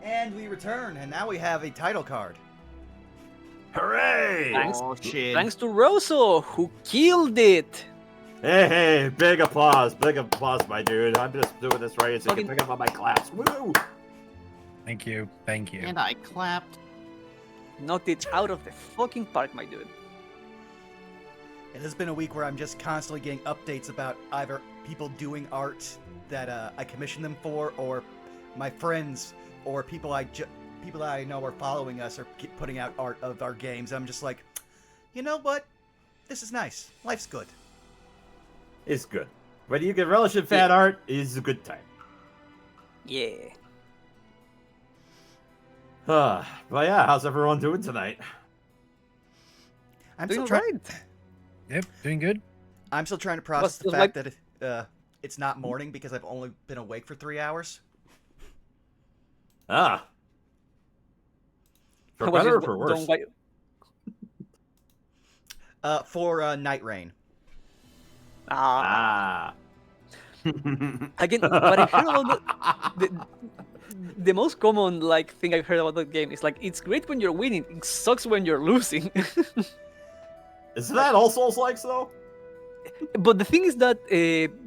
And we return, and now we have a title card. Hooray! Thanks to Rosso, who killed it. Hey, big applause, my dude. I'm just doing this right so you can pick up on my claps. Woo! Thank you. And I clapped. Knocked it out of the fucking park, my dude. It has been a week where I'm just constantly getting updates about either people doing art that I commissioned them for, or my friends, or people that I know are following us are putting out art of our games. I'm just like, you know what? This is nice. Life's good. It's good. When you can relish in fan art, it's a good time. Yeah. But yeah, how's everyone doing tonight? I'm Doing still trying. right. Yep, doing good. I'm still trying to process the fact that it's not morning because I've only been awake for 3 hours. Ah. For better or for worse? For Night Rain. Ah. Again, what I heard about the most common thing I've heard about the game is it's great when you're winning, it sucks when you're losing. Isn't that all Souls-likes though? But the thing is that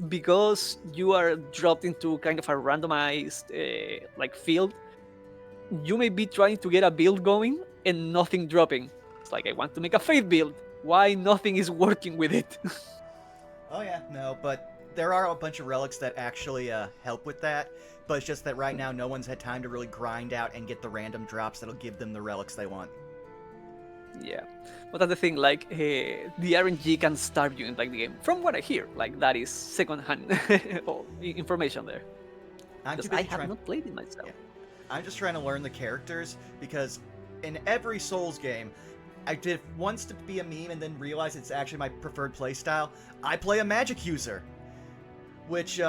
because you are dropped into kind of a randomized field, you may be trying to get a build going and nothing dropping. It's like, I want to make a faith build. Why nothing is working with it? Oh yeah, no, but there are a bunch of relics that actually help with that. But it's just that right now no one's had time to really grind out and get the random drops that'll give them the relics they want. Yeah, but that's the thing. The RNG can starve you in the game. From what I hear, that is second-hand information there. Because I have not played it myself. Yeah. I'm just trying to learn the characters because in every Souls game, I did once to be a meme and then realize it's actually my preferred playstyle. I play a magic user, which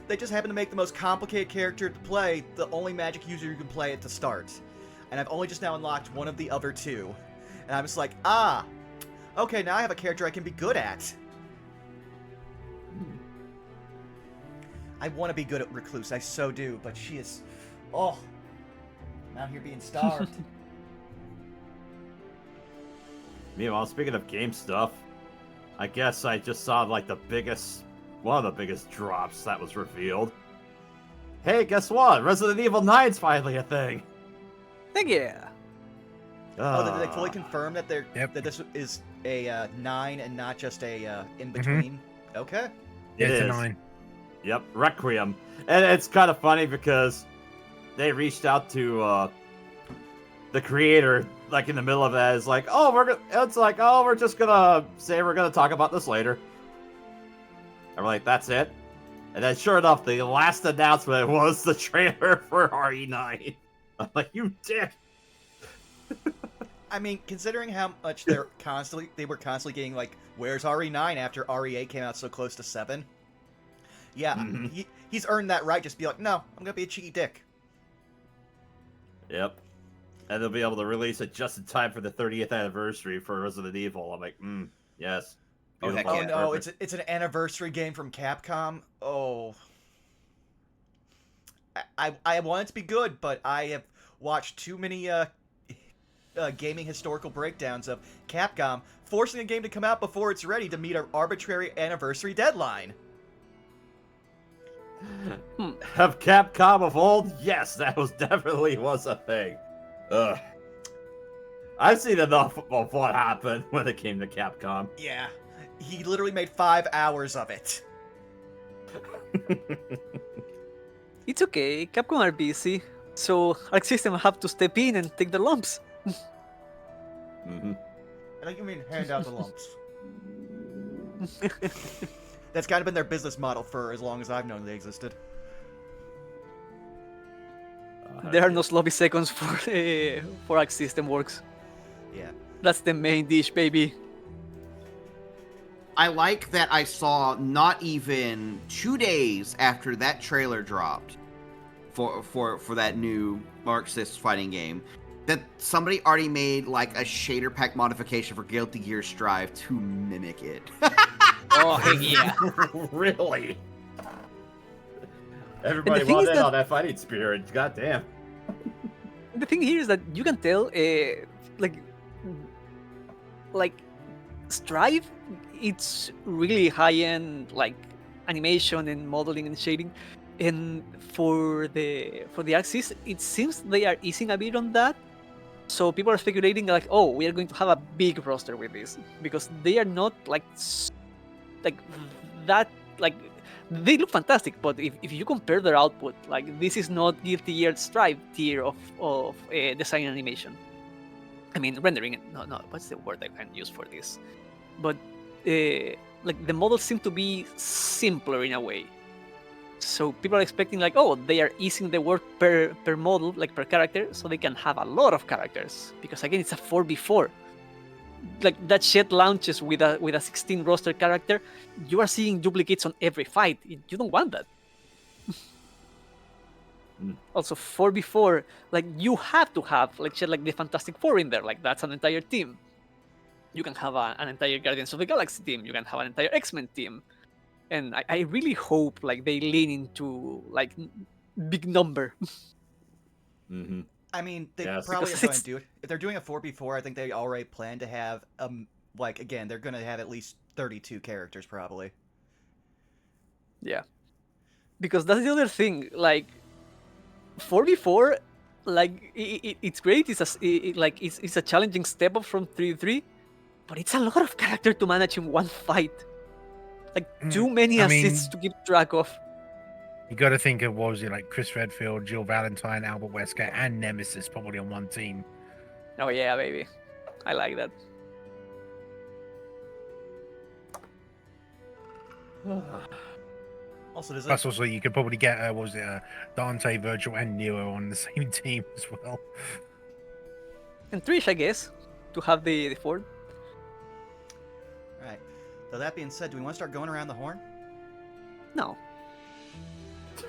they just happen to make the most complicated character to play the only magic user you can play at the start. And I've only just now unlocked one of the other two. And I'm just like, okay, now I have a character I can be good at. I want to be good at Recluse, I so do, but she is... Oh, I'm out here being starved. Meanwhile, speaking of game stuff, I guess I just saw one of the biggest drops that was revealed. Hey, guess what? Resident Evil 9's finally a thing. Heck yeah. Oh, did they fully confirm that that this is a 9 and not just a in-between? Mm-hmm. Okay. Yeah, it's a 9. Yep, Requiem. And it's kind of funny because they reached out to the creator, in the middle of that. It's like, we're just gonna say we're gonna talk about this later. And we're like, that's it? And then sure enough, the last announcement was the trailer for RE9. I'm like, you dick. I mean, considering how much they were constantly getting where's RE9 after RE8 came out so close to 7? Yeah, he's earned that right. Just be like, no, I'm gonna be a cheeky dick. Yep. And they'll be able to release it just in time for the 30th anniversary for Resident Evil. I'm like, yes. Beautiful. Oh no, it's an anniversary game from Capcom. Oh. I want it to be good, but I have watched too many gaming historical breakdowns of Capcom forcing a game to come out before it's ready to meet an arbitrary anniversary deadline. Have Capcom of old? Yes, that definitely was a thing. Ugh. I've seen enough of what happened when it came to Capcom. Yeah, he literally made 5 hours of it. It's okay, Capcom are busy, so Arc System have to step in and take the lumps. I think you mean hand out the lumps. That's kind of been their business model for as long as I've known they existed. There are no sloppy seconds for Arc System works. Yeah. That's the main dish, baby. I like that I saw not even 2 days after that trailer dropped for that new Marxist fighting game, that somebody already made a shader pack modification for Guilty Gear Strive to mimic it. Oh, heck yeah. Really? Everybody wanted on that fighting spirit. Goddamn. The thing here is that you can tell, like Strive, it's really high-end, like animation and modeling and shading, and for the Axis, it seems they are easing a bit on that. So people are speculating like, oh, we are going to have a big roster with this because they are not like that. Like they look fantastic, but if you compare their output, like this is not Guilty Gear Strive tier of design animation. I mean rendering. No, what's the word I can use for this? But like the models seem to be simpler in a way. So people are expecting like, oh, they are easing the work per model, like per character, so they can have a lot of characters. Because again, it's a 4v4. Like that shit launches with a 16 roster character, you are seeing duplicates on every fight. You don't want that. Also 4v4, like you have to have like shit like the Fantastic Four in there. Like that's an entire team. You can have an entire Guardians of the Galaxy team. You can have an entire X-Men team. And I really hope like they lean into like big number. Mm-hmm. I mean, they Yes. probably are Because going it's- to do it. If they're doing a 4v4, I think they already plan to have like again, they're going to have at least 32 characters probably. Yeah, because that's the other thing. Like 4v4, like it's great. It's a challenging step up from 3v3, but it's a lot of character to manage in one fight. Like too many I assists mean- to keep track of. You got to think of what was it like Chris Redfield, Jill Valentine, Albert Wesker, and Nemesis probably on one team. Oh yeah, baby, I like that. Also, does it? Plus, also you could probably get what was it Dante, Virgil, and Nero on the same team as well. And Trish, I guess, to have the Ford. All right. So that being said, do we want to start going around the horn? No,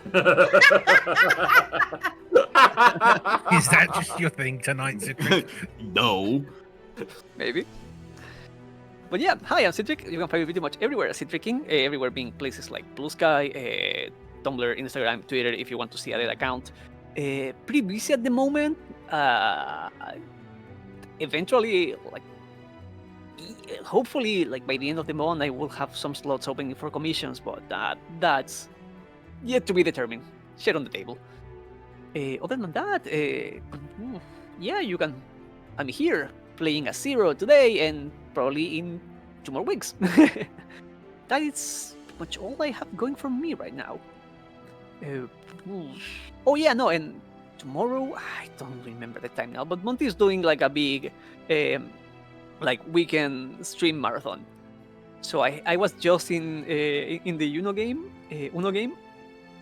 Is that just your thing tonight, Citric? No. maybe. But yeah, hi, I'm Citric. You can find me pretty much everywhere as Citricking, everywhere being places like Blue Sky, Tumblr, Instagram, Twitter, if you want to see a dead account. Pretty busy at the moment. Eventually, like, hopefully, like by the end of the month, I will have some slots opening for commissions, but that's yet to be determined. Shit on the table. Other than that, yeah, you can. I'm here playing a Zero today and probably in 2 more weeks. That is pretty much all I have going for me right now. Oh yeah, no, and tomorrow I don't remember the time now, but Monty is doing like a big, like weekend stream marathon. So I was just in the Uno game.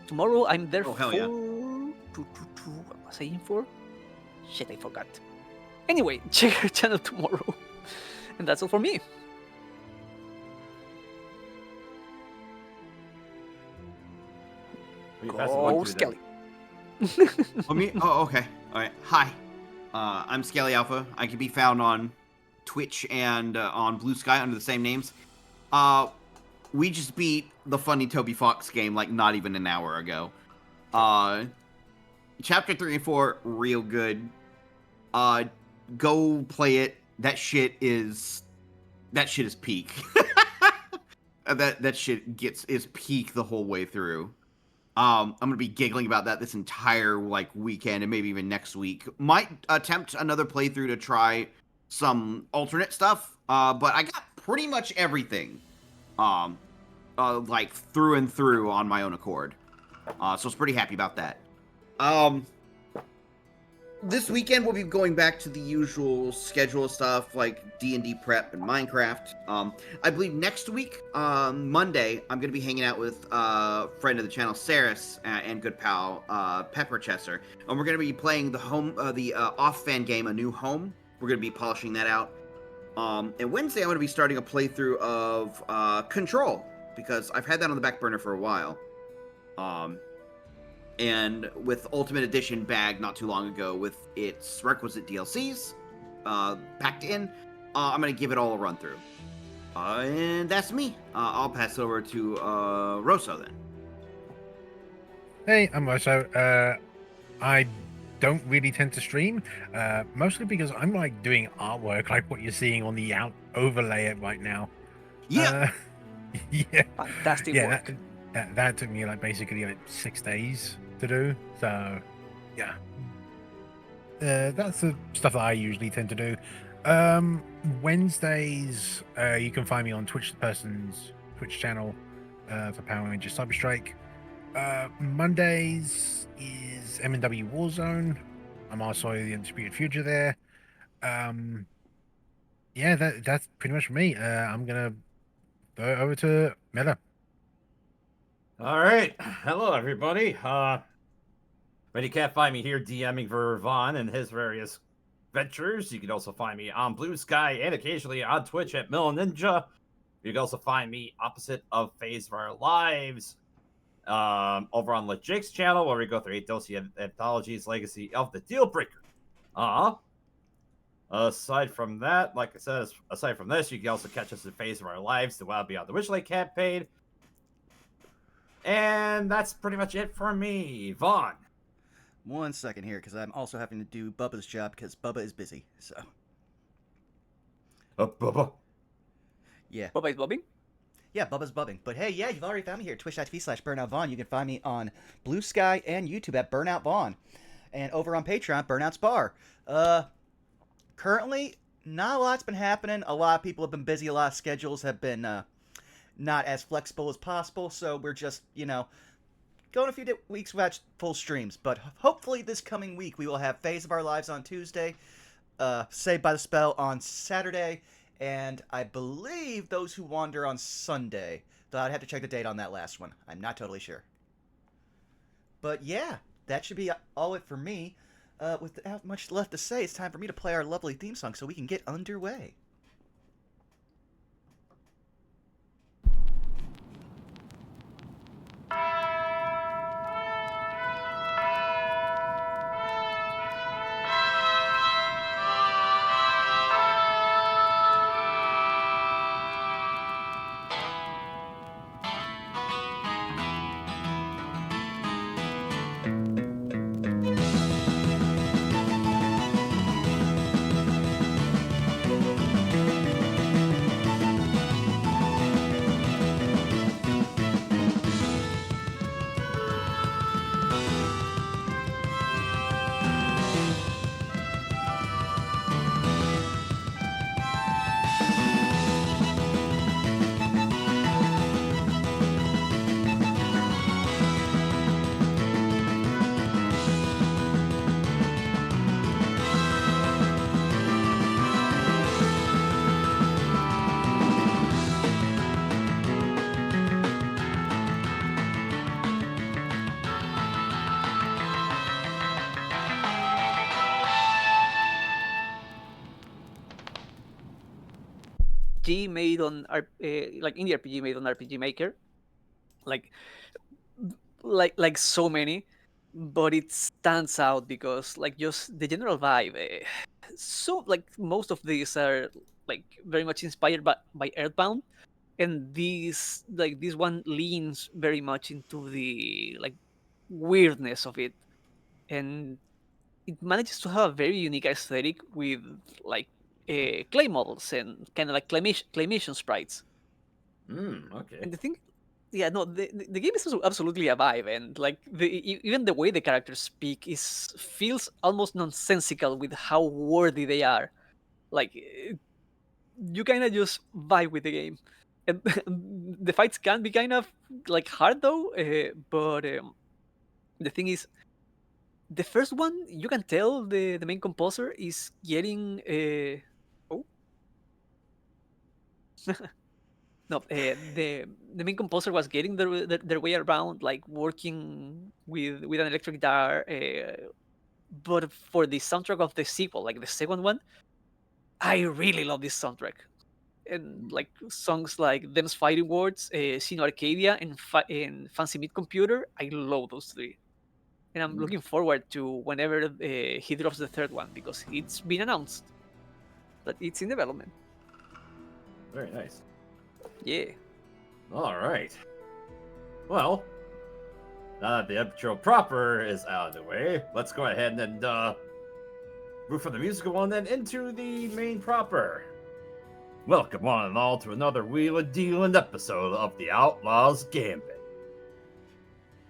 Tomorrow I'm there Oh, for. hell yeah. What was I in for? Shit, I forgot. Anyway, check her channel tomorrow. And that's all for me. You pass the mic Go to me then. Skelly. Oh, me? Oh, okay. All right. Hi. I'm Skelly Alpha. I can be found on Twitch and on Blue Sky under the same names. We just beat the funny Toby Fox game like not even an hour ago. Chapter 3 and 4, real good. Go play it. That shit is peak. that shit is peak the whole way through. I'm gonna be giggling about that this entire like weekend and maybe even next week. Might attempt another playthrough to try some alternate stuff. But I got pretty much everything. Like through and through on my own accord. So I was pretty happy about that. This weekend we'll be going back to the usual schedule of stuff like D&D prep and Minecraft. I believe next week, Monday, I'm going to be hanging out with friend of the channel, Saris, and good pal, Pepper Chesser. And we're going to be playing the off-fan game, A New Home. We're going to be polishing that out. And Wednesday, I'm going to be starting a playthrough of Control, because I've had that on the back burner for a while. And with Ultimate Edition bag not too long ago with its requisite DLCs packed in, I'm going to give it all a run through. And that's me. I'll pass it over to Rosso then. Hey, I'm Rosso. I don't really tend to stream, mostly because I'm like doing artwork, like what you're seeing on the overlay right now. Yeah. Yeah, Fantastic yeah. work. That took me like basically like 6 days to do. So, yeah, that's the stuff that I usually tend to do. Wednesdays, you can find me on Twitch, the person's Twitch channel, for Power Rangers Cyber Strike. Mondays is M&W Warzone. I'm also the Undisputed Future there. Yeah, that's pretty much for me. I'm gonna go over to Meta. All right. Hello, everybody. But you can't find me here DMing for Vaughn and his various ventures. You can also find me on Blue Sky and occasionally on Twitch at Mill Ninja. You can also find me opposite of Phase of Our Lives over on Legic's channel, where we go through 8 Dosi Anthologies Legacy of the Dealbreaker. Aside from that, like I said, aside from this, you can also catch us in Phase of Our Lives, the Wild Beyond the Witchlight campaign. And that's pretty much it for me. Vaughn. 1 second here, because I'm also having to do Bubba's job because Bubba is busy. So, Bubba. yeah. Bubba is bobbing. Yeah, Bubba's bubbing. But hey, yeah, you've already found me here, twitch.tv/BurnoutVaughn. You can find me on Blue Sky and YouTube at Burnout Vaughn. And over on Patreon, Burnout's Bar. Currently, not a lot's been happening. A lot of people have been busy. A lot of schedules have been not as flexible as possible. So we're just, going a few weeks without full streams. But hopefully this coming week we will have Phase of Our Lives on Tuesday, Saved by the Spell on Saturday, and I believe Those Who Wander on Sunday. Though I'd have to check the date on that last one. I'm not totally sure. But yeah, that should be all it for me. Without much left to say, it's time for me to play our lovely theme song so we can get underway. RPG made on like indie RPG made on RPG Maker, like so many, but it stands out because like just the general vibe. So like most of these are like very much inspired by Earthbound, and this one leans very much into the like weirdness of it, and it manages to have a very unique aesthetic with like clay models and kind of like claymation sprites. Okay. And the thing, yeah, no, the game is absolutely a vibe, and like even the way the characters speak feels almost nonsensical with how wordy they are. Like you kind of just vibe with the game, and the fights can be kind of like hard though. But the thing is, the first one you can tell the main composer is getting oh no the main composer was getting their way around like working with an electric guitar, but for the soundtrack of the sequel, like the second one, I really love this soundtrack. And like songs like Them's Fighting Words, Sino Arcadia, and Fancy Meat Computer, I love those three. And I'm looking forward to whenever he drops the third one, because it's been announced that it's in development. Very nice. Yeah. All right. Well, Now that the intro proper is out of the way, let's go ahead and move from the musical one then into the main proper. Welcome one and all to another wheeling dealing episode of the Outlaws Gambit.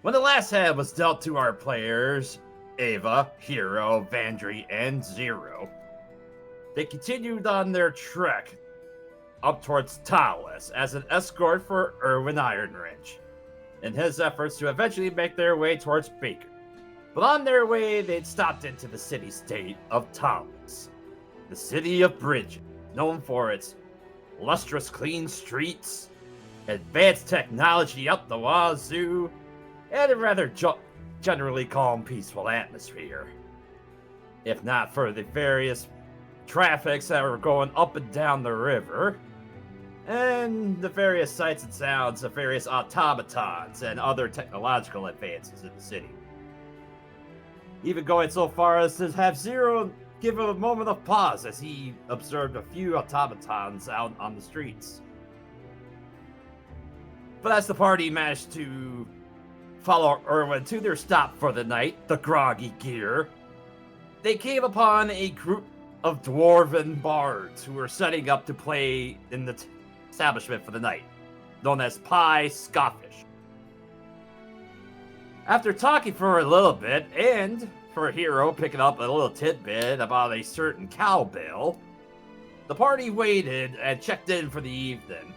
When the last hand was dealt to our players, Ava, Hero, Vandry, and Zero, they continued on their trek up towards Talis as an escort for Erwin Ironwrench in his efforts to eventually make their way towards Baker. But on their way, they'd stopped into the city-state of Talis, the city of bridges, known for its lustrous clean streets, advanced technology up the wazoo, and a rather generally calm, peaceful atmosphere. If not for the various traffics that were going up and down the river, and the various sights and sounds of various automatons and other technological advances in the city. Even going so far as to have Zero give him a moment of pause as he observed a few automatons out on the streets. But as the party managed to follow Erwin to their stop for the night, the Groggy Gear, they came upon a group of dwarven bards who were setting up to play in the establishment for the night, known as Pie Scoffish. After talking for a little bit, and for Hero picking up a little tidbit about a certain cowbell, the party waited and checked in for the evening.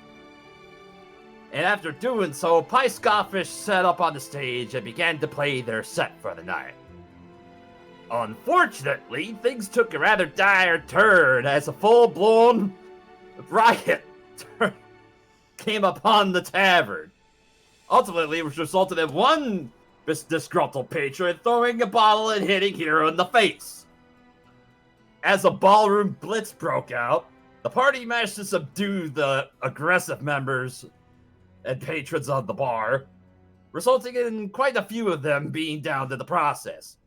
And after doing so, Pie Scoffish set up on the stage and began to play their set for the night. Unfortunately, things took a rather dire turn as a full-blown riot came upon the tavern. Ultimately, which resulted in one disgruntled patron throwing a bottle and hitting Hero in the face. As a ballroom blitz broke out, the party managed to subdue the aggressive members and patrons of the bar, resulting in quite a few of them being downed in the process.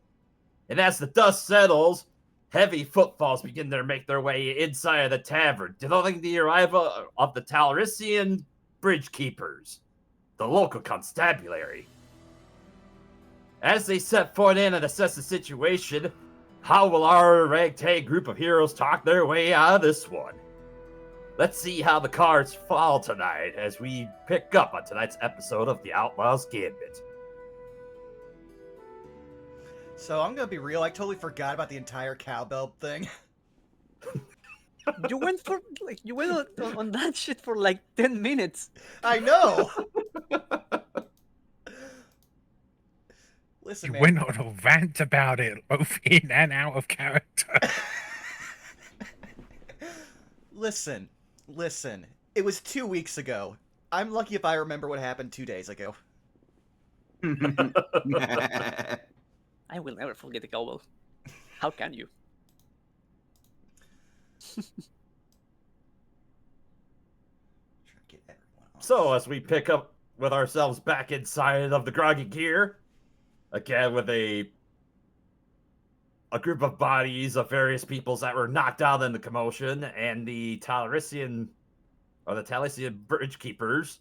And as the dust settles, heavy footfalls begin to make their way inside of the tavern, denoting the arrival of the Talrisian bridge keepers, the local constabulary. As they set foot in and assess the situation, how will our ragtag group of heroes talk their way out of this one? Let's see how the cards fall tonight as we pick up on tonight's episode of the Outlaws Gambit. So I'm gonna be real, I totally forgot about the entire cowbell thing. You went on that shit for like 10 minutes. I know! Listen, You man. went on a rant about it, both in and out of character. Listen. It was 2 weeks ago. I'm lucky if I remember what happened 2 days ago. I will never forget the cowbell. How can you? So, as we pick up with ourselves back inside of the Groggy Gear, again with a group of bodies of various peoples that were knocked out in the commotion, and the Talrisian bridge keepers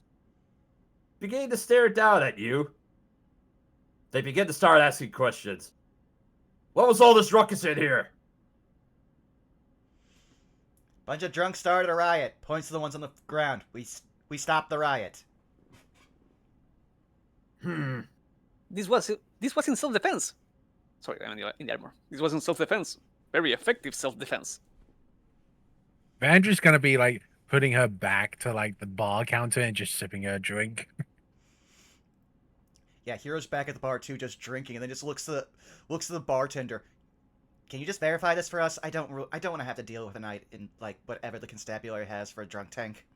begin to stare down at you. They begin to start asking questions. What was all this ruckus in here? Bunch of drunks started a riot. Points to the ones on the ground. We stopped the riot. This was in self-defense. Sorry, I'm in the armor. This was in self-defense. Very effective self-defense. Vandry's gonna be like putting her back to like the bar counter and just sipping her drink. Yeah, Hero's back at the bar too, just drinking, and then just looks to the bartender. Can you just verify this for us? I don't want to have to deal with a night in like whatever the constabulary has for a drunk tank.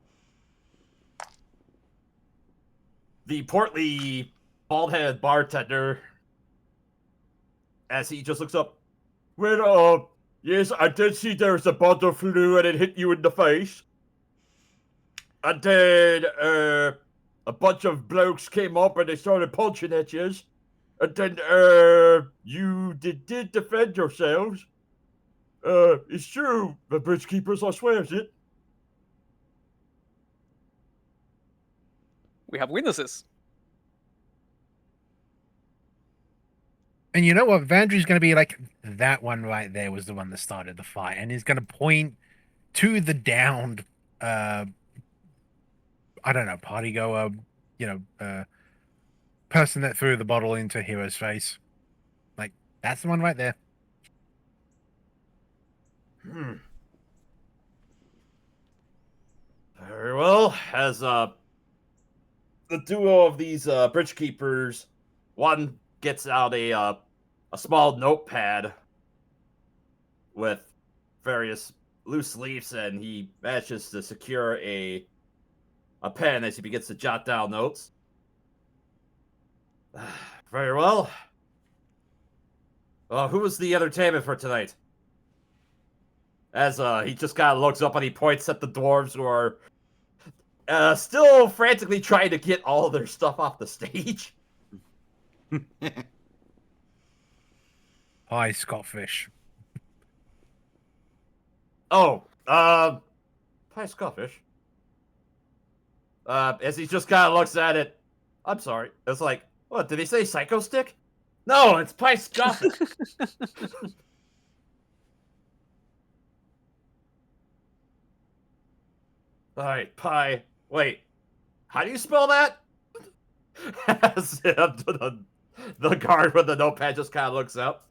The portly, bald-headed bartender, as he just looks up, well, yes, I did see there was a bottle flew and it hit you in the face. And then, a bunch of blokes came up and they started punching at you. And then, you did defend yourselves. It's true, the bridge keepers, I swears it. We have witnesses. And you know what? Vandry's going to be like, that one right there was the one that started the fight. And he's going to point to the downed, I don't know, party goer, person that threw the bottle into Hero's face. Like, that's the one right there. Very well. As the duo of these bridge keepers, one gets out a small notepad with various loose leaves, and he manages to secure a pen as he begins to jot down notes. Very well. Who was the entertainment for tonight? As he just kind of looks up and he points at the dwarves who are still frantically trying to get all of their stuff off the stage. Hi, Scottfish. Oh, hi, Scottfish. As he just kind of looks at it, I'm sorry. It's like, what, did he say Psycho Stick? No, it's Pie Scottfish. Alright, Pie. Wait, how do you spell that? As the guard with the notepad just kind of looks up.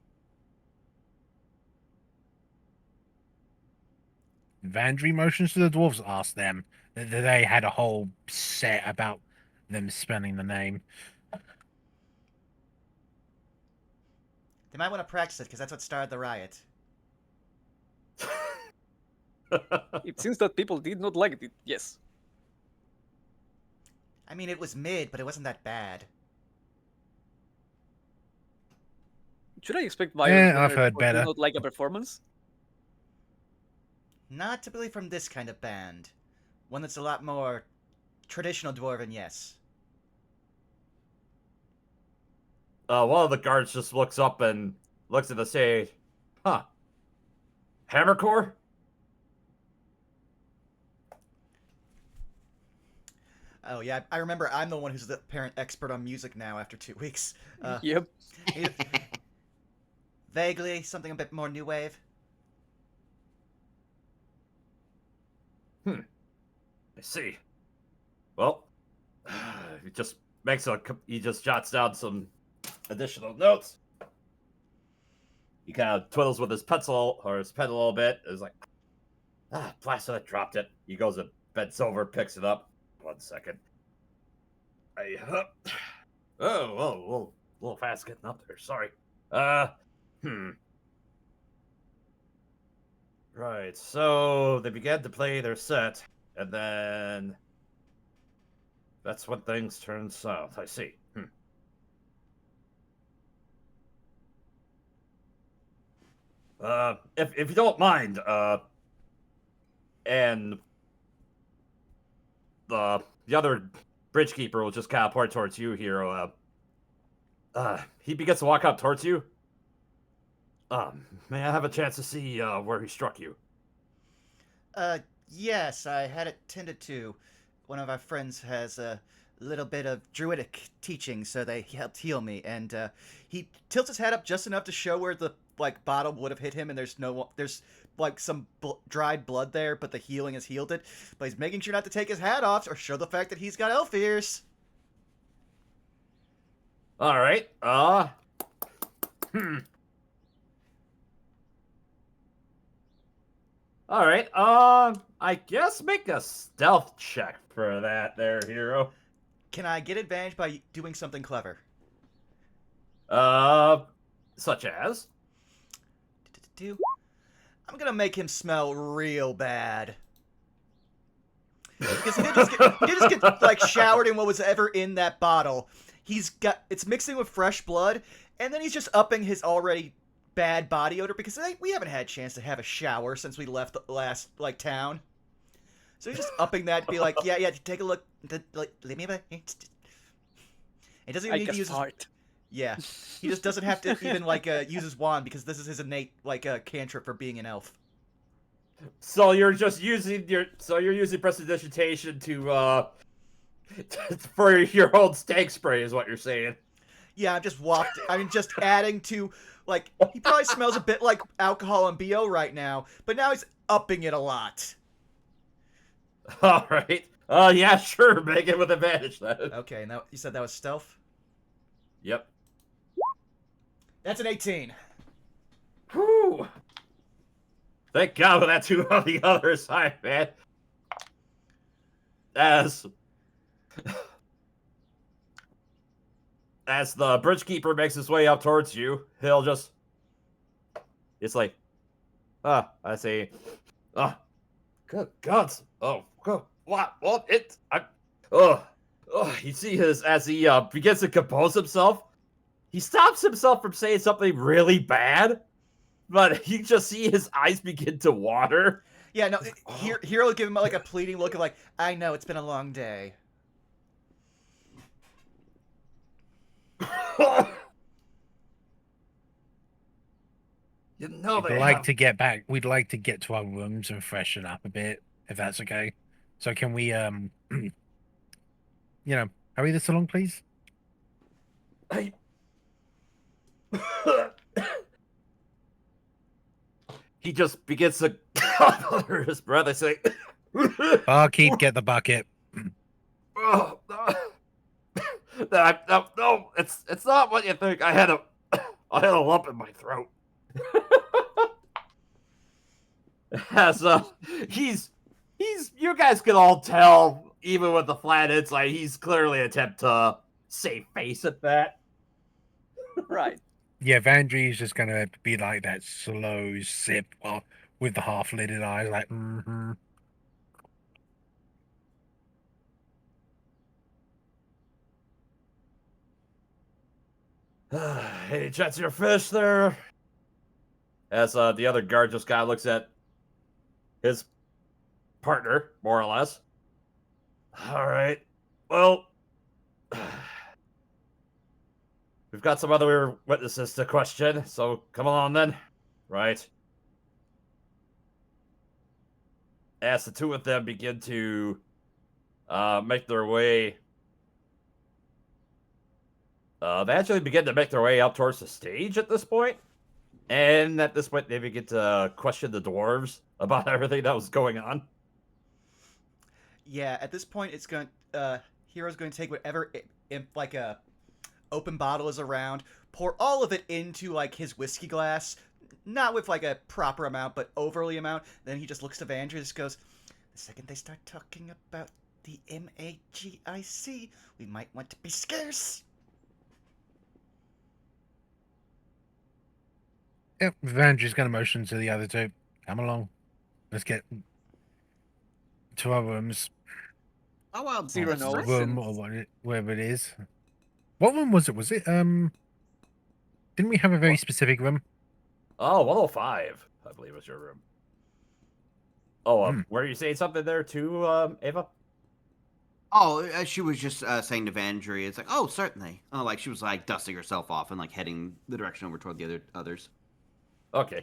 Vandry motions to the dwarves. Ask them. They had a whole set about them spelling the name. They might want to practice it, because that's what started the riot. It seems that people did not like it. Yes. I mean, it was mid, but it wasn't that bad. Should I expect violence? I've heard better. Not like a performance? Not typically from this kind of band. One that's a lot more traditional dwarven, yes. One of the guards just looks up and looks at the stage. Huh. Hammercore? Oh, yeah, I remember I'm the one who's the apparent expert on music now after 2 weeks. Yep. Vaguely, something a bit more new wave. I see. Well, he just jots down some additional notes. He kind of twiddles with his pencil or his pen a little bit. It's like, blasted, I dropped it. He goes and bends over, picks it up. 1 second. A little fast getting up there. Sorry. Right. So they began to play their set, and then that's when things turned south. I see. If you don't mind, and the other bridge keeper will just kind of point towards you, Hero. He begins to walk up towards you. May I have a chance to see where he struck you? Yes, I had it tended to. One of our friends has a little bit of druidic teaching, so they helped heal me, and he tilts his hat up just enough to show where the bottle would have hit him, and there's some dried blood there, but the healing has healed it. But he's making sure not to take his hat off or show the fact that he's got elf ears. All right. All right. I guess make a stealth check for that there, Hero. Can I get advantage by doing something clever? Such as? I'm gonna make him smell real bad. Because he did just get showered in what was ever in that bottle. It's mixing with fresh blood, and then he's just upping his already bad body odor because we haven't had a chance to have a shower since we left the last town. So he's just upping that, be like, yeah, take a look, leave me alone. It doesn't even need to use fart. Yeah, he just doesn't have to even use his wand because this is his innate cantrip for being an elf. So you're just using prestidigitation to for your old stank spray, is what you're saying. Yeah, I'm just adding to, like, he probably smells a bit like alcohol and BO right now, but now he's upping it a lot. All right. Yeah, sure. Make it with advantage then. Okay, now you said that was stealth? Yep. That's an 18. Whew. Thank God for that two on the other side, man. As the bridge keeper makes his way up towards you, he'll just. It's like, I say, good God, oh, God, what, you see as he begins to compose himself, he stops himself from saying something really bad, but you just see his eyes begin to water. Yeah, no, Hero will give him like a pleading look of like, I know, it's been a long day. You know We'd like to get back. We'd like to get to our rooms and freshen up a bit, if that's okay. So can we, you know, hurry this along, please? He just begins to under his breath. I say, Barkeep, get the bucket. oh, no, it's not what you think. I had a lump in my throat. As he's you guys can all tell, even with the flat, it's like he's clearly attempt to save face at that. Right. Yeah, Vandry is just gonna be like that slow sip with the half-lidded eyes, like, mm-hmm. Any chance your fish there? As the other guard just kind of looks at his partner, more or less. All right. Well, we've got some other witnesses to question, so come along then. Right. As the two of them begin to make their way, they actually begin to make their way out towards the stage at this point. And at this point, they begin to question the dwarves about everything that was going on. Yeah, at this point, Hero's going to take whatever, like a open bottle is around, pour all of it into like his whiskey glass, not with like a proper amount, but overly amount. Then he just looks to Vandry and just goes, the second they start talking about the MAGIC, we might want to be scarce. Yep, Vandry's gonna motion to the other two. Come along. Let's get to our rooms. Oh well, Zero Or knows. room or wherever it is. What room was it? Was it didn't we have a very specific room? Oh, 105, I believe was your room. Oh, were you saying something there too, Ava? Oh, she was just saying to Vandry, it's like, oh, certainly. Oh, like she was like dusting herself off and like heading the direction over toward the others. Okay.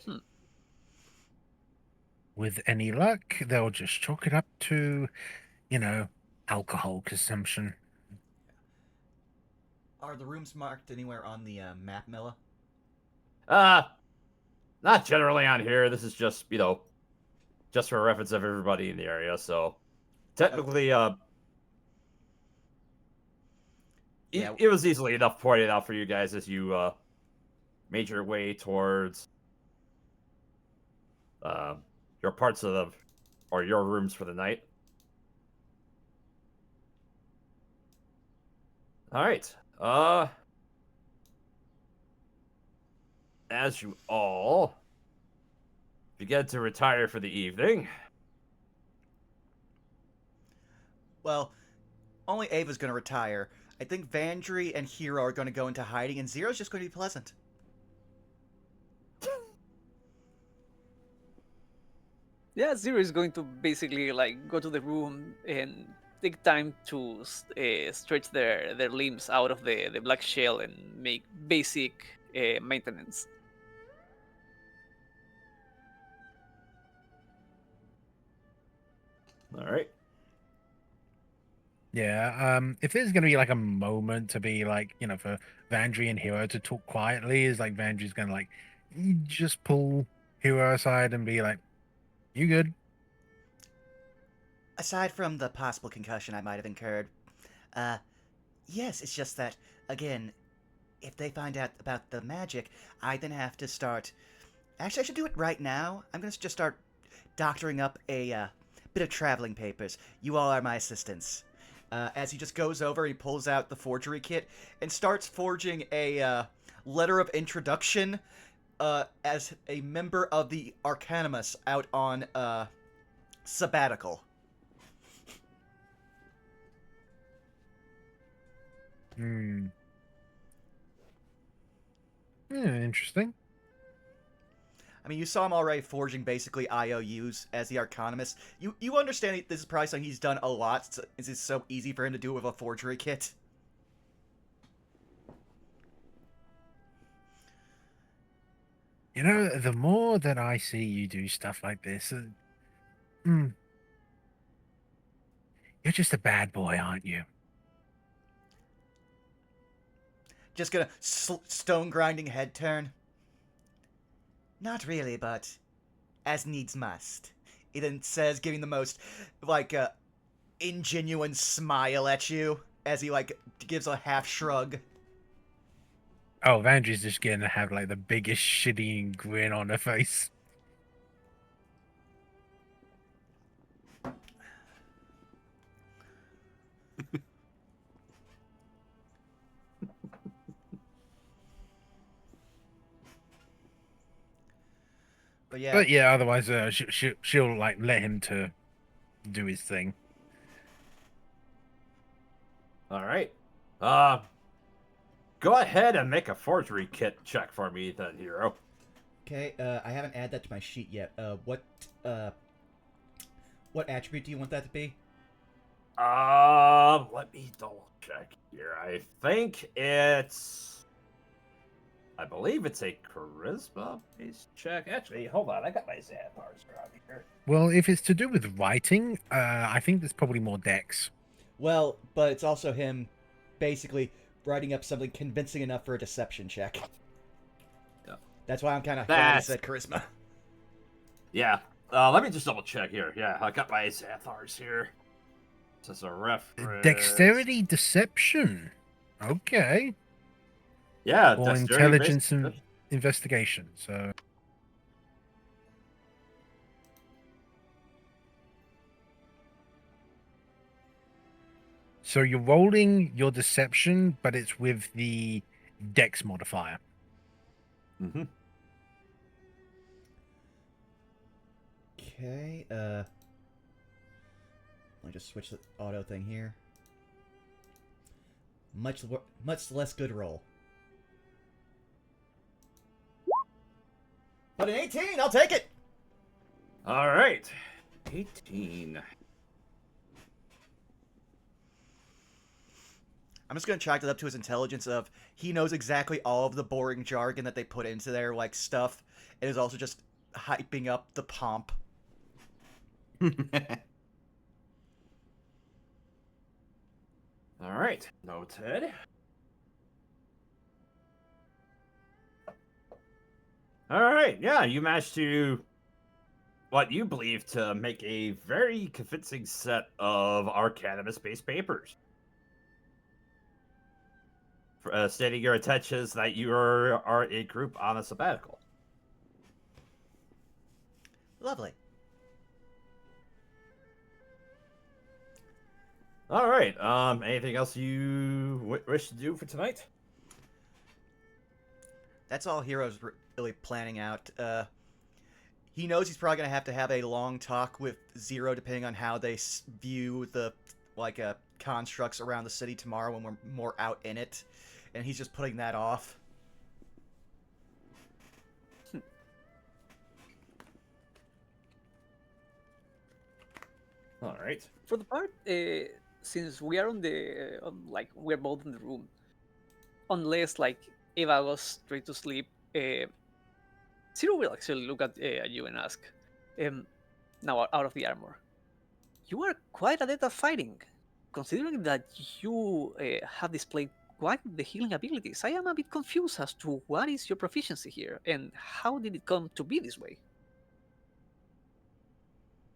With any luck, they'll just chalk it up to, alcohol consumption. Are the rooms marked anywhere on the map, Mela? Not generally on here. This is just, just for reference of everybody in the area. So technically, it was easily enough pointed out for you guys as you made your way towards your parts of your rooms for the night. All right. As you all begin to retire for the evening. Well, only Ava's going to retire. I think Vandry and Hero are going to go into hiding, and Zero's just going to be pleasant. Yeah, Zero is going to basically like go to the room and take time to stretch their limbs out of the black shell and make basic maintenance. All right. Yeah. If there's gonna be like a moment to be like, for Vandry and Hero to talk quietly, is like Vandry's gonna like just pull Hero aside and be like, "You good?" Aside from the possible concussion I might have incurred, yes, it's just that, again, if they find out about the magic, I then have to start. Actually, I should do it right now. I'm gonna just start doctoring up a bit of traveling papers. You all are my assistants. As he just goes over, he pulls out the forgery kit and starts forging a letter of introduction as a member of the Arcanimus out on sabbatical. Hmm. Yeah, interesting. I mean, you saw him already forging basically IOUs as the Arcanimus. You understand this is probably something he's done a lot. So it's so easy for him to do with a forgery kit. The more that I see you do stuff like this, you're just a bad boy, aren't you? Just gonna stone grinding head turn. Not really, but as needs must. He then says, giving the most like ingenuine smile at you as he like gives a half shrug. Oh, Vandry's just gonna have like the biggest shitty grin on her face. But yeah, But yeah, otherwise, she'll like let him to do his thing. All right. Go ahead and make a forgery kit check for me, then, Hero. okay. I haven't added that to my sheet yet. What attribute do you want that to be? Let me double check here. I believe it's a charisma-based check. Actually, hold on. I got my Xanthars around here. Well, if it's to do with writing, I think there's probably more decks. Well, but it's also him basically writing up something convincing enough for a deception check. Yeah. That's why I'm kind of glad I said charisma. Yeah. Let me just double check here. Yeah, I got my Xanthars here. This is a reference. Dexterity deception. Okay. Yeah, Or intelligence and investigation. So you're rolling your deception, but it's with the dex modifier. Mm-hmm. Okay, let me just switch the auto thing here. Much less good roll. But an 18, I'll take it! All right. 18. I'm just gonna chalk it up to his intelligence of he knows exactly all of the boring jargon that they put into their like stuff. It is also just hyping up the pomp. All right. Noted. All right. Yeah, you managed to what you believe to make a very convincing set of Arcanimus-based papers. Stating your intentions that you are a group on a sabbatical. Lovely. All right. Anything else you wish to do for tonight? That's all Hero's really planning out. He knows he's probably gonna have to have a long talk with Zero, depending on how they view the constructs around the city tomorrow when we're more out in it, and he's just putting that off. All right. For the part, since we are we're both in the room, unless like Eva goes straight to sleep, Zero will actually look at you and ask, now out of the armor, you are quite adept at fighting. considering that you have displayed quite the healing abilities, I am a bit confused as to what is your proficiency here and how did it come to be this way.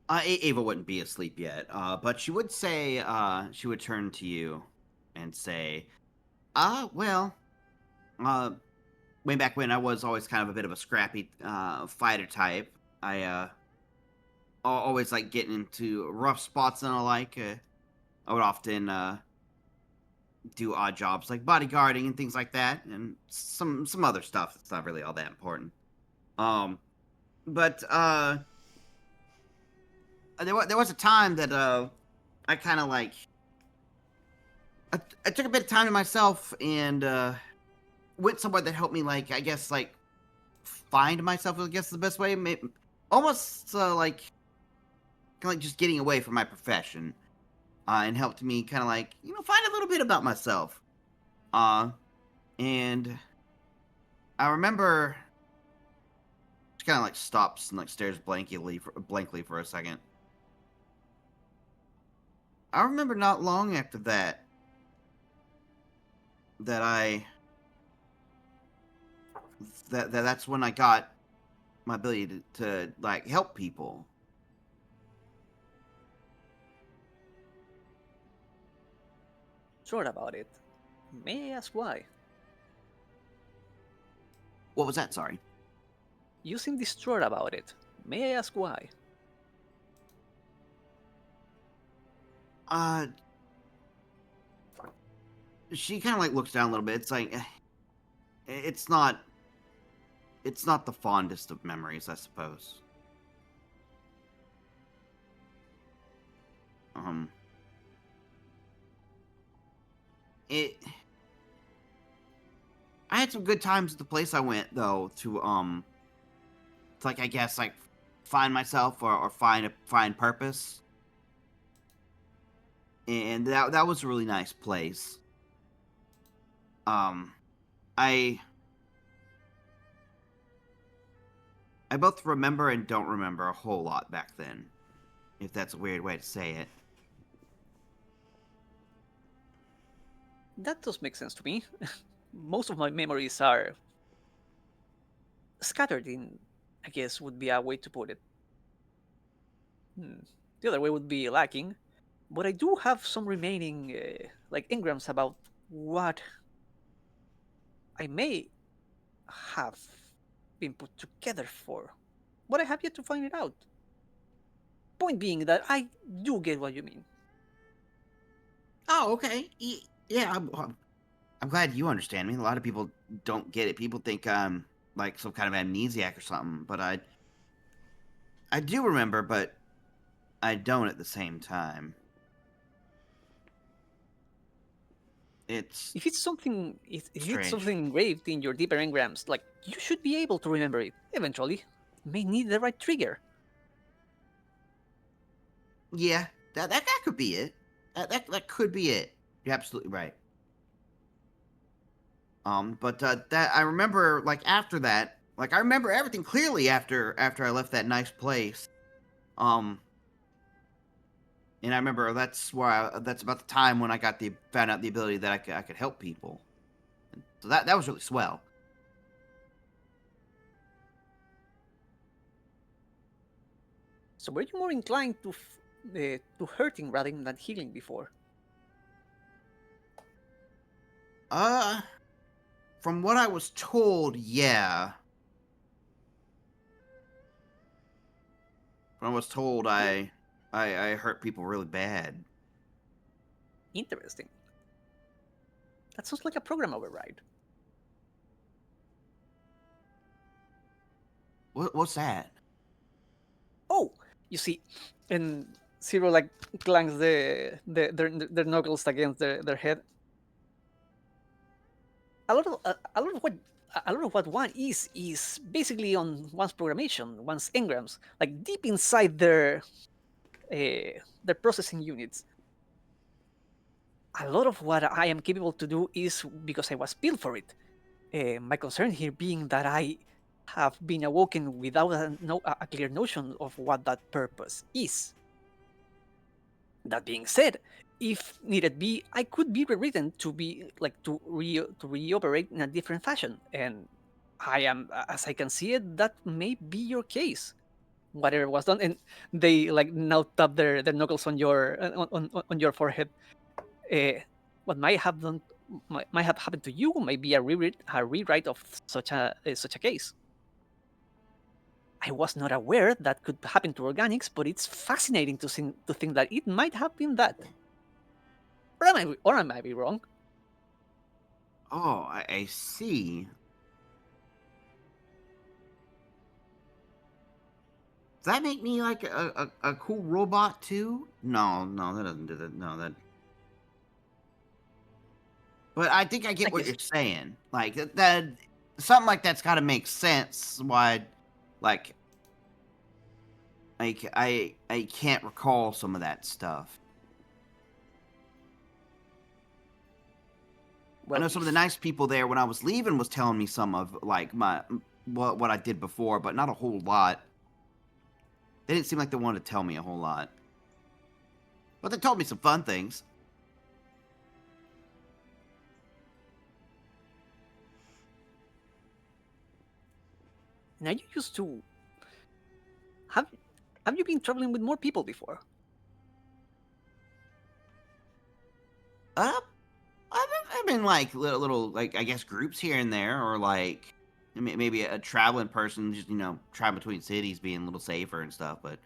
Ava wouldn't be asleep yet, but she would say, she would turn to you and say, well, way back when I was always kind of a bit of a scrappy fighter type. I always like getting into rough spots and the like. I would often do odd jobs like bodyguarding and things like that, and some other stuff that's not really all that important. But there was a time that I kind of like I took a bit of time to myself and went somewhere that helped me, like, I guess, like, find myself, I guess is the best way. Almost like kind of like just getting away from my profession, and helped me kind of like, you know, find a little bit about myself. And I remember she kind of like stops and like stares blankly for a second. I remember not long after that that's when I got my ability to like help people. Sure about it. May I ask why? What was that? Sorry. You seem distraught about it. May I ask why? She kind of like looks down a little bit. It's like it's not the fondest of memories, I suppose. I had some good times at the place I went though to like, I guess, like find myself or find purpose. And that was a really nice place. I both remember and don't remember a whole lot back then, if that's a weird way to say it. That does make sense to me. Most of my memories are scattered in, I guess would be a way to put it. The other way would be lacking, but I do have some remaining like engrams about what I may have been put together for, but I have yet to find it out. Point being that I do get what you mean. Oh, okay. Yeah, I'm glad you understand me. A lot of people don't get it. People think I'm like some kind of amnesiac or something, but I do remember, but I don't at the same time. If it's something strange. engraved in your deeper engrams, like, you should be able to remember it eventually. It may need the right trigger. Yeah, that could be it. That could be it. You're absolutely right. But that I remember, like, after that, like, I remember everything clearly after I left that nice place. And I remember that's about the time when I found out the ability that I could help people. So that was really swell. So were you more inclined to hurting rather than healing before? From what I was told, yeah. From what I was told, I hurt people really bad. Interesting. That sounds like a program override. What's that? Oh, you see, and Zero like clangs their knuckles against their head. A lot of what one is basically on one's programmation, one's engrams, like deep inside their processing units. A lot of what I am capable to do is because I was built for it. My concern here being that I have been awoken without a clear notion of what that purpose is. That being said, if needed be, I could be rewritten to be like to reoperate in a different fashion. And as I can see it, that may be your case. Whatever was done, and they like now tap their knuckles on your on your forehead. What might have happened to you might be a rewrite of such a case. I was not aware that could happen to organics, but it's fascinating to think that it might have been that. Or I might be wrong. Oh, I see. Does that make me like a cool robot too? No, that doesn't do that. No, that. But I think I get what you're saying. Like that, something like that's got to make sense. Why, like, I can't recall some of that stuff. Well, I know some of the nice people there when I was leaving was telling me some of like what I did before, but not a whole lot. They didn't seem like they wanted to tell me a whole lot. But they told me some fun things. Now you used to have you been traveling with more people before? I've been like little like I guess groups here and there, or like maybe a traveling person just traveling between cities, being a little safer and stuff. But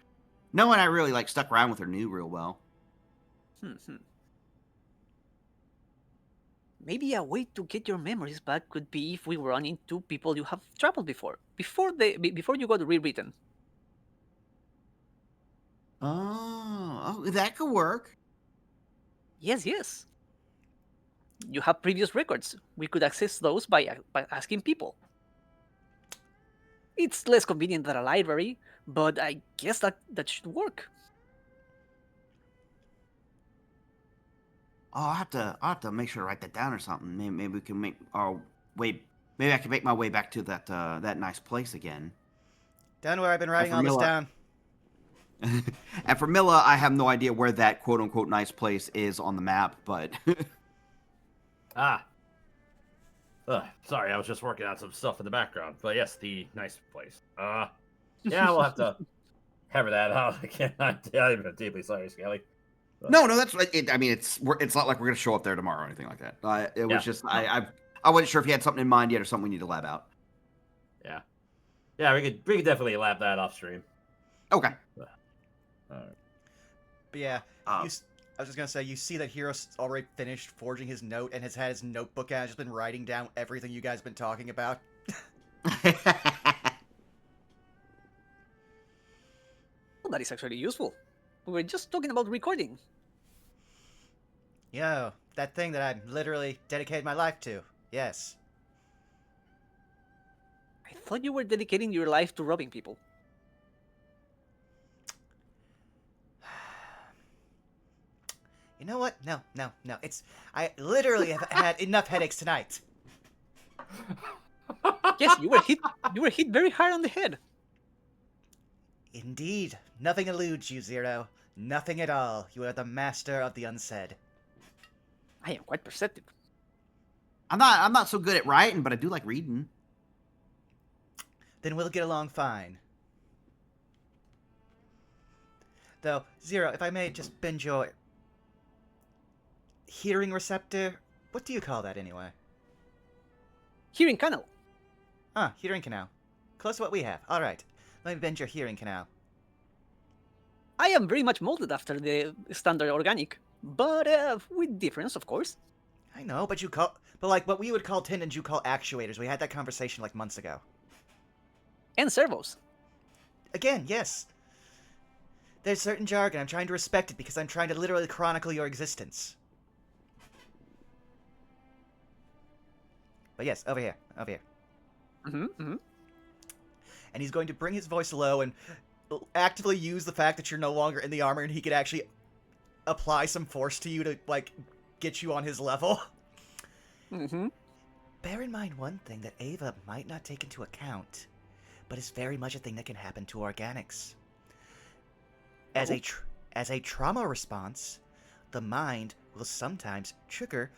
no one I really like stuck around with or knew real well. Maybe a way to get your memories back could be if we run into people you have traveled before you got rewritten. Oh, that could work. Yes. You have previous records. We could access those by asking people. It's less convenient than a library, but I guess that should work. Oh, I'll have to make sure to write that down or something. Maybe we can make our way. Maybe I can make my way back to that nice place again. Don't worry, I've been writing all this down. And for Milla, I have no idea where that quote unquote nice place is on the map, but sorry, I was just working on some stuff in the background. But yes, the nice place. Yeah, we'll have to hammer that out again. I'm deeply sorry, Skelly. No, that's it. I mean, it's not like we're gonna show up there tomorrow or anything like that. It was just I wasn't sure if you had something in mind yet or something we need to lab out. Yeah, we could definitely lab that off stream. Okay. But yeah, I was just gonna say, you see that Hero's already finished forging his note and has had his notebook out, just been writing down everything you guys have been talking about. Well, that is actually useful. We were just talking about recording. Yo, that thing that I literally dedicated my life to. Yes. I thought you were dedicating your life to robbing people. You know what? No. I literally have had enough headaches tonight. Yes, you were hit very hard on the head. Indeed. Nothing eludes you, Zero. Nothing at all. You are the master of the unsaid. I am quite perceptive. I'm not so good at writing, but I do like reading. Then we'll get along fine. Though, Zero, if I may just bend your hearing receptor, what do you call that anyway? Hearing canal. Ah, hearing canal. Close to what we have. Alright. Let me bend your hearing canal. I am very much molded after the standard organic, but with difference, of course. I know, but like what we would call tendons, you call actuators. We had that conversation like months ago. And servos. Again, yes. There's certain jargon. I'm trying to respect it because I'm trying to literally chronicle your existence. But yes, over here. Mm-hmm. And he's going to bring his voice low and actively use the fact that you're no longer in the armor and he could actually apply some force to you to, like, get you on his level. Mm-hmm. Bear in mind one thing that Ava might not take into account, but is very much a thing that can happen to organics. As a trauma response, the mind will sometimes trigger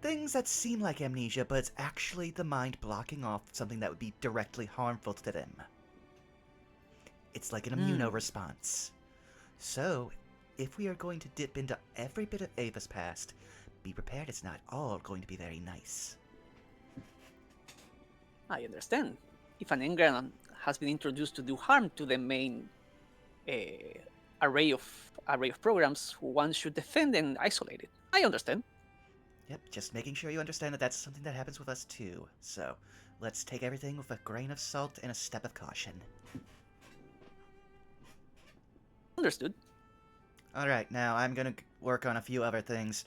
things that seem like amnesia, but it's actually the mind blocking off something that would be directly harmful to them. It's like an immunoresponse. So, if we are going to dip into every bit of Ava's past, be prepared it's not all going to be very nice. I understand. If an engram has been introduced to do harm to the main array of programs, one should defend and isolate it. I understand. Yep, just making sure you understand that that's something that happens with us too. So, let's take everything with a grain of salt and a step of caution. Understood. Alright, now I'm gonna work on a few other things.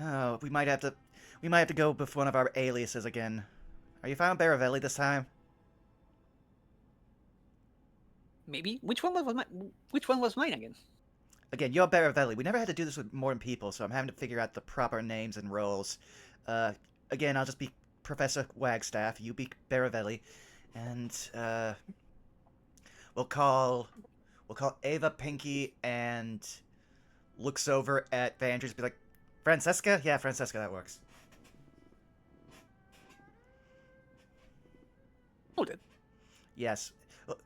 Oh, we might have to go with one of our aliases again. Are you fine with Baravelli this time? Maybe. Which one was mine again? Again, you're Baravelli. We never had to do this with more people, so I'm having to figure out the proper names and roles. Again, I'll just be Professor Wagstaff, you be Baravelli, and we'll call Ava Pinky and looks over at Vandries, be like, Francesca? Yeah, Francesca, that works. Noted. Yes. Well,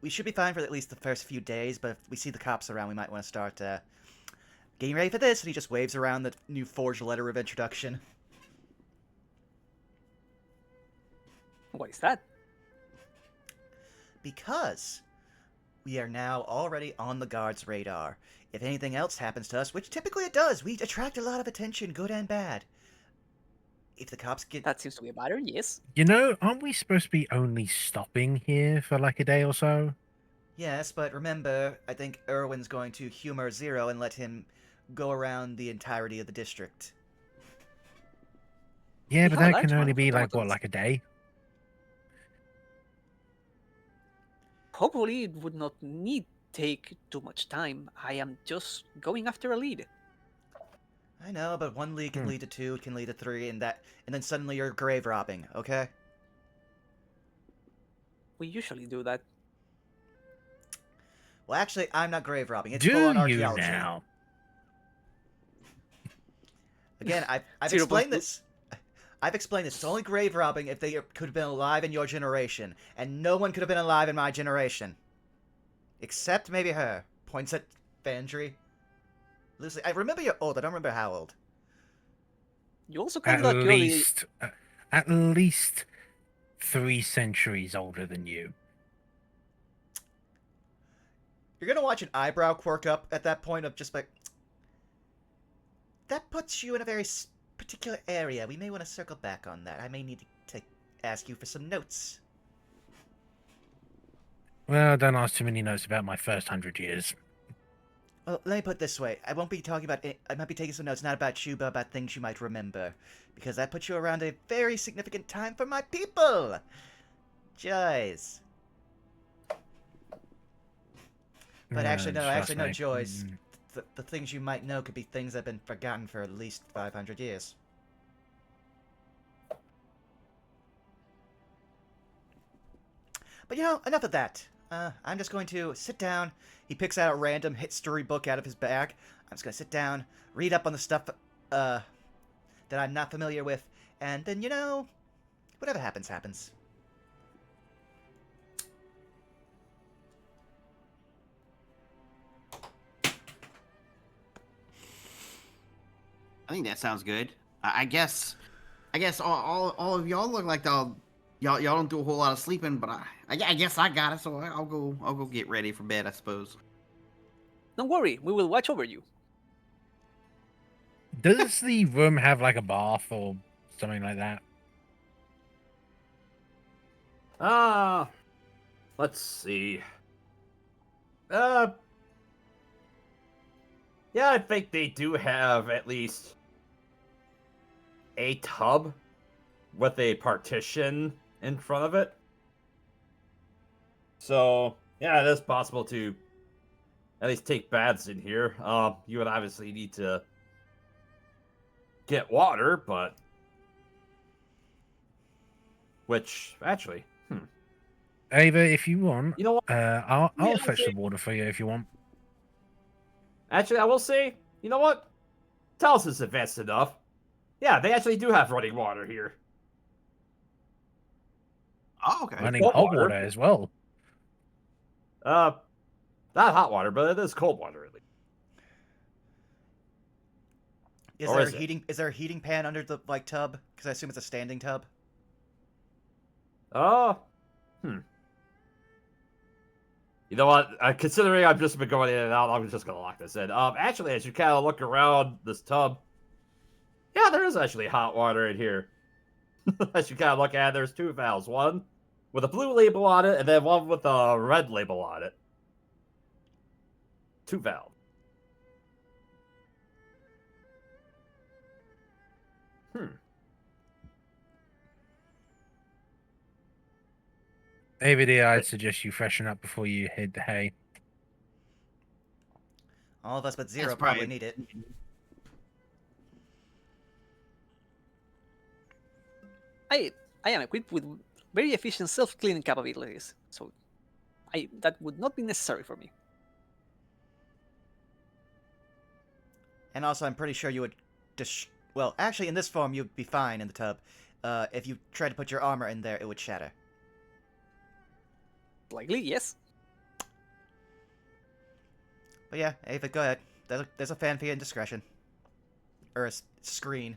we should be fine for at least the first few days, but if we see the cops around, we might want to start getting ready for this, and he just waves around the new forged letter of introduction. What is that? Because we are now already on the guard's radar. If anything else happens to us, which typically it does, we attract a lot of attention, good and bad. If the cops get... That seems to be a pattern, yes. You know, aren't we supposed to be only stopping here for like a day or so? Yes, but remember, I think Irwin's going to humor Zero and let him go around the entirety of the district. Yeah, but have a that large can only amount of be like, what, automatons. like a day? Hopefully it would not need take too much time. I am just going after a lead. I know, but one lead can lead to 2, it can lead to 3, and then suddenly you're grave robbing, okay? We usually do that. Well, actually, I'm not grave robbing. It's Do full-on you archaeology. now? Again, I've 0 explained plus this. I've explained this. It's only grave robbing if they could have been alive in your generation, and no one could have been alive in my generation, except maybe her. Points at Vandry. Lucy, I remember you're old. I don't remember how old. You also At cannot purely... least 3 centuries older than you. You're gonna watch an eyebrow quirk up at that point of just like, that puts you in a very particular area. We may want to circle back on that. I may need to ask you for some notes. Well, don't ask too many notes about my first 100 years. Well, let me put it this way. I won't be talking about it. I might be taking some notes not about you, but about things you might remember. Because that puts you around a very significant time for my people! Joys. But actually, no, Joys. The things you might know could be things that have been forgotten for at least 500 years. But you know, enough of that. I'm just going to sit down. He picks out a random history book out of his bag. I'm just going to sit down, read up on the stuff that I'm not familiar with, and then, you know, whatever happens, happens. I think that sounds good. I guess all of y'all look like y'all don't do a whole lot of sleeping, but I guess I got it, so I'll go get ready for bed, I suppose. Don't worry, we will watch over you. Does the room have like a bath or something like that? Let's see. Yeah, I think they do have at least a tub with a partition in front of it. So, yeah, it is possible to at least take baths in here. You would obviously need to get water, but... Which, actually... Ava, if you want, You know what? I'll Yeah, fetch okay. the water for you if you want. Actually, I will say, You know what? Talos is advanced enough. Yeah, they actually do have running water here. Oh, okay. Running cold hot water. water as well. Not hot water, but it is cold water at least. Is Or there is a it? heating? Is there a heating pan under the tub? Because I assume it's a standing tub. You know what? Considering I've just been going in and out, I'm just gonna lock this in. Actually, as you kind of look around this tub, yeah, there is actually hot water in here. As you kind of look at it, there's 2 valves. One with a blue label on it, and then one with a red label on it. 2 valves. AVD, I'd suggest you freshen up before you hit the hay. All of us but Zero That's probably right. need it. I am equipped with very efficient self-cleaning capabilities, so that would not be necessary for me. And also, I'm pretty sure you would well, actually, in this form, you'd be fine in the tub. If you tried to put your armor in there, it would shatter. Likely, yes. But yeah, Ava, go ahead. There's a fan for your indiscretion. Or a screen.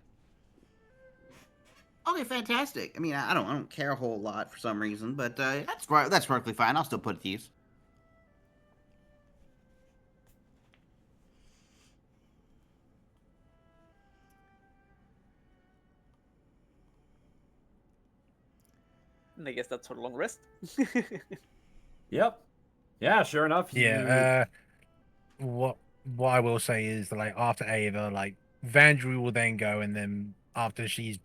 Okay, fantastic. I mean, I don't care a whole lot for some reason, but that's perfectly fine. I'll still put it to use. And I guess that's our long rest. Yep. Yeah, sure enough. Yeah. What I will say is that, like, after Ava, like, Vandrew will then go, and then after it's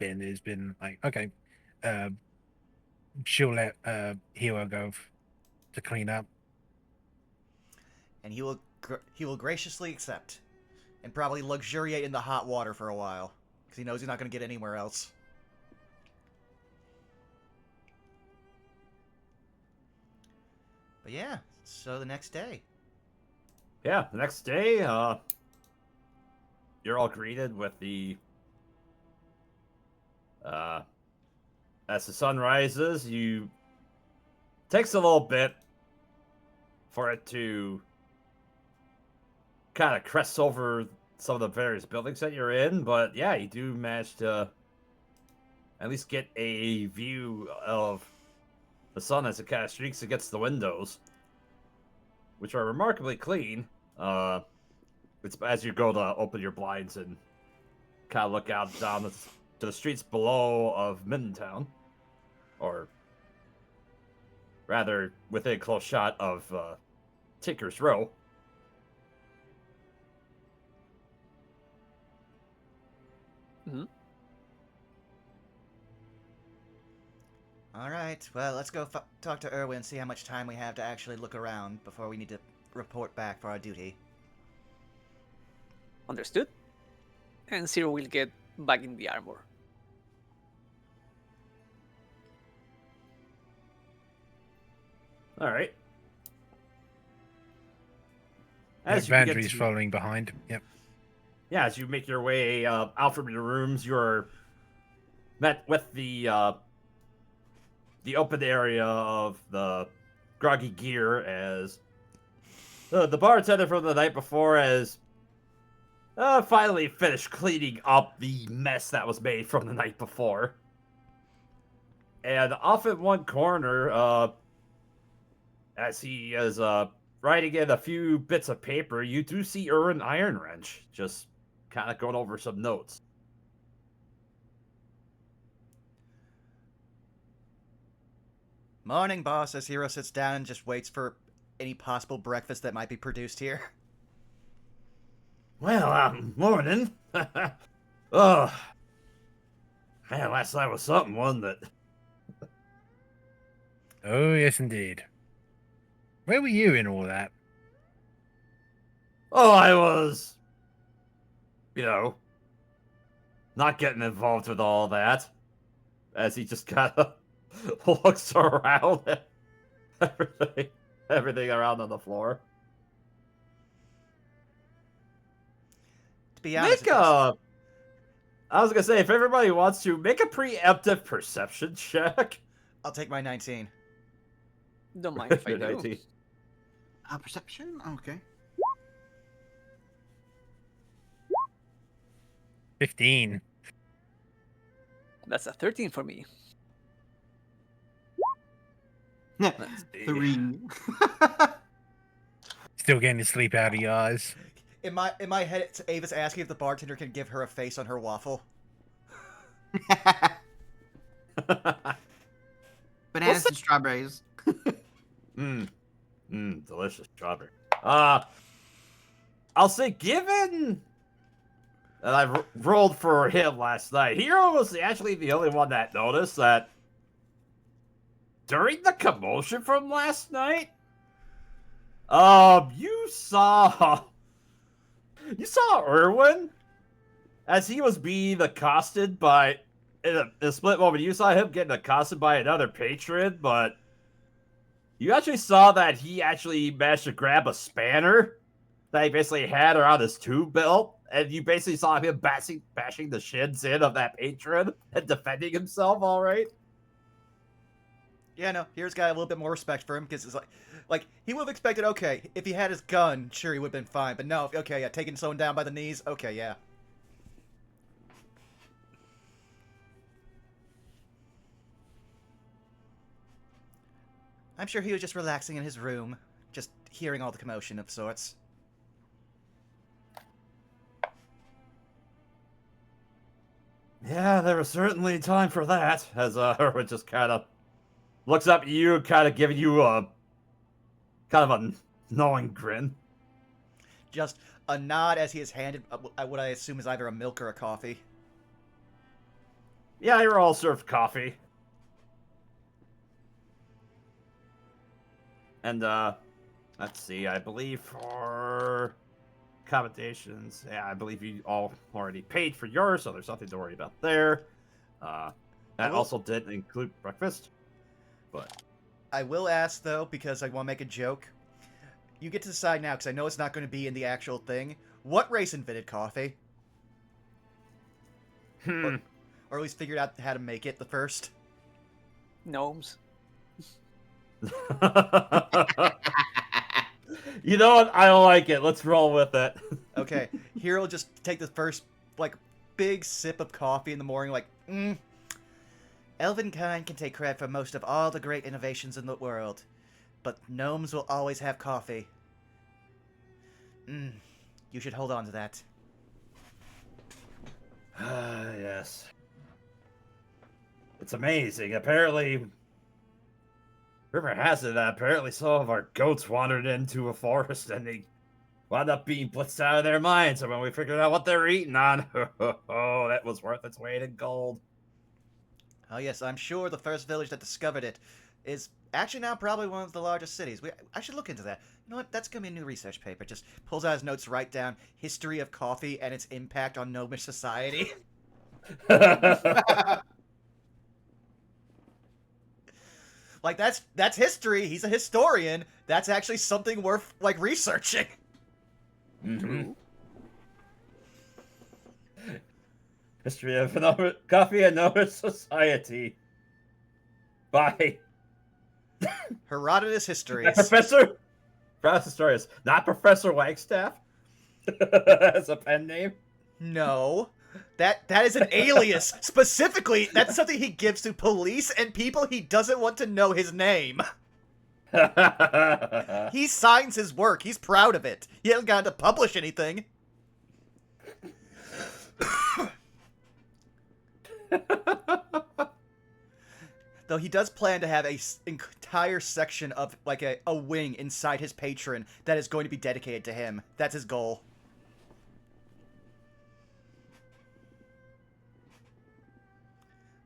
been like, okay, she'll let Hero go to clean up. And he will graciously accept. And probably luxuriate in the hot water for a while. Because he knows he's not going to get anywhere else. But yeah, so the next day. Yeah, the next day, you're all greeted with the as the sun rises, takes a little bit for it to kind of crest over some of the various buildings that you're in, but yeah, you do manage to at least get a view of the sun as it kind of streaks against the windows, which are remarkably clean. It's as you go to open your blinds and kind of look out down to the streets below of Midtown, or rather within close shot of Tinker's Row. Mm-hmm. Alright, well, let's go talk to Erwin and see how much time we have to actually look around before we need to report back for our duty. Understood. And Zero will get back in the armor. All right. As you begin Vandrew's following behind. Yep. Yeah, as you make your way out from your rooms, you're met with the open area of the groggy gear as the bartender from the night before has finally finished cleaning up the mess that was made from the night before. And off in one corner, as he is writing in a few bits of paper, you do see Erwin Iron Wrench just kind of going over some notes. Morning, boss, as Hero sits down and just waits for any possible breakfast that might be produced here. Well, morning. Oh, man, last night was something, wasn't it? Oh, yes, indeed. Where were you in all that? Oh, I was, not getting involved with all that. As he just kind of looks around at everything around on the floor. be honest, Make a. I was gonna say, if everybody wants to, make a preemptive perception check. I'll take my 19. Don't mind if I do. 19. Perception? Okay. 15. That's a 13 for me. Let's see. 3. Still getting sleep out of your eyes. In my head, it's Ava's asking if the bartender can give her a face on her waffle. Bananas and strawberries. Delicious strawberry. I'll say, given that I rolled for him last night, Hero was actually the only one that noticed that during the commotion from last night, you saw Erwin as he was being accosted by, in a split moment, you saw him getting accosted by another patron, but you actually saw that he actually managed to grab a spanner that he basically had around his tube belt, and you basically saw him bashing the shins in of that patron and defending himself all right. Yeah, no, here's got a little bit more respect for him, because it's like, he would have expected, okay, if he had his gun, sure, he would have been fine, but no, okay, yeah, taking someone down by the knees, okay, yeah. I'm sure he was just relaxing in his room, just hearing all the commotion of sorts. Yeah, there was certainly time for that, as Erwin just kind of looks up at you, kind of giving you a kind of a knowing grin. Just a nod as he is handed what I assume is either a milk or a coffee. Yeah, you're all served coffee. And, let's see, I believe for accommodations, yeah, I believe you all already paid for yours, so there's nothing to worry about there. That also didn't include breakfast, but... I will ask, though, because I want to make a joke. You get to decide now, because I know it's not going to be in the actual thing. What race invented coffee? Or at least figured out how to make it the first? Gnomes. You know what? I like it. Let's roll with it. Okay, here will just take the first, like, big sip of coffee in the morning, like, Elvenkind can take credit for most of all the great innovations in the world, but gnomes will always have coffee. You should hold on to that. Yes. It's amazing. Apparently, rumor has it that apparently some of our goats wandered into a forest and they wound up being blitzed out of their minds. And when we figured out what they were eating on, oh, that was worth its weight in gold. Oh yes, I'm sure the first village that discovered it is actually now probably one of the largest cities. I should look into that. You know what? That's going to be a new research paper. Just pulls out his notes, write down history of coffee and its impact on gnomish society. Like, that's history. He's a historian. That's actually something worth, like, researching. Mm-hmm. History of Coffee and Gnomish Society by Herodotus Histories. Professor Historius, not Professor Wagstaff. That's a pen name. No. That is an alias. Specifically, that's something he gives to police and people he doesn't want to know his name. He signs his work. He's proud of it. He hasn't gotten to publish anything. Though he does plan to have a entire section of, like, a wing inside his patron that is going to be dedicated to him. That's his goal.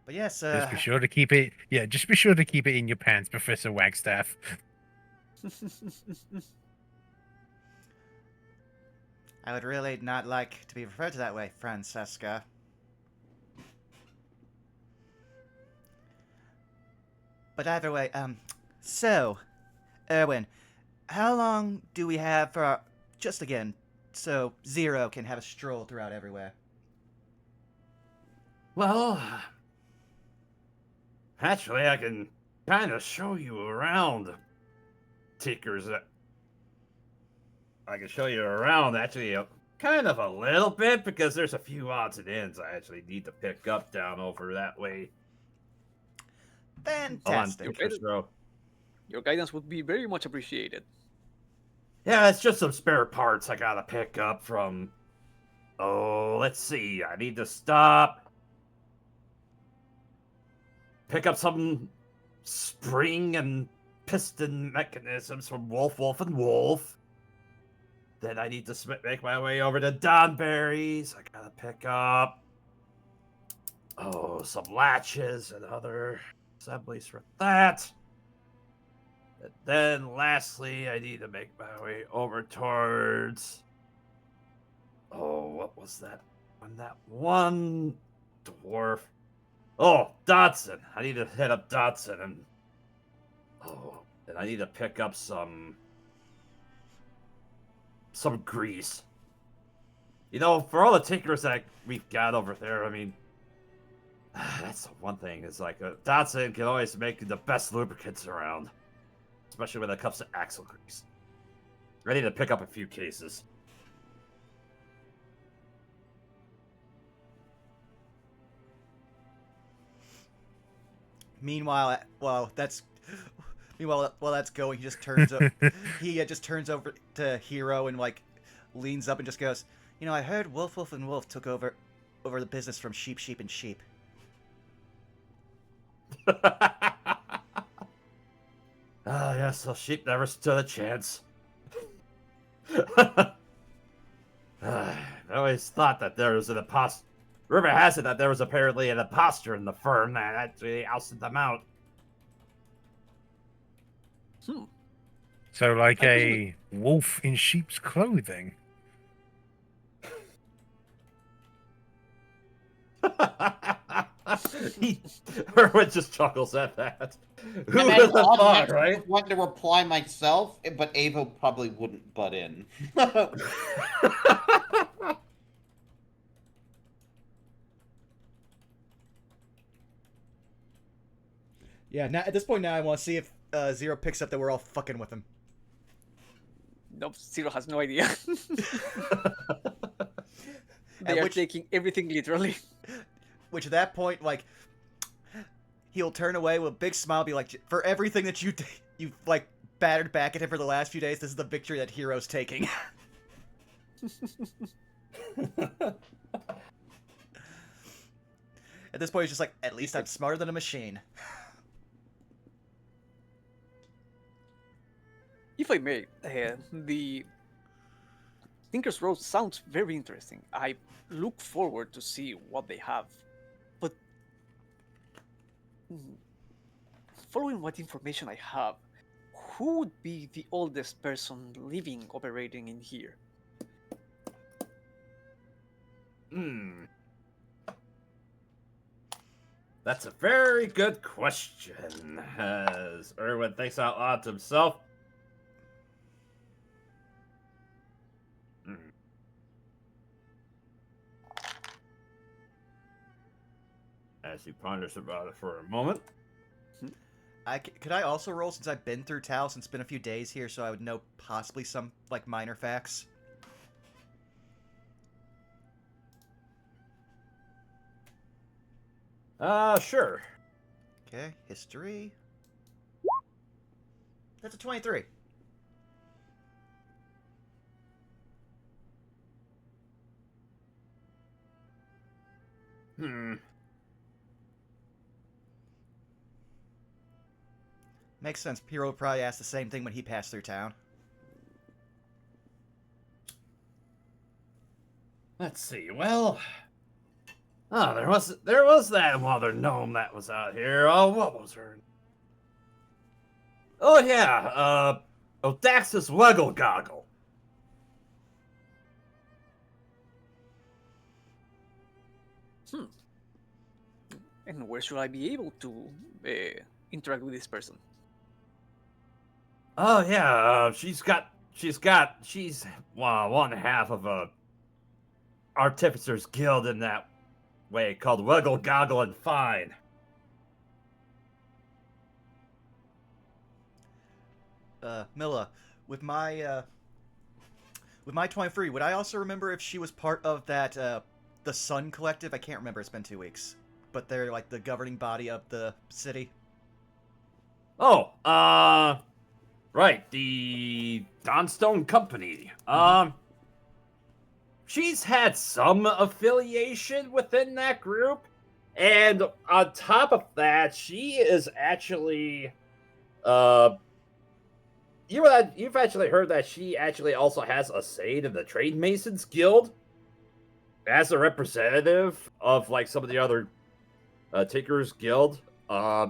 But yes, just be sure to keep it. Yeah, just be sure to keep it in your pants, Professor Wagstaff. I would really not like to be referred to that way, Francesca. But either way, so, Erwin, how long do we have for our, just again, so Zero can have a stroll throughout everywhere. Well, actually, I can kind of show you around, Tinkers. I can show you around, actually, kind of a little bit, because there's a few odds and ends I actually need to pick up down over that way. Fantastic. Okay. Your guidance would be very much appreciated. Yeah, it's just some spare parts I gotta pick up from... Oh, let's see. I need to stop. Pick up some spring and piston mechanisms from Wolf, and Wolf. Then I need to make my way over to Donberry's. I gotta pick up... Oh, some latches and other assemblies for that. And then lastly, I need to make my way over towards... Oh, what was that? That one dwarf. Oh, Dodson. I need to hit up Dodson and... Oh, and I need to pick up some grease. You know, for all the tinkers that we've got over there, I mean... That's the one thing, is like, Dodson can always make the best lubricants around. Especially when it comes to axle grease. I need to pick up a few cases. Meanwhile, while that's going, he just turns over to Hero and like leans up and just goes, "You know, I heard Wolf, and Wolf took over the business from Sheep, and Sheep." Ah, yes, so Sheep never stood a chance. I always thought that there was an imposter. Rumor has it that there was apparently an imposter in the firm that actually ousted them out. So, like a wolf in sheep's clothing. Erwin just chuckles at that. Who And would have I thought, right? want to reply myself, but Avo probably wouldn't butt in. Yeah. Now at this point, I want to see if Zero picks up that we're all fucking with him. Nope, Zero has no idea. They are taking everything literally. Which at that point, like, he'll turn away with a big smile, be like, "For everything that you've like battered back at him for the last few days, this is the victory that Hero's taking." At this point, he's just like, "At least I'm smarter than a machine." If I may, the Tinker's Road sounds very interesting. I look forward to see what they have. But following what information I have, who would be the oldest person living, operating in here? That's a very good question, as Erwin thinks out loud to himself. As he ponders about it for a moment. Could I also roll, since I've been through Talos and it's been a few days here, so I would know possibly some like minor facts? Sure. Okay, history. That's a 23. Makes sense. Hero probably asked the same thing when he passed through town. Let's see. Well, there was that mother gnome that was out here. Oh, what was her? Oh yeah, Odaxus Wuggle Goggle. And where should I be able to interact with this person? Oh yeah, she's got she's one half of a Artificers Guild in that way called Wiggle, Goggle, and Fine. Milla, with my 23, would I also remember if she was part of that the Sun Collective? I can't remember. It's been 2 weeks, but they're like the governing body of the city. Oh, right, the Dawnstone Company. She's had some affiliation within that group, and on top of that, she is actually, you've actually heard that she actually also has a say in the Trade Masons Guild as a representative of like some of the other Tinkerers Guild.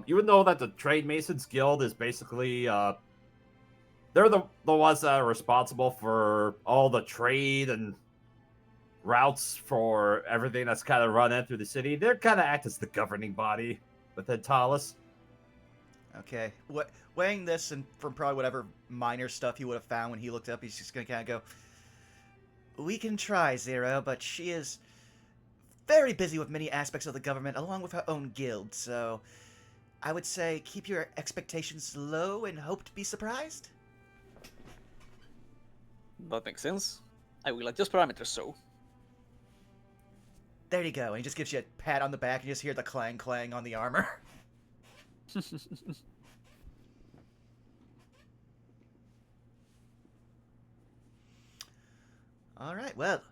Even though that the Trade Masons Guild is basically they're the ones that are responsible for all the trade and routes for everything that's kind of run in through the city. They're kind of act as the governing body within Talus. Okay. Weighing this and from probably whatever minor stuff he would have found when he looked up, he's just gonna kind of go, "We can try, Zero, but she is very busy with many aspects of the government along with her own guild, so I would say keep your expectations low and hope to be surprised." That makes sense. I will adjust parameters so. There you go. And he just gives you a pat on the back and you just hear the clang clang on the armor. Alright, well,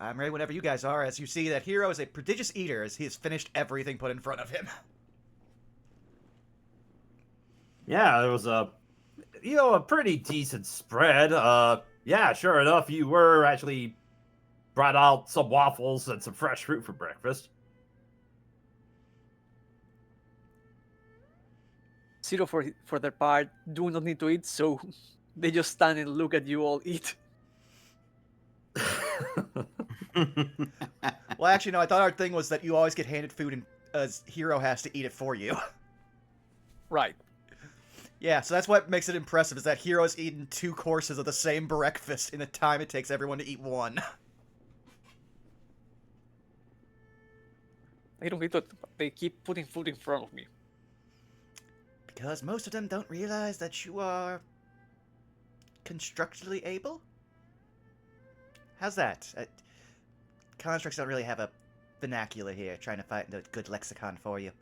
I'm ready whenever you guys are, as you see that Hero is a prodigious eater as he has finished everything put in front of him. Yeah, it was a pretty decent spread. Yeah, sure enough, you were actually brought out some waffles and some fresh fruit for breakfast. Zero, for their part, do not need to eat, so they just stand and look at you all eat. Well, actually, no, I thought our thing was that you always get handed food and Hero has to eat it for you. Right. Yeah, so that's what makes it impressive, is that Hero has eaten 2 courses of the same breakfast in the time it takes everyone to eat one. I don't get it, but they keep putting food in front of me. Because most of them don't realize that you are constructively able? How's that? Constructs don't really have a vernacular here, trying to find a good lexicon for you.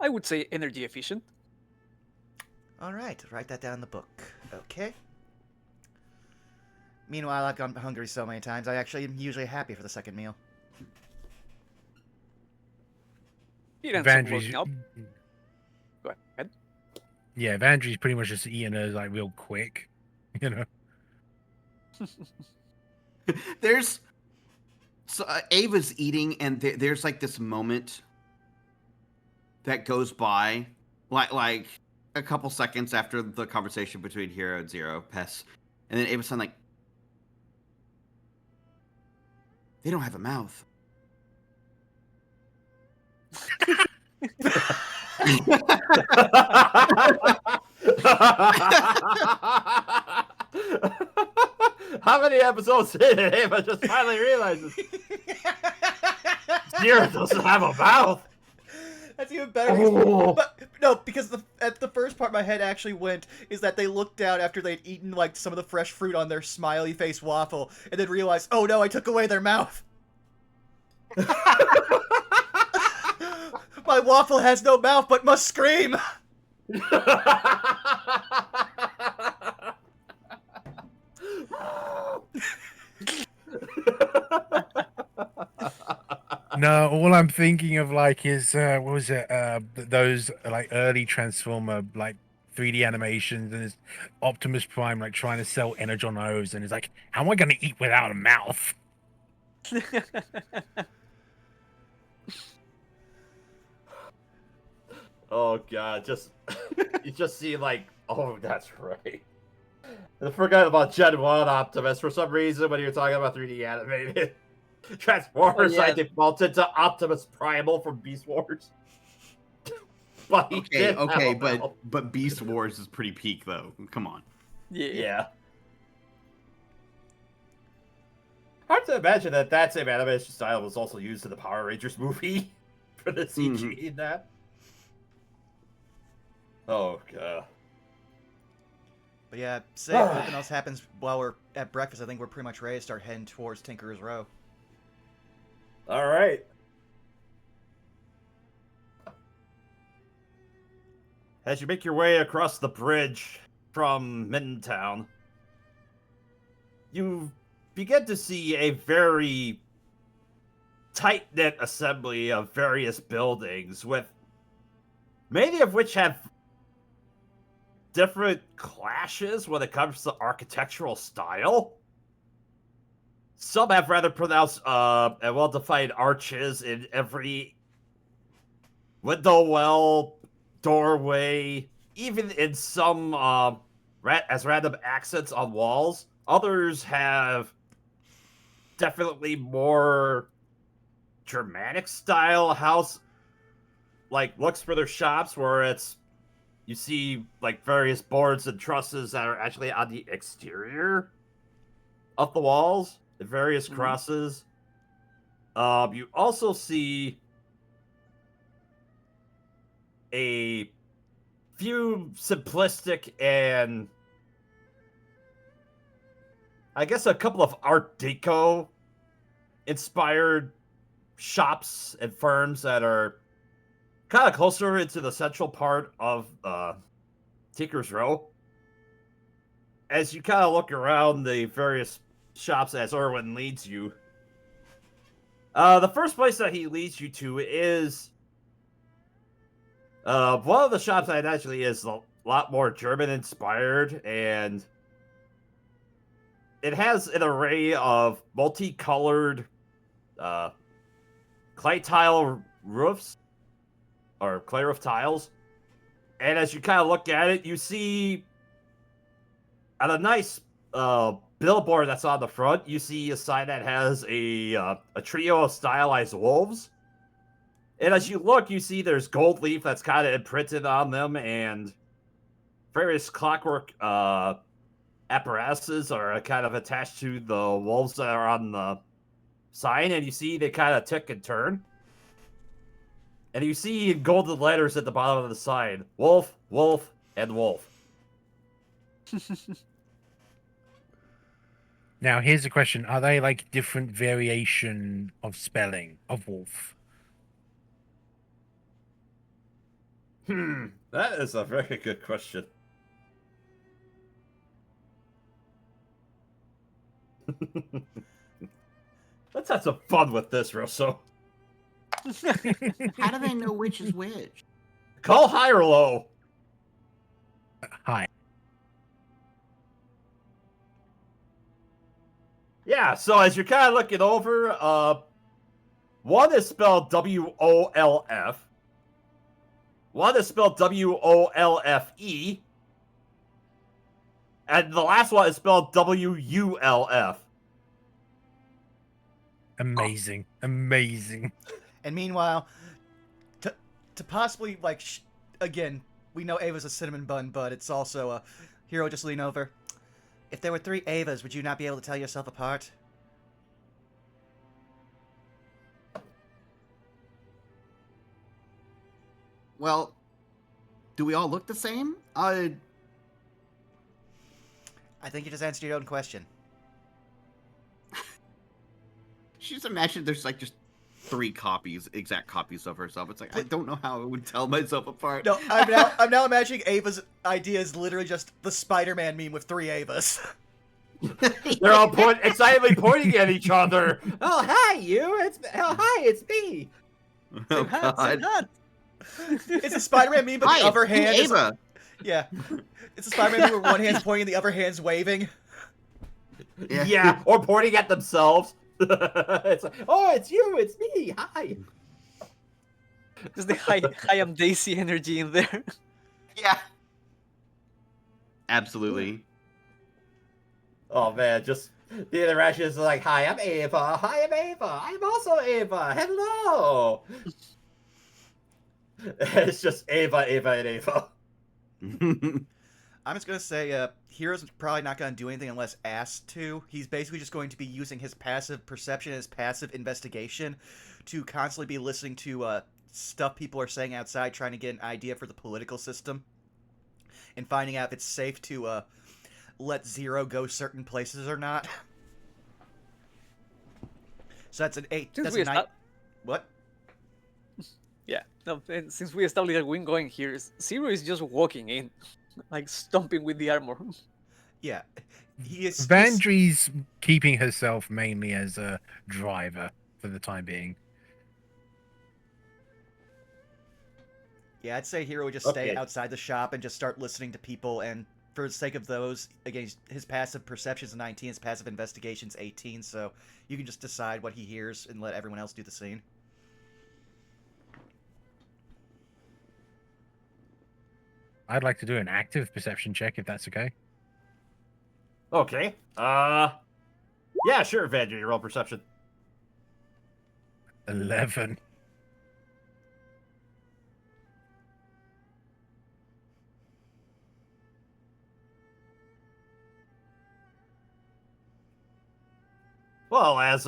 I would say energy efficient. Alright, write that down in the book. Okay. Meanwhile, I've gone hungry so many times, I actually am usually happy for the second meal. It ends up Vandry's, working out. Go ahead. yeah, Vandry's pretty much just eating hers like real quick, you know. There's Ava's eating, and there's like this moment that goes by, like a couple seconds after the conversation between Hero and Zero Pess, and then Ava's like, "They don't have a mouth." How many episodes in it? Ava just finally realizes Zero doesn't have a mouth. That's even better. Oh. But no, because at the first part my head actually went is that they looked down after they'd eaten like some of the fresh fruit on their smiley face waffle and then realized, oh no, I took away their mouth. My waffle has no mouth but must scream. No, all I'm thinking of like is what was it? Those like early Transformer like 3D animations, and it's Optimus Prime like trying to sell Energon O's, and it's like, how am I going to eat without a mouth? Oh god, you just see like, oh, that's right. I forgot about Gen 1 Optimus for some reason when you're talking about 3D animated. Transformers, Oh, yeah. I defaulted to Optimus Primal from Beast Wars. But he Okay, did have okay, a mouth. but Beast Wars is pretty peak though. Come on. Yeah. Yeah. Hard to imagine that same animation style was also used in the Power Rangers movie for the CG in that. Oh, God. But yeah, say if nothing else happens while we're at breakfast, I think we're pretty much ready to start heading towards Tinker's Row. All right. As you make your way across the bridge from Midtown, you begin to see a very tight-knit assembly of various buildings, with many of which have different clashes when it comes to architectural style. Some have rather pronounced and well-defined arches in every window well, doorway, even in some as random accents on walls. Others have definitely more Germanic style house like looks for their shops, where it's you see like various boards and trusses that are actually on the exterior of the walls, the various crosses. You also see a few simplistic and I guess a couple of Art Deco inspired shops and firms that are kind of closer into the central part of Tinker's Row. As you kind of look around the various shops as Erwin leads you, the first place that he leads you to is one of the shops that actually is a lot more German inspired, and it has an array of multicolored clay tile roofs, or clay roof tiles. And as you kind of look at it, you see on a nice billboard that's on the front, you see a sign that has a trio of stylized wolves. And as you look, you see there's gold leaf that's kind of imprinted on them, and various clockwork apparatuses are kind of attached to the wolves that are on the sign, and you see they kind of tick and turn. And you see in golden letters at the bottom of the sign, wolf, wolf, and wolf. Now, here's a question. Are they like different variation of spelling of wolf? That is a very good question. Let's have some fun with this, Rosso. How do they know which is which? Call high or low. Hi. Yeah, so as you're kind of looking over, one is spelled W-O-L-F. One is spelled W-O-L-F-E. And the last one is spelled W-U-L-F. Amazing. Amazing. And meanwhile, to possibly, like, again, we know Ava's a cinnamon bun, but it's also a hero. Just lean over. If there were 3 Avas, would you not be able to tell yourself apart? Well, do we all look the same? I think you just answered your own question. Just imagine there's like just 3 copies, exact copies of herself. It's like, I don't know how I would tell myself apart. No, I'm now imagining Ava's idea is literally just the Spider-Man meme with 3 Avas. They're all excitedly pointing at each other. Oh, hi, you. Hi, it's me. Oh, God. It's a Spider-Man meme, but Hi, the other hand is... Ava. Yeah. It's a Spider-Man meme where one hand's pointing, the other hand's waving. Yeah, or pointing at themselves. It's like, oh, it's you, it's me. Hi. There's the I am Daisy energy in there. Yeah. Absolutely. Oh man, just the interaction is like, hi, I'm Ava. Hi, I'm Ava. I'm also Ava. Hello. It's just Ava, Ava, and Ava. I'm just gonna say, Hero's probably not gonna do anything unless asked to. He's basically just going to be using his passive perception, his passive investigation, to constantly be listening to stuff people are saying outside, trying to get an idea for the political system, and finding out if it's safe to let Zero go certain places or not. So that's an 8. Since That's we a 9. What? Yeah, no, and since we established that we're going here, Zero is just walking in, like stomping with the armor. Yeah. He's Vandry's keeping herself mainly as a driver for the time being. Yeah, I'd say Hero would just stay Okay. outside the shop and just start listening to people, and for the sake of those, again, his passive perception's 19, his passive investigation's 18, so you can just decide what he hears and let everyone else do the scene. I'd like to do an active perception check if that's okay. Okay. Yeah, sure, Vandry, roll perception. 11. Well, as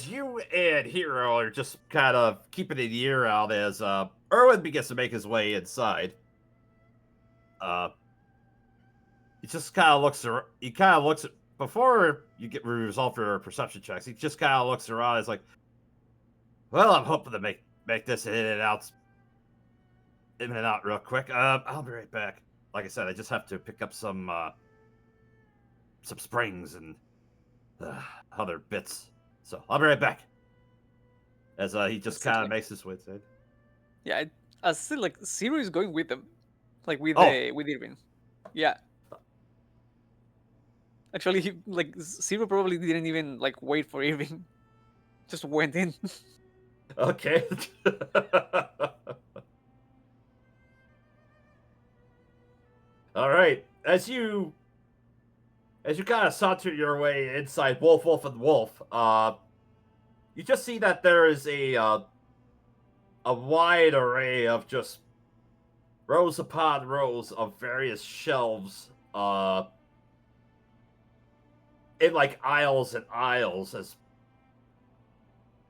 you and Hero are just kind of keeping an ear out as Erwin begins to make his way inside. He just kind of looks around. He kind of looks before you get resolve your perception checks. He just kind of looks around. He's like, "Well, I'm hoping to make this in and out real quick. I'll be right back. Like I said, I just have to pick up some springs and other bits. So I'll be right back." As he just That's kind of like- makes his way inside. Yeah, I still like Zero is going with them, like with Oh. with Irving. Yeah. Actually, Zero probably didn't even like wait for Irving, just went in. Okay. All right. As you kind of saunter your way inside Wolf and Wolf, you just see that there is a wide array of just rows upon rows of various shelves, in like aisles and aisles, as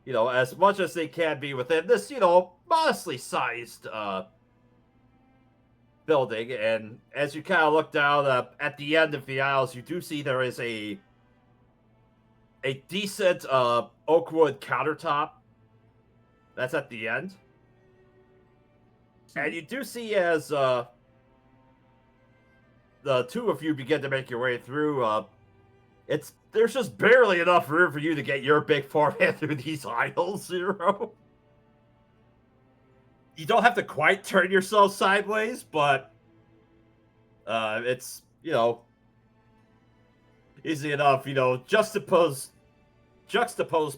as much as they can be within this, modestly sized building. And as you kind of look down at the end of the aisles, you do see there is a decent oak wood countertop that's at the end. And you do see as the two of you begin to make your way through, there's just barely enough room for you to get your big forehead through these aisles, Zero. You don't have to quite turn yourself sideways, but it's, easy enough, juxtaposed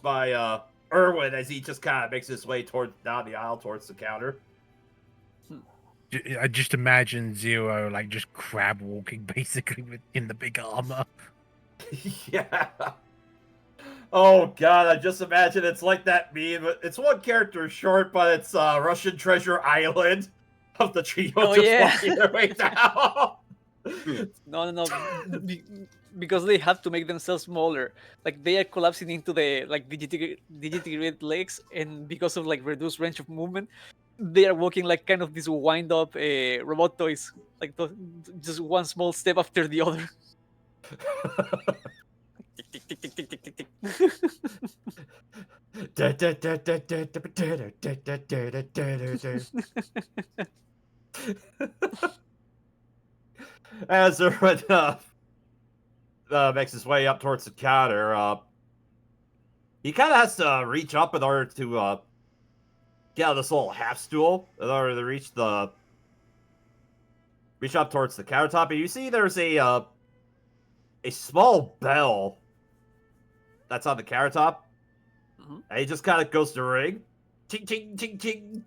by Erwin as he just kind of makes his way down the aisle towards the counter. I just imagine Zero like just crab walking basically in the big armor. Yeah. Oh god, I just imagine it's like that meme. It's one character short, but it's Russian Treasure Island of the trio walking their way down. No. Because they have to make themselves smaller. Like they are collapsing into the like disintegrated legs, and because of like reduced range of movement, they are walking like kind of these wind up robot toys, like just one small step after the other. Tick, tick, tick, tick, tick, tick, tick, tick. As Erwin makes his way up towards the counter, he kind of has to reach up in order to get on this little half stool in order to reach up towards the countertop. And you see there's a small bell that's on the countertop. Mhm. And he just kind of goes to ring. Ting, ting, ting, ting.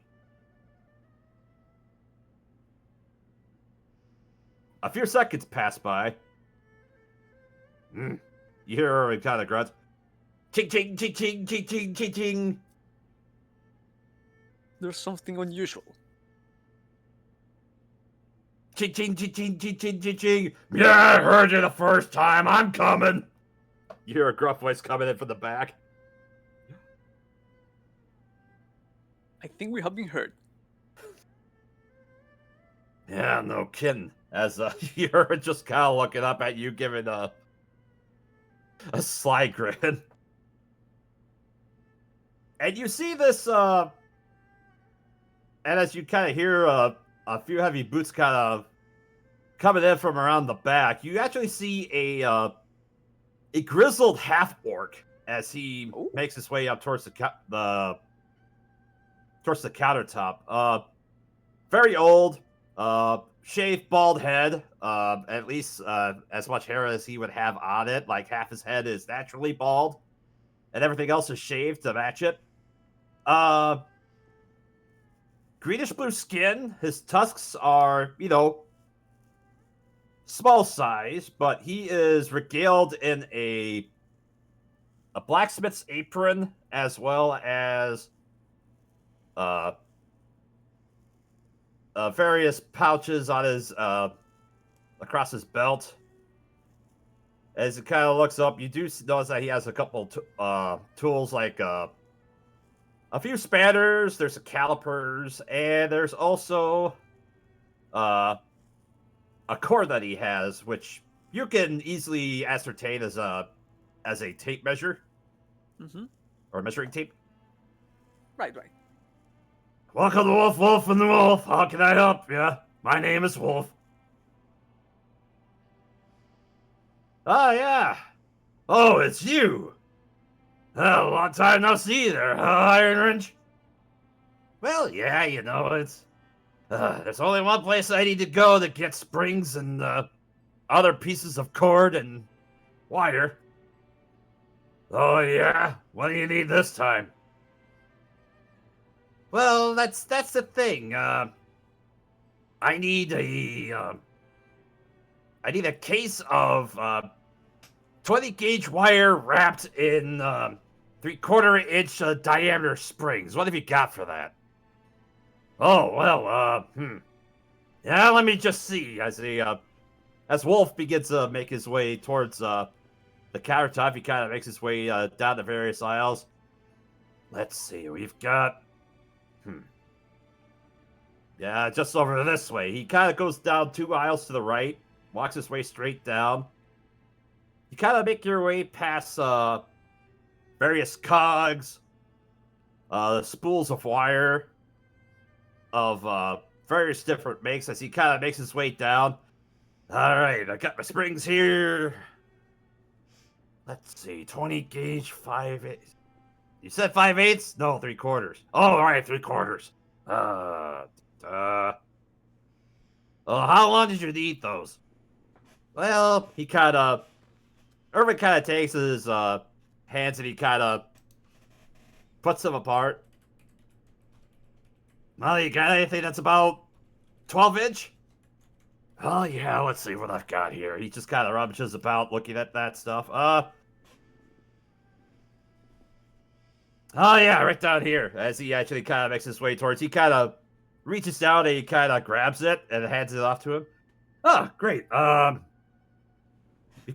A few seconds pass by. You hear him kind of grunt. Ting, ting, ting, ting, ting, ting, ting, ting. There's something unusual. ching, ching, ching, ching, ching, ching, ching, ching. Yeah, I heard you the first time. I'm coming. You hear a gruff voice coming in from the back. I think we have been heard. Yeah, no kidding. As you're just kind of looking up at you, giving a sly grin. And you see this, and as you kind of hear a few heavy boots kind of coming in from around the back, you actually see a grizzled half-orc as he makes his way up towards the countertop. Very old, shaved bald head, at least as much hair as he would have on it. Like half his head is naturally bald, and everything else is shaved to match it. Greenish blue skin. His tusks are, small size, but he is regaled in a blacksmith's apron as well as various pouches on his across his belt. As it kind of looks up, you do notice that he has a couple tools like a few spanners, there's some calipers, and there's also a cord that he has, which you can easily ascertain as a tape measure. Mm-hmm. Or measuring tape. Right. Welcome to Wolf and the Wolf. How can I help you? My name is Wolf. Oh, yeah. Oh, it's you. Oh, long time no see there, huh, Iron Range? Well, yeah, it's... there's only one place I need to go to get springs and other pieces of cord and wire. Oh, yeah? What do you need this time? Well, that's the thing. I need a case of 20 gauge wire wrapped in 3/4 inch diameter springs. What have you got for that? Oh, well, yeah, let me just see. As Wolf begins to make his way towards the countertop, he kind of makes his way down the various aisles. Let's see, we've got... Yeah, just over this way. He kind of goes down 2 aisles to the right, walks his way straight down. You kind of make your way past various cogs, spools of wire of various different makes as he kind of makes his way down. All right, I got my springs here. Let's see, 20 gauge, 5/8. You said 5/8? No, 3/4. Oh, all right, 3/4. How long did you need those? Well, Irvin kind of takes his hands and he kind of puts them apart. Well, you got anything that's about 12 inch? Oh, yeah, let's see what I've got here. He just kind of rummages about looking at that stuff. Oh, yeah, right down here. As he actually kind of makes his way towards, he kind of reaches down and he kind of grabs it and hands it off to him. Oh, great. You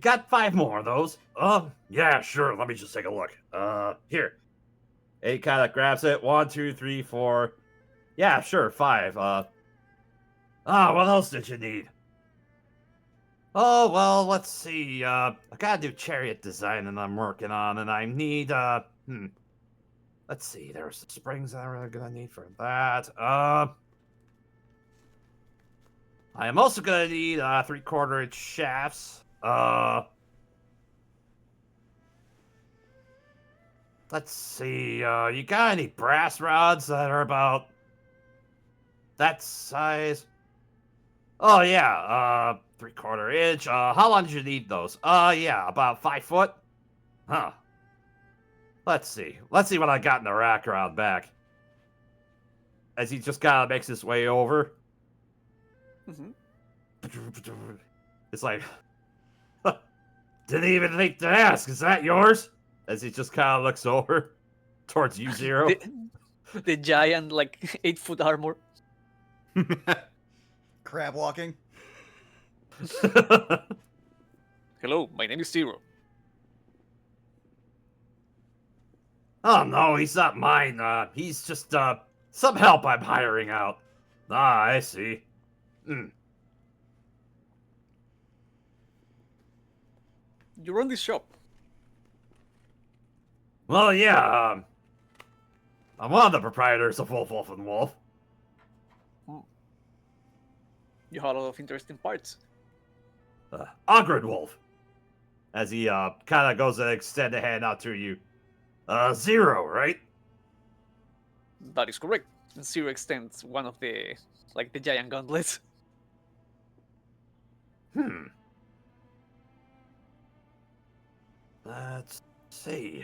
got 5 more of those? Yeah, sure. Let me just take a look. Here. And he kind of grabs it. 1, 2, 3, 4. Yeah, sure, 5. What else did you need? Oh, well, let's see. I got a new chariot design that I'm working on, and I need, let's see. There's the springs that I'm really gonna need for that. I am also gonna need 3/4 inch shafts. Let's see. You got any brass rods that are about that size? Oh yeah. 3/4 inch. How long did you need those? Yeah, about 5 foot. Huh. Let's see. Let's see what I got in the rack around back. As he just kind of makes his way over. Mm-hmm. It's like, didn't even think to ask. Is that yours? As he just kind of looks over towards you, Zero. The giant, 8-foot armor. Crab walking. Hello, my name is Zero. Oh no, he's not mine. He's just some help I'm hiring out. Ah, I see. Hmm. You run this shop. Well, yeah. I'm one of the proprietors of Wolf and Wolf. You have a lot of interesting parts. Ogred Wolf. As he kind of goes to extend a hand out to you. Zero, right? That is correct. Zero extends one of the giant gauntlets. Let's see.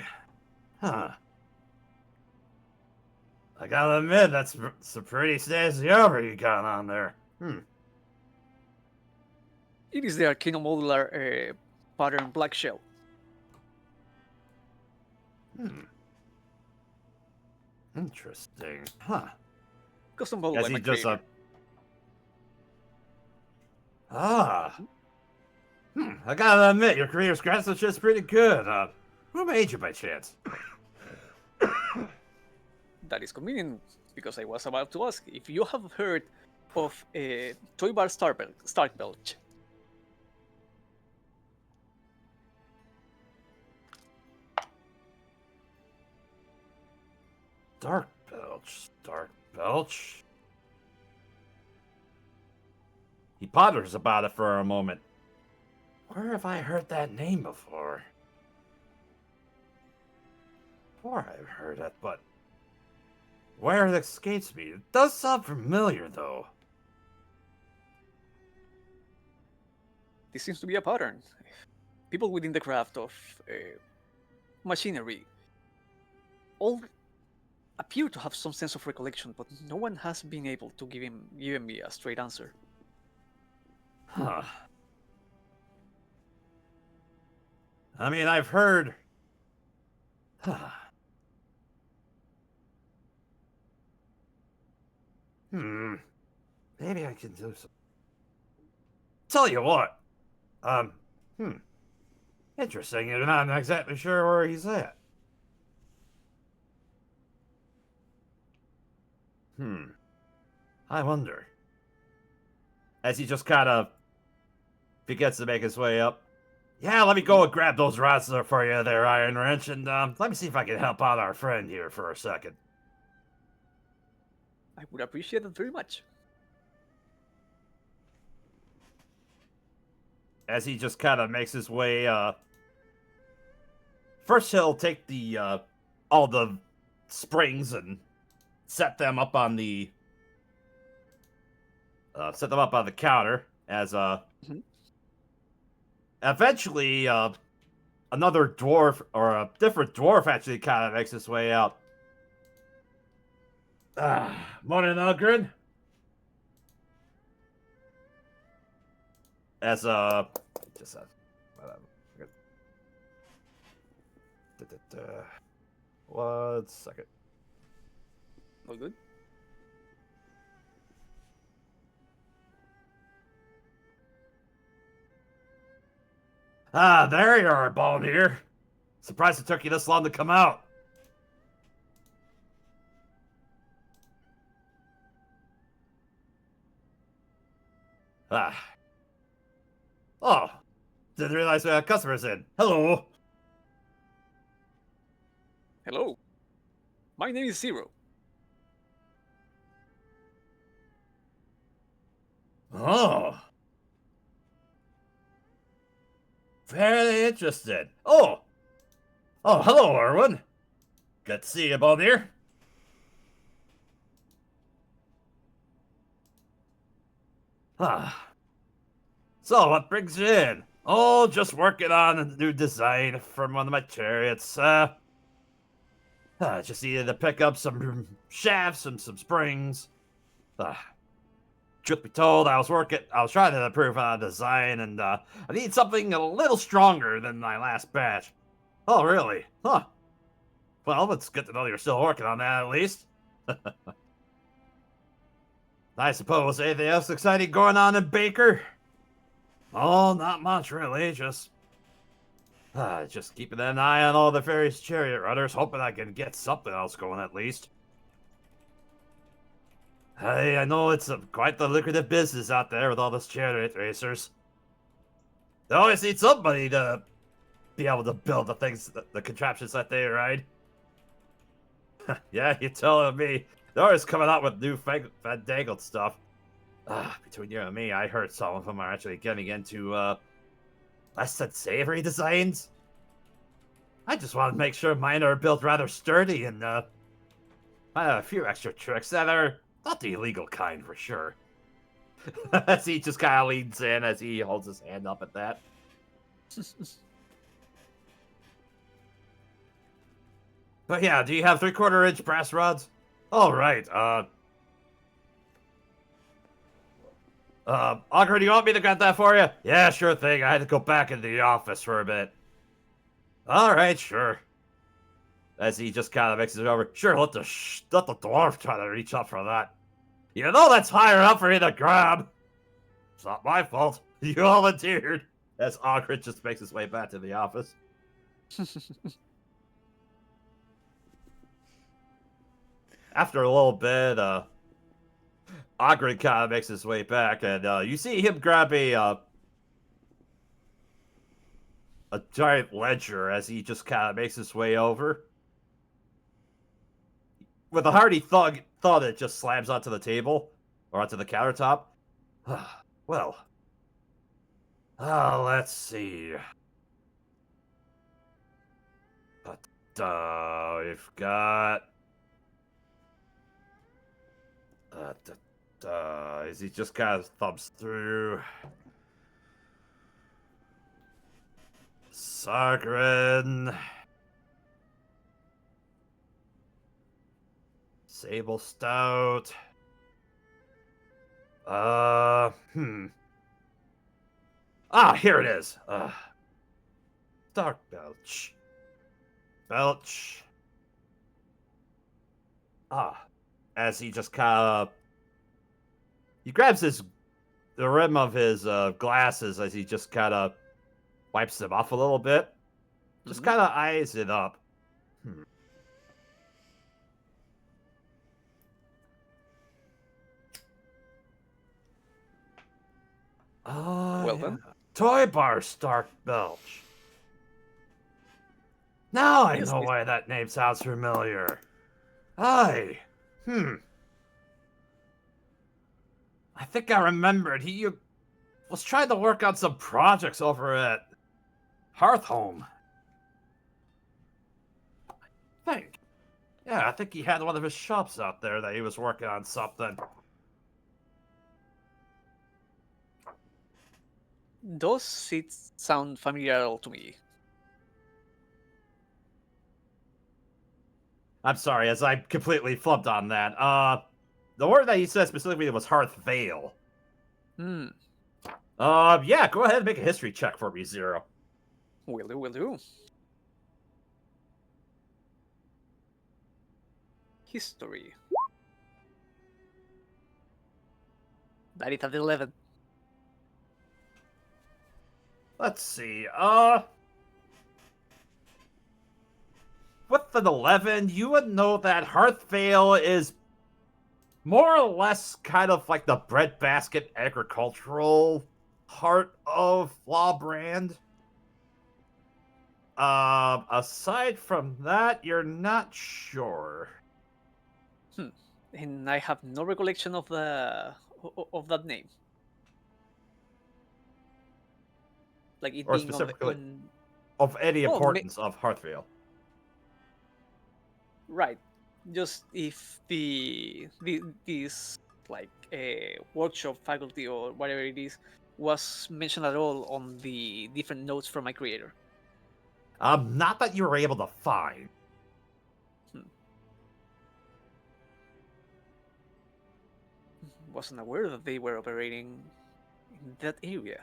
Huh. I gotta admit, that's a pretty snazzy armor you got on there. It is the Arcano Modular pattern black shell. Interesting. Huh. Custom model As by he my just creator. I gotta admit, your creator's craftsmanship is pretty good. Who made you by chance? That is convenient, because I was about to ask if you have heard of Toy Bar Starkbelch. Dark Belch. He ponders about it for a moment. Where have I heard that name before? I've heard it, but where it escapes me. It does sound familiar, though. This seems to be a pattern. People within the craft of machinery all appear to have some sense of recollection, but no one has been able to give me a straight answer. Huh. I mean, I've heard... Maybe I can do some... Tell you what. Interesting, you're not exactly sure where he's at. I wonder. As he just kind of begins to make his way up. Yeah, let me go and grab those rods there for you there, Iron Wrench, and let me see if I can help out our friend here for a second. I would appreciate it very much. As he just kind of makes his way, first he'll take the, all the springs and set them up on the, counter as, eventually, another dwarf, or a different dwarf actually kind of makes his way out. Morning, Ogren. As, just, whatever. 1 second. All good? There you are, Bone here. Surprised it took you this long to come out. Oh, didn't realize we had customers in. Hello. Hello. My name is Zero. Oh. Very interested. Oh, hello, Erwin. Good to see you, Bone here. So, what brings you in? Oh, just working on a new design from one of my chariots. Just needed to pick up some shafts and some springs. Truth be told, I was trying to improve on the design, and I need something a little stronger than my last batch. Oh, really? Huh. Well, it's good to know you're still working on that, at least. I suppose anything else exciting going on in Baker? Oh, not much really. Just keeping an eye on all the various chariot runners, hoping I can get something else going at least. Hey, I know it's quite the lucrative business out there with all those chariot racers. They always need somebody to be able to build the things, the contraptions that they ride. Yeah, you're telling me. They're always coming out with new fandangled stuff. Between you and me, I heard some of them are actually getting into, less than savory designs. I just want to make sure mine are built rather sturdy and, I have a few extra tricks that are not the illegal kind for sure. As he just kind of leans in as he holds his hand up at that. But yeah, do you have 3/4 inch brass rods? All right. Augur, do you want me to get that for you? Yeah, sure thing. I had to go back into the office for a bit. All right, sure. As he just kind of mixes it over. Sure, let the dwarf try to reach up for that. You know that's higher up for you to grab. It's not my fault. You volunteered. As Augur just makes his way back to the office. After a little bit, Augur kind of makes his way back, and you see him grab a giant ledger as he just kind of makes his way over. With a hearty thud, it just slams onto the table, or onto the countertop. Well, let's see. But, we've got... as he just kind of thumbs through. Sargren. Sable Stout. Here it is. Dark Belch. As he just kind of... He grabs the rim of his glasses as he just kind of wipes them off a little bit. Just kind of eyes it up. Well then. Toy Bar Stark Belch. Now I Yes, know yes. why that name sounds familiar. I think I remembered. He was trying to work on some projects over at Hearthhome. I think he had one of his shops out there that he was working on something. Does it sound familiar to me? I'm sorry, as I completely flubbed on that. The word that he said specifically was Hearth Vale. Yeah, go ahead and make a history check for me, Zero. Will do. History. That is at 11. Let's see, with an 11, you would know that Hearthvale is more or less kind of like the breadbasket agricultural heart of Lawbrand. Aside from that, you're not sure. And I have no recollection of that name. Like it Or being specifically on of any Oh, importance of Hearthvale. right. Just if this like a workshop faculty or whatever it is was mentioned at all on the different notes from my creator. Not that you were able to find. Wasn't aware that they were operating in that area.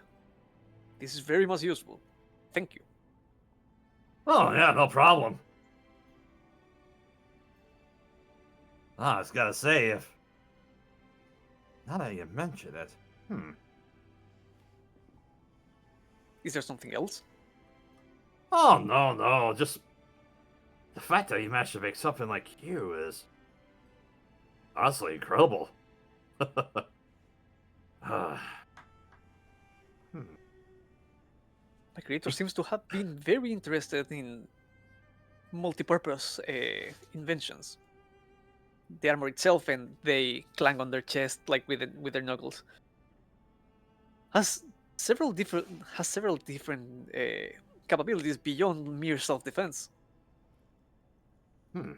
This is very much useful. Thank you. Oh, yeah, no problem. I was gotta say, now that you mention it, Is there something else? Oh, no. Just the fact that you managed to make something like you is honestly incredible. Ah, My creator seems to have been very interested in multi-purpose inventions. The armor itself, and they clang on their chest like with their knuckles. Has several different capabilities beyond mere self-defense. hmm.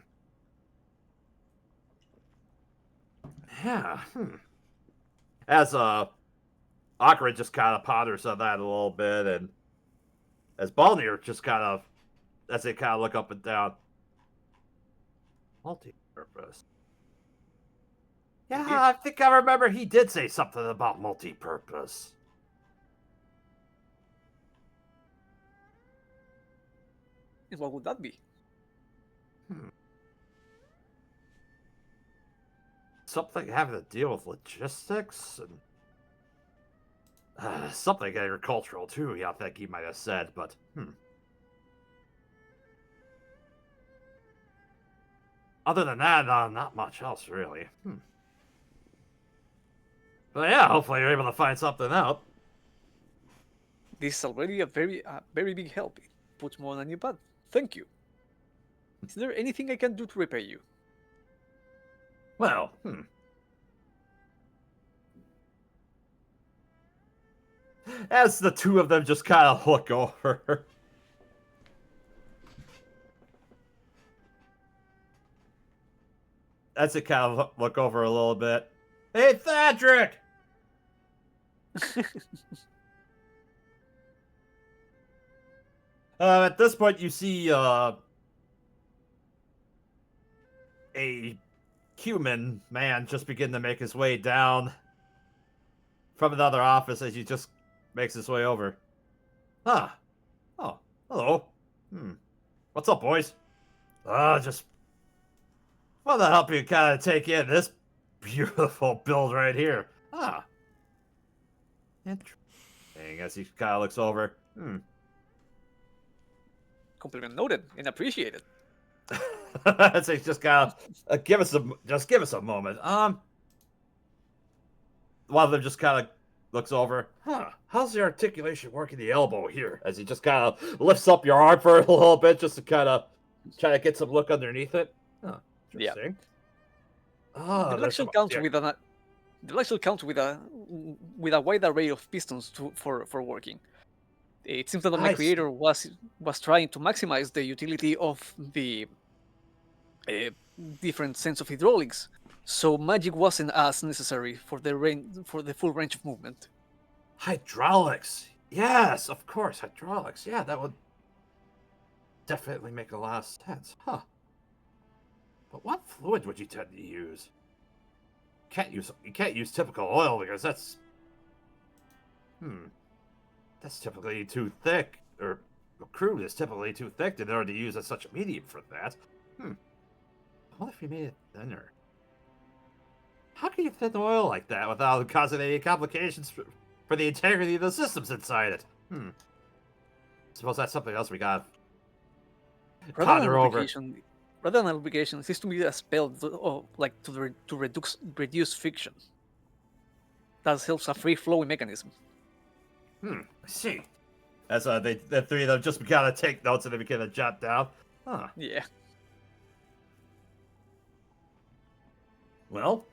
Yeah. As Akira just kind of ponders on that a little bit, and as Balnir just kind of, as they kind of look up and down, multi-purpose. Yeah, I think I remember he did say something about multi-purpose. And what would that be? Something having to deal with logistics and something agricultural too. Yeah, I think he might have said, but other than that, not much else really. But yeah, hopefully you're able to find something out. This is already a very big help. It puts more on you, but thank you. Is there anything I can do to repay you? Well, As the two of them just kind of look over. As it kind of look over a little bit. Hey, Thadric! At this point, you see a human man just begin to make his way down from another office as he just makes his way over. Oh, hello. What's up, boys? Just want to help you kind of take in this beautiful build right here. Interesting. As he kind of looks over. Compliment noted and appreciated. So he's just kind of give us a moment. One of them just kind of looks over. How's the articulation working the elbow here? As he just kind of lifts up your arm for a little bit, just to kind of try to get some look underneath it. Interesting. The black shell counts with a wide array of pistons for working. It seems that my creator was trying to maximize the utility of the different sense of hydraulics, so magic wasn't as necessary for the full range of movement. Hydraulics, yes, of course, hydraulics. Yeah, that would definitely make a lot of sense, huh? But what fluid would you tend to use? You can't use typical oil because that's typically too thick, or crude is typically too thick in order to use as such a medium for that. What if you made it thinner? How can you thin oil like that without causing any complications for the integrity of the systems inside it? Suppose that's something else we got to ponder over. Rather than lubrication, it seems to be a spell to reduce friction. That helps a free-flowing mechanism. I see. As the three of them just kind of take notes and they begin to jot down. Yeah. Well,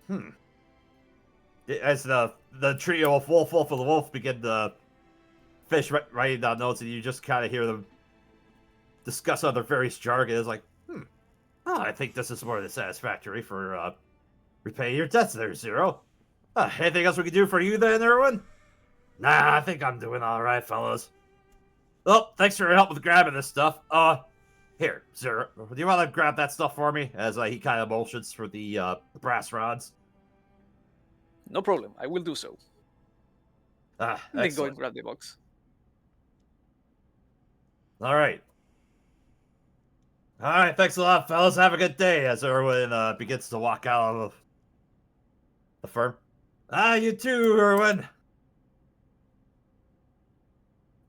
As the trio of Wolf of the Wolf begin to finish writing down notes, and you just kind of hear them discuss other various jargon. It's like, I think this is more than satisfactory for repaying your debts there, Zero. Anything else we can do for you then, Erwin? Nah, I think I'm doing all right, fellas. Oh, thanks for your help with grabbing this stuff. Here, Zero, do you want to grab that stuff for me? As he kind of motions for the brass rods. No problem, I will do so. Then go and grab the box. All right, thanks a lot, fellas. Have a good day. As Erwin begins to walk out of the firm. You too, Erwin.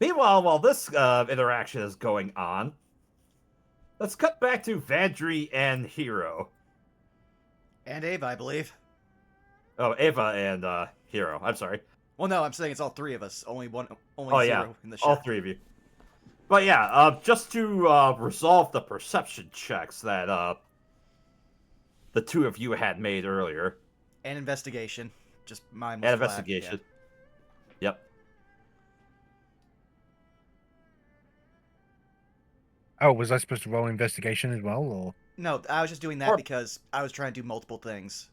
Meanwhile, while this interaction is going on, let's cut back to Vandry and Hero. And Ava, I believe. Oh, Ava and Hero. I'm sorry. Well, no, I'm saying it's all three of us. Only Oh, yeah. zero in the All ship. three of you. But yeah, just to resolve the perception checks that the two of you had made earlier. And investigation. Just mine was And flat, investigation. yeah. Yep. Oh, was I supposed to roll investigation as well, or? No, I was just doing that Or- because I was trying to do multiple things.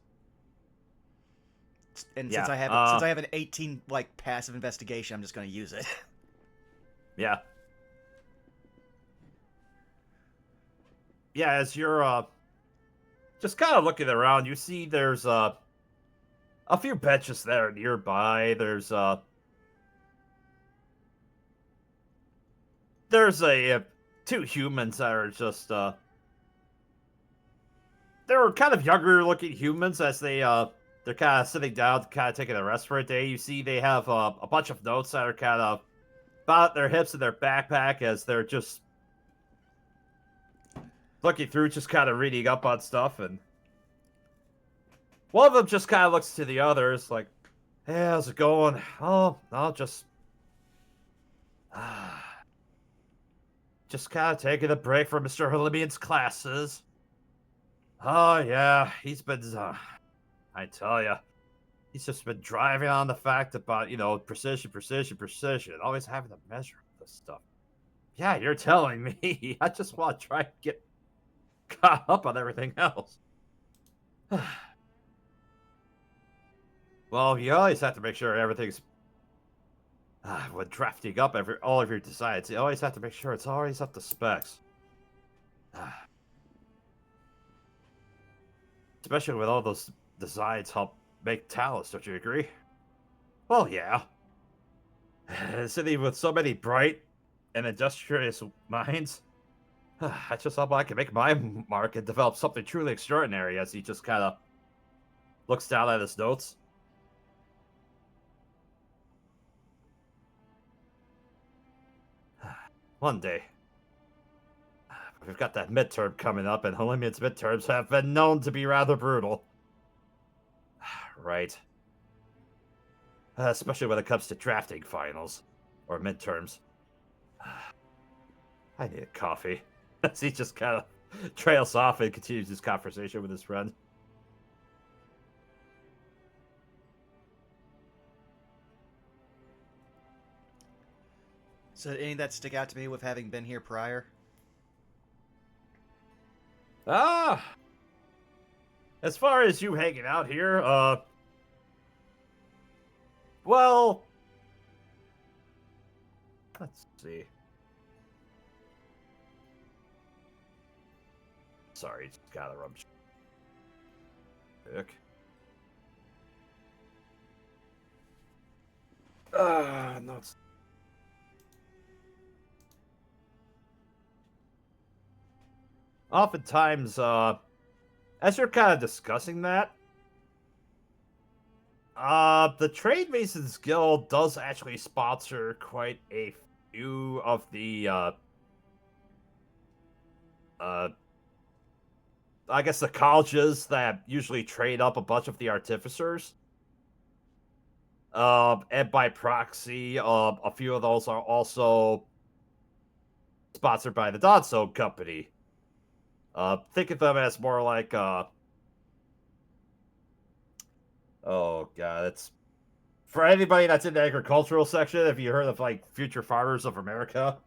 And Yeah, since I have an 18 like passive investigation, I'm just going to use it. Yeah. Yeah, as you're just kind of looking around, you see there's a few benches there nearby. There's two humans that are just they're kind of younger looking humans as they're kind of sitting down, kind of taking a rest for a day. You see they have a bunch of notes that are kind of about their hips in their backpack as they're just looking through, just kind of reading up on stuff. And one of them just kind of looks to the others like, "Hey, how's it going? Oh, I'll just kind of taking a break from Mr. Halimian's classes. Oh, yeah, he's been, I tell ya, he's just been driving on the fact about, precision, always having to measure this stuff. Yeah, you're telling me. I just want to try and get caught up on everything else. Well, you always have to make sure everything's when drafting up all of your designs, you always have to make sure it's always up to specs. Especially with all those designs help make Talus, don't you agree? Well, yeah. Sitting with so many bright and industrious minds, I just hope I can make my mark and develop something truly extraordinary as he just kind of looks down at his notes. One day. We've got that midterm coming up, and Halimian's midterms have been known to be rather brutal. Right. Especially when it comes to drafting finals. Or midterms. I need a coffee. As he just kind of trails off and continues his conversation with his friend. So did any of that stick out to me with having been here prior? As far as you hanging out here, well, let's see. Sorry, just gotta rub. Pick. No. Oftentimes, as you're kind of discussing that, the Trade Masons Guild does actually sponsor quite a few of the, I guess the colleges that usually trade up a bunch of the artificers. And by proxy, a few of those are also sponsored by the Donso Company. Think of them as more like, oh god, it's for anybody that's in the agricultural section. If you heard of like Future Farmers of America,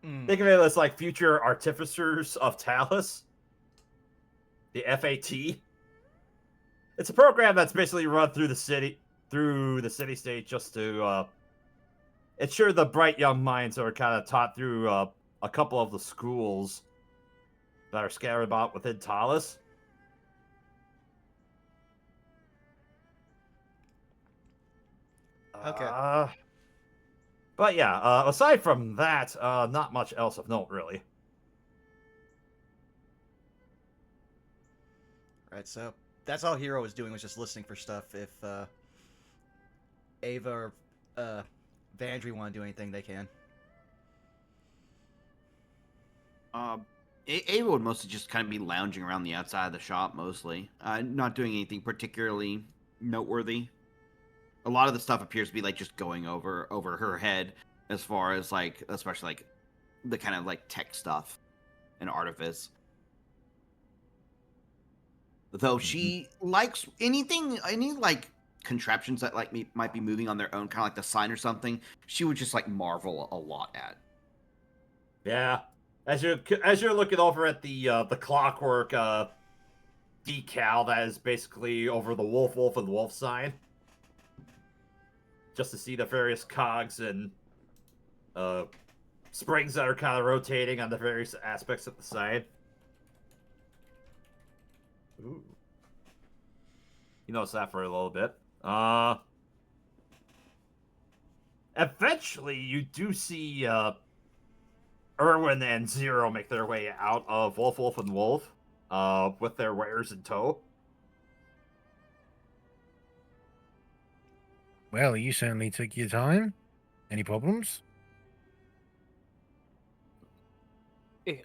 think of it as like Future Artificers of Talus, the FAT. It's a program that's basically run through the city-state, just to ensure the bright young minds are kind of taught through a couple of the schools that are scattered about within Talus. Okay. But yeah, aside from that, not much else of note, really. Right, so that's all Hero was doing, was just listening for stuff. If Ava or Vandry want to do anything, they can. Ava would mostly just kind of be lounging around the outside of the shop, mostly. Not doing anything particularly noteworthy. A lot of the stuff appears to be like just going over her head, as far as like, especially like the kind of like tech stuff and artifice. Though she likes any like contraptions that like might be moving on their own, kind of like the sign or something. She would just like marvel a lot at. Yeah. As you're looking over at the clockwork decal that is basically over the wolf and wolf sign, just to see the various cogs and springs that are kind of rotating on the various aspects of the sign. Ooh. You notice that for a little bit. Eventually, you do see Erwin and Zero make their way out of Wolf and Wolf, with their wares in tow. Well, you certainly took your time. Any problems?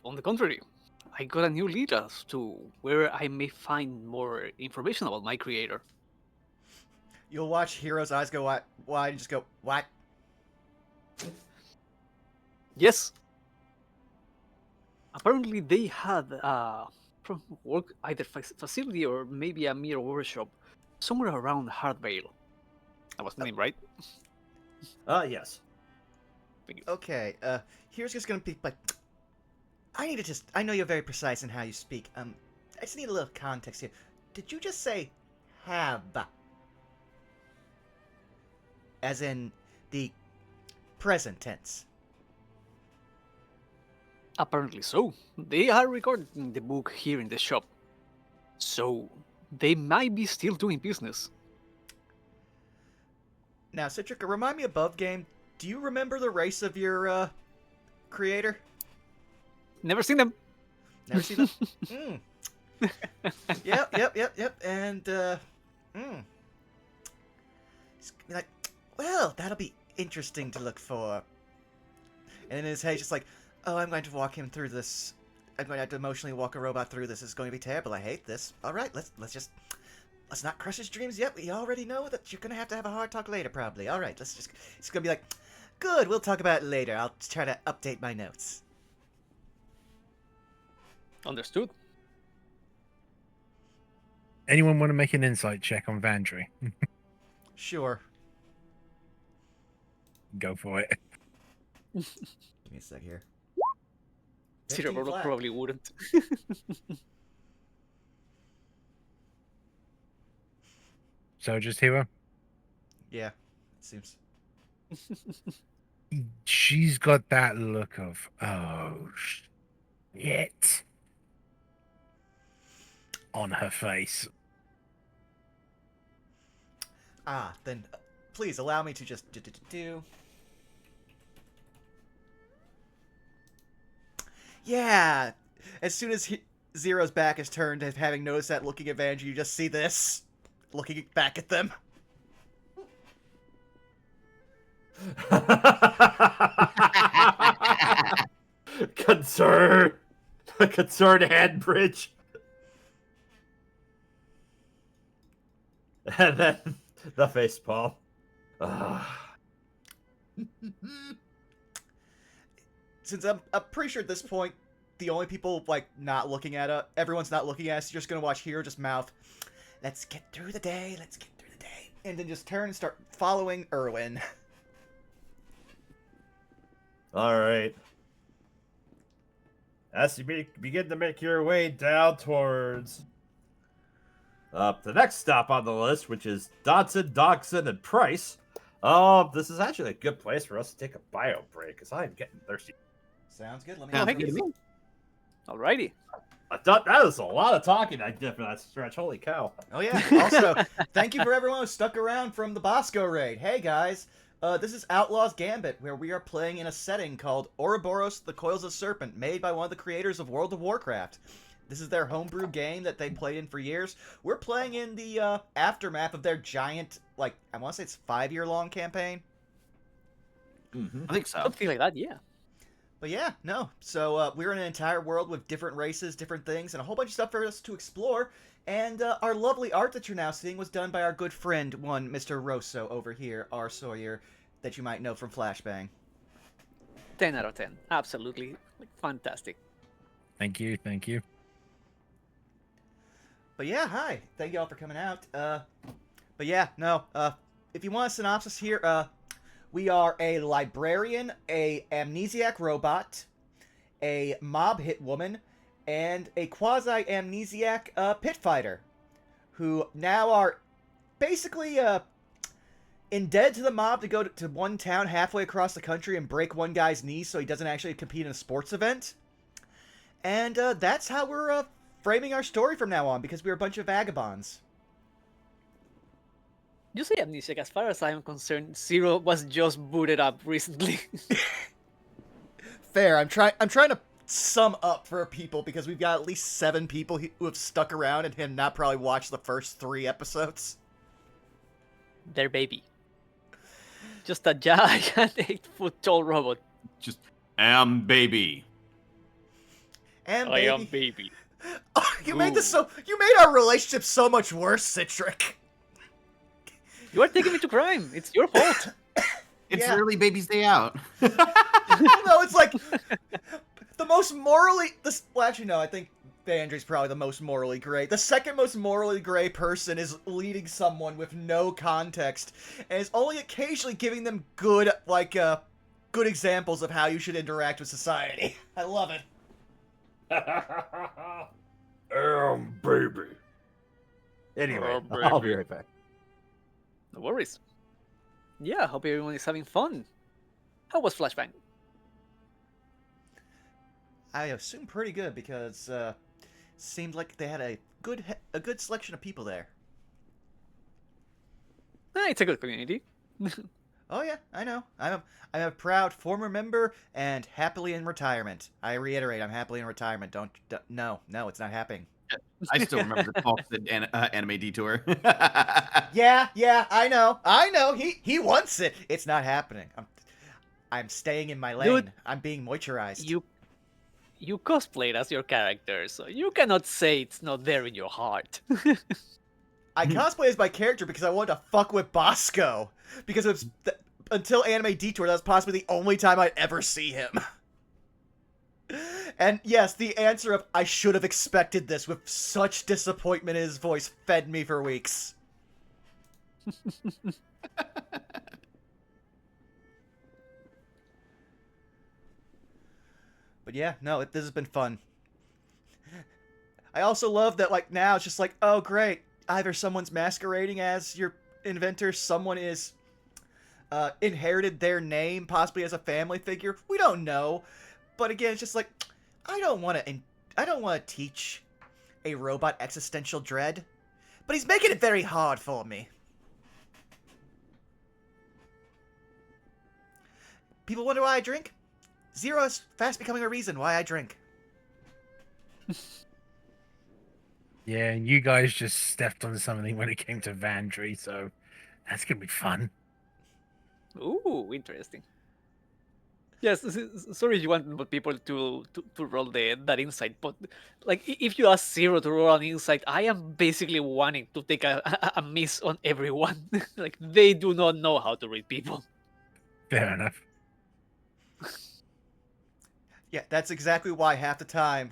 On the contrary, I got a new lead as to where I may find more information about my creator. You'll watch Hero's eyes go wide and just go, what? Yes. Apparently, they had from work either facility or maybe a mere workshop somewhere around Hardvale. That was the name, right? Yes. Okay, here's just gonna be like, I know you're very precise in how you speak. I just need a little context here. Did you just say have? As in the present tense? Apparently so. They are recording the book here in the shop. So, they might be still doing business. Now, Citrica, remind me above game, do you remember the race of your, creator? Never seen them. Never seen them? Yep. And, He's gonna be like, well, that'll be interesting to look for. And in his head, just like, oh, I'm going to walk him through this. I'm going to have to emotionally walk a robot through this. It's going to be terrible. I hate this. All right, let's not crush his dreams yet. We already know that you're going to have a hard talk later, probably. All right, it's going to be like, good, we'll talk about it later. I'll try to update my notes. Understood. Anyone want to make an insight check on Vandry? Sure. Go for it. Give me a sec here. Zero flat. probably wouldn't. So just Hero? Yeah, it seems. She's got that look of, oh, shit, on her face. Then please allow me to just do. Yeah, as soon as Zero's back is turned, having noticed that looking at Vandry, you just see this, looking back at them. Concern hand bridge. And then the face palm. Since I'm pretty sure at this point, the only people, like, not looking at it, everyone's not looking at us, you're just gonna watch Hero just mouth, let's get through the day, and then just turn and start following Erwin. Alright. As you begin to make your way down towards the next stop on the list, which is Dodson, and Price. This is actually a good place for us to take a bio break, because I'm getting thirsty. Sounds good, let me Sounds know. good. Alrighty. I thought that was a lot of talking I did for that stretch. Holy cow. Oh yeah, also, thank you for everyone who stuck around from the Bosco raid. Hey guys, this is Outlaws Gambit, where we are playing in a setting called Auroboros, the Coils of Serpent, made by one of the creators of World of Warcraft. This is their homebrew game that they played in for years. We're playing in the aftermath of their giant, like, I want to say it's 5-year long campaign. I think so. Something like that, yeah. But yeah, no. So we're in an entire world with different races, different things, and a whole bunch of stuff for us to explore. And our lovely art that you're now seeing was done by our good friend, one Mr. Rosso over here, R. Sawyer, that you might know from Flashbang. 10 out of 10. Absolutely. Like, fantastic. Thank you, thank you. But yeah, hi. Thank you all for coming out. But yeah, no. If you want a synopsis here, we are a librarian, a amnesiac robot, a mob hit woman, and a quasi-amnesiac pit fighter, who now are basically indebted to the mob to go to one town halfway across the country and break one guy's knee so he doesn't actually compete in a sports event. And that's how we're framing our story from now on, because we're a bunch of vagabonds. You say amnesiac. As far as I'm concerned, Zero was just booted up recently. Fair. I'm trying to sum up for people, because we've got at least 7 people who have stuck around and have not probably watched the first 3 episodes. Their baby. Just a giant 8-foot-tall robot. Just baby. And I am baby. Oh, you made our relationship so much worse, Citric. You are taking me to crime. It's your fault. It's Yeah. literally baby's day out. Well, no, it's like the most morally. Well, actually, no. I think Bandry's probably the most morally gray. The second most morally gray person is leading someone with no context, and is only occasionally giving them good examples of how you should interact with society. I love it. Baby. Anyway, I'll be right back. No worries. Yeah, hope everyone is having fun. How was Flashbang? I assume pretty good, because seemed like they had a good selection of people there. It's a good community. Oh yeah, I know. I'm a proud former member and happily in retirement. I reiterate, I'm happily in retirement. No, it's not happening. I still remember the talks at Anime Detour. Yeah, I know. He wants it. It's not happening. I'm staying in my lane. Dude, I'm being moisturized. You cosplayed as your character, so you cannot say it's not there in your heart. I cosplay as my character because I wanted to fuck with Bosco. Because it's until Anime Detour, that was possibly the only time I'd ever see him. And yes, the answer of I should have expected this with such disappointment in his voice fed me for weeks. But yeah, no, this has been fun. I also love that, like, now it's just like, oh great, either someone's masquerading as your inventor, someone is inherited their name, possibly as a family figure. We don't know. But again, it's just like, I don't want to teach a robot existential dread, but he's making it very hard for me. People wonder why I drink? Zero is fast becoming a reason why I drink. Yeah, and you guys just stepped on something when it came to Vandry, so that's gonna be fun. Ooh, interesting. Yes, sorry you want people to roll that insight, but like if you ask Zero to roll an insight, I am basically wanting to take a miss on everyone. Like they do not know how to read people. Fair enough. Yeah, that's exactly why half the time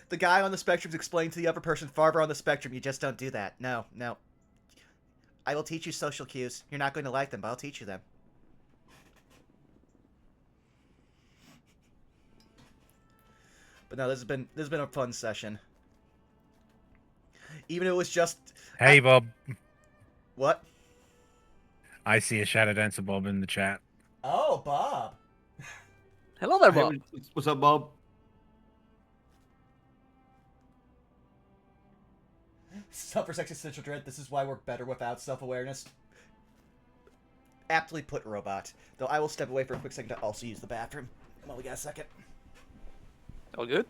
the guy on the spectrum's explaining to the other person farther on the spectrum, you just don't do that. No. I will teach you social cues. You're not going to like them, but I'll teach you them. But no, this has been a fun session. Even if it was just... Hey, Bob. What? I see a Shadow Dancer Bob in the chat. Oh, Bob. Hello there, Bob. What's up, Bob? Self-respect existential dread. This is why we're better without self-awareness. Aptly put, robot. Though I will step away for a quick second to also use the bathroom. Well, we got a second. All good?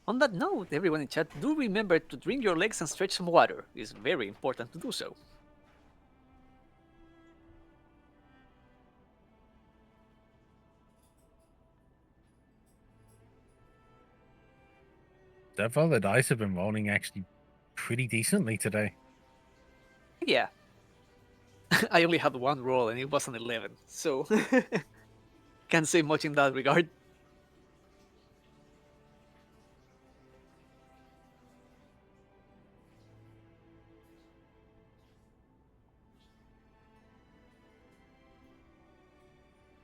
On that note, everyone in chat, do remember to drink your legs and stretch some water. It's very important to do so. So far, the dice have been rolling actually pretty decently today. Yeah. I only had one roll and it was an 11, so can't say much in that regard.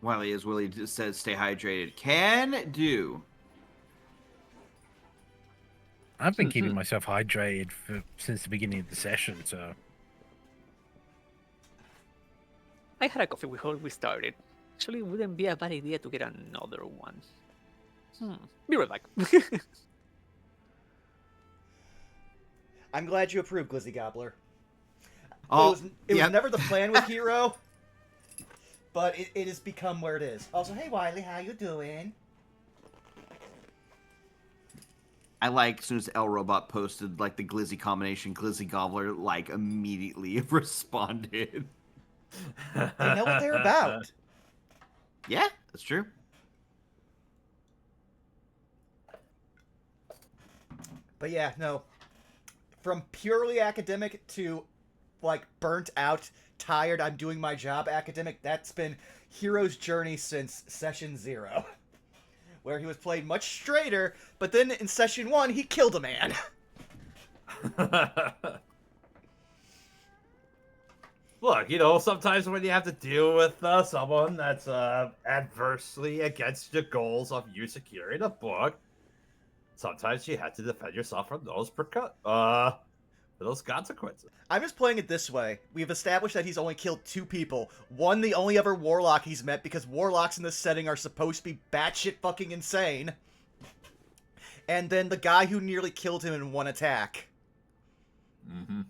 Wiley, as Willie just said, stay hydrated. Can do. I've been keeping myself hydrated since the beginning of the session, so I had a coffee before we started. Actually, it wouldn't be a bad idea to get another one. Be right back. I'm glad you approved, Glizzy Gobbler. Oh, it was yep. never the plan with Hero, but it has become where it is. Also, hey Wiley, how you doing? I like as soon as El Robot posted like the Glizzy combination, Glizzy Gobbler like immediately responded. They know what they're about. Yeah, that's true. But yeah, no. From purely academic to, like, burnt out, tired, I'm doing my job academic, that's been Hero's journey since Session 0. Where he was played much straighter, but then in Session 1, he killed a man. Look, sometimes when you have to deal with someone that's adversely against your goals of you securing a book, sometimes you have to defend yourself from those consequences. I'm just playing it this way. We've established that he's only killed 2 people. One, the only other warlock he's met, because warlocks in this setting are supposed to be batshit fucking insane. And then the guy who nearly killed him in one attack. Mm-hmm.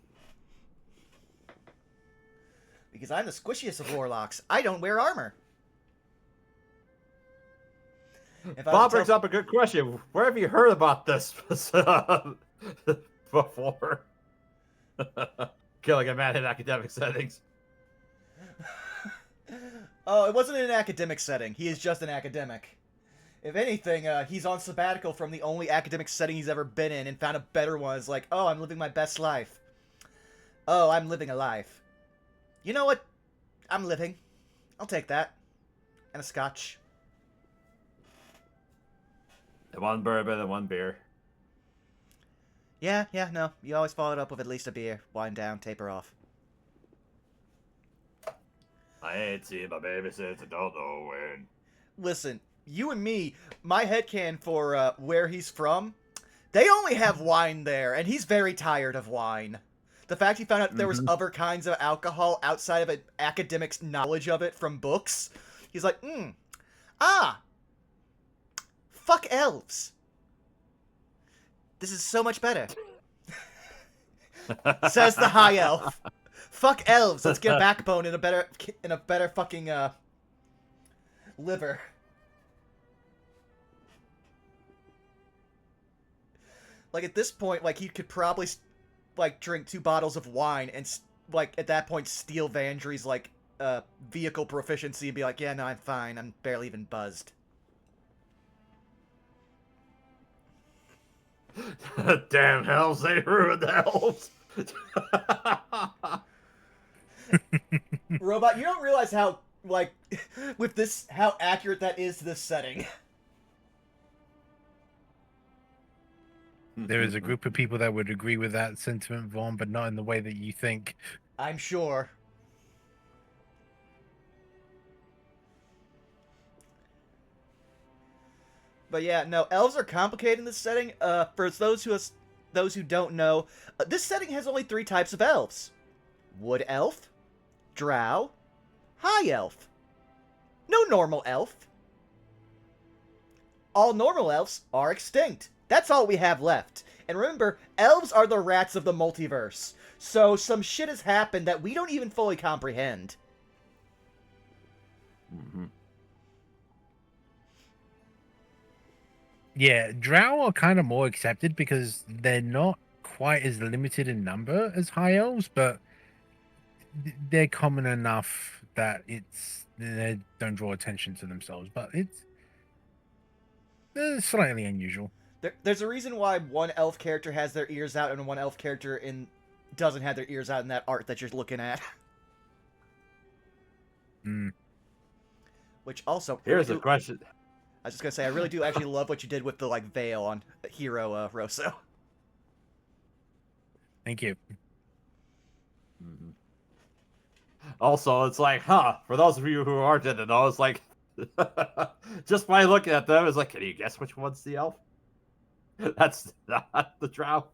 Because I'm the squishiest of warlocks. I don't wear armor. Bob brings up a good question. Where have you heard about this before? Killing a man in academic settings. Oh, it wasn't in an academic setting. He is just an academic. If anything, he's on sabbatical from the only academic setting he's ever been in and found a better one. It's like, oh, I'm living my best life. Oh, I'm living a life. You know what? I'm living. I'll take that. And a scotch. And 1 bourbon and 1 beer. Yeah, no. You always follow it up with at least a beer. Wind down, taper off. I ain't seen my baby since I don't know when. Listen, you and me, my headcanon for where he's from, they only have wine there, and he's very tired of wine. The fact he found out there was other kinds of alcohol outside of an academic's knowledge of it from books, he's like, fuck elves. This is so much better. Says the high elf. Fuck elves. Let's get a backbone and a better fucking liver. Like at this point, like he could probably like drink 2 bottles of wine and like at that point steal Vandry's like vehicle proficiency and be like, yeah, no, I'm fine. I'm barely even buzzed. Damn elves, they ruined the elves. Robot, you don't realize how, like, with this, how accurate that is to this setting. there is a group of people that would agree with that sentiment, Vaughn, but not in the way that you think. I'm sure. But yeah, no, elves are complicated in this setting. For those who don't know, this setting has only 3 types of elves: wood elf, drow, high elf. No normal elf. All normal elves are extinct. That's all we have left. And remember, elves are the rats of the multiverse. So some shit has happened that we don't even fully comprehend. Mm-hmm. Yeah, drow are kind of more accepted because they're not quite as limited in number as high elves, but they're common enough that they don't draw attention to themselves. But it's slightly unusual. There's a reason why one elf character has their ears out and one elf character doesn't have their ears out in that art that you're looking at. Mm. Which also... Here's the question. I was just gonna say, I really do actually love what you did with the, like, veil on Hero Rosso. Thank you. Mhm. Also, it's like, for those of you who aren't in the know, it's like, just by looking at them, it's like, can you guess which one's the elf? That's not the drow.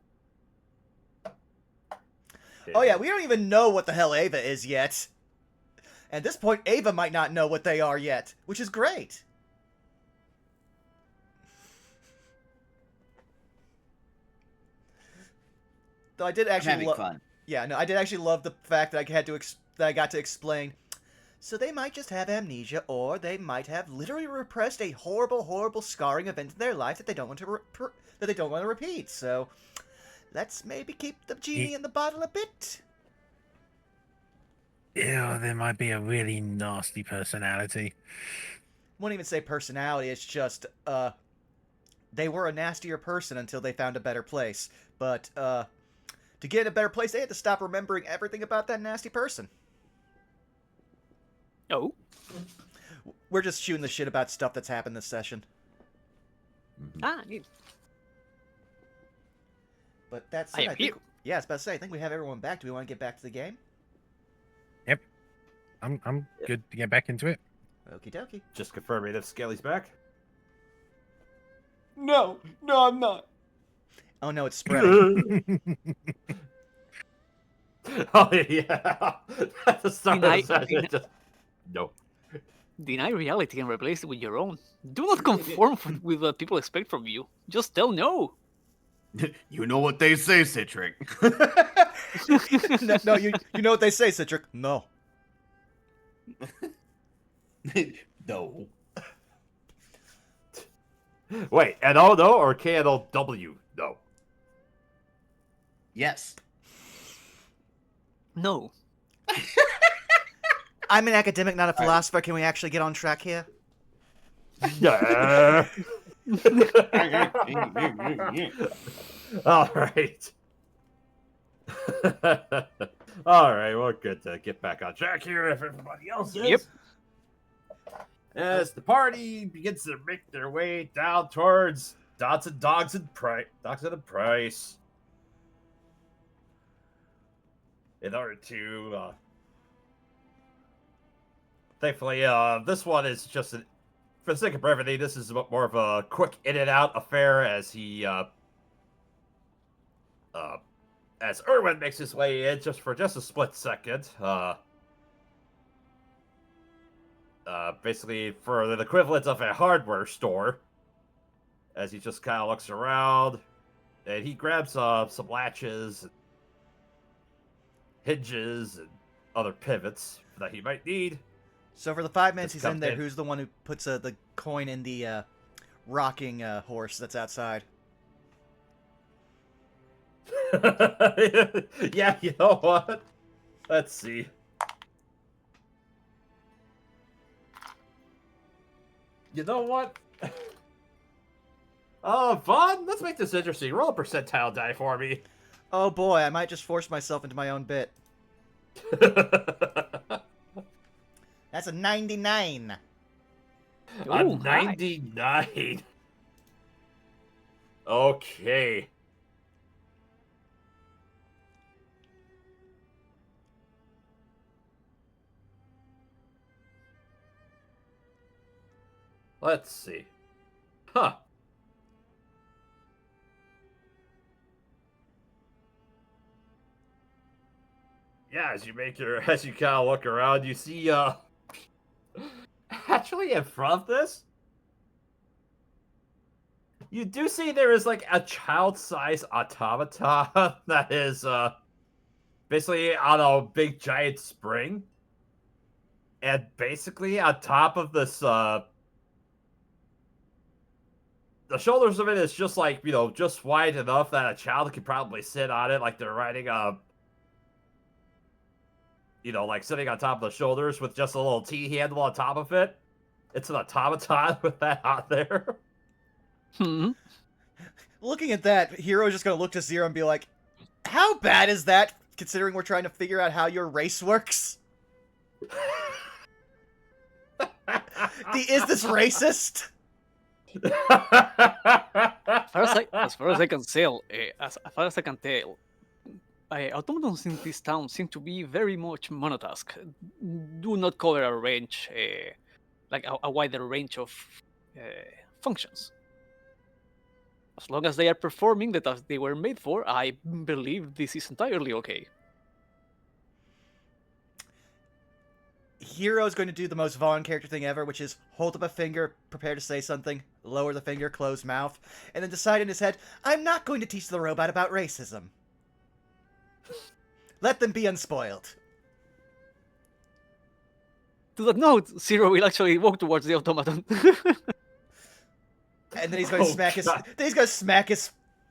Oh yeah, we don't even know what the hell Ava is yet. At this point, Ava might not know what they are yet, which is great. Though I did actually having fun. Yeah, no, I did actually love the fact that I got to explain. So they might just have amnesia, or they might have literally repressed a horrible, horrible scarring event in their life that they don't want to repeat. So let's maybe keep the genie in the bottle a bit. Yeah, there might be a really nasty personality. Won't even say personality. It's just they were a nastier person until they found a better place. But to get in a better place, they had to stop remembering everything about that nasty person. Oh. We're just shooting the shit about stuff that's happened this session. Ah, neat. But that's I it. am I think, here. yeah, I was about to say, I think we have everyone back. Do we want to get back to the game? I'm good to get back into it. Okie dokie. Just confirming if Scaly's back. No, I'm not. Oh no, it's spreading. Oh yeah. At the start of Deny- the session, just no. Deny reality and replace it with your own. Do not conform with what people expect from you. Just tell no. You know what they say, Citric. No, you know what they say, Citric? No. No. Wait, N-O no or K-N-O-W no? Yes. No. I'm an academic, not a philosopher. Can we actually get on track here? Yeah. All right. All right, well, good to get back on track here if everybody else is. Yep. As the party begins to make their way down towards Dogs and Price. In order to, thankfully, this one is just, for the sake of brevity, this is more of a quick in and out affair as he, as Erwin makes his way in just for a split second, basically for the equivalent of a hardware store, as he just kind of looks around, and he grabs some latches, hinges, and other pivots that he might need. So for the 5 minutes Just he's in come there, in. who's the one who puts the coin in the rocking horse that's outside? Yeah, you know what? Let's see. You know what? Oh, Vaughn, let's make this interesting. Roll a percentile die for me. Oh boy, I might just force myself into my own bit. That's a 99. A Ooh, high. 99. Okay. Let's see. Huh. Yeah, as you kind of look around, you see, actually in front of this, you do see there is, like, a child-sized automaton that is, basically on a big giant spring. And basically on top of this, the shoulders of it is just like, just wide enough that a child could probably sit on it like they're riding a, like sitting on top of the shoulders with just a little T-handle on top of it. It's an automaton with that on there. Hmm. Looking at that, Hero's just gonna look to Zero and be like, how bad is that, considering we're trying to figure out how your race works? Is this racist? As far as I can tell, automatons in this town seem to be very much monotask. Do not cover a range, like a wider range of functions. As long as they are performing the task they were made for, I believe this is entirely okay. Hero's going to do the most Vaughn character thing ever, which is hold up a finger, prepare to say something, lower the finger, close mouth, and then decide in his head, I'm not going to teach the robot about racism. Let them be unspoiled. To that note, Zero will actually walk towards the automaton. And then he's going to smack his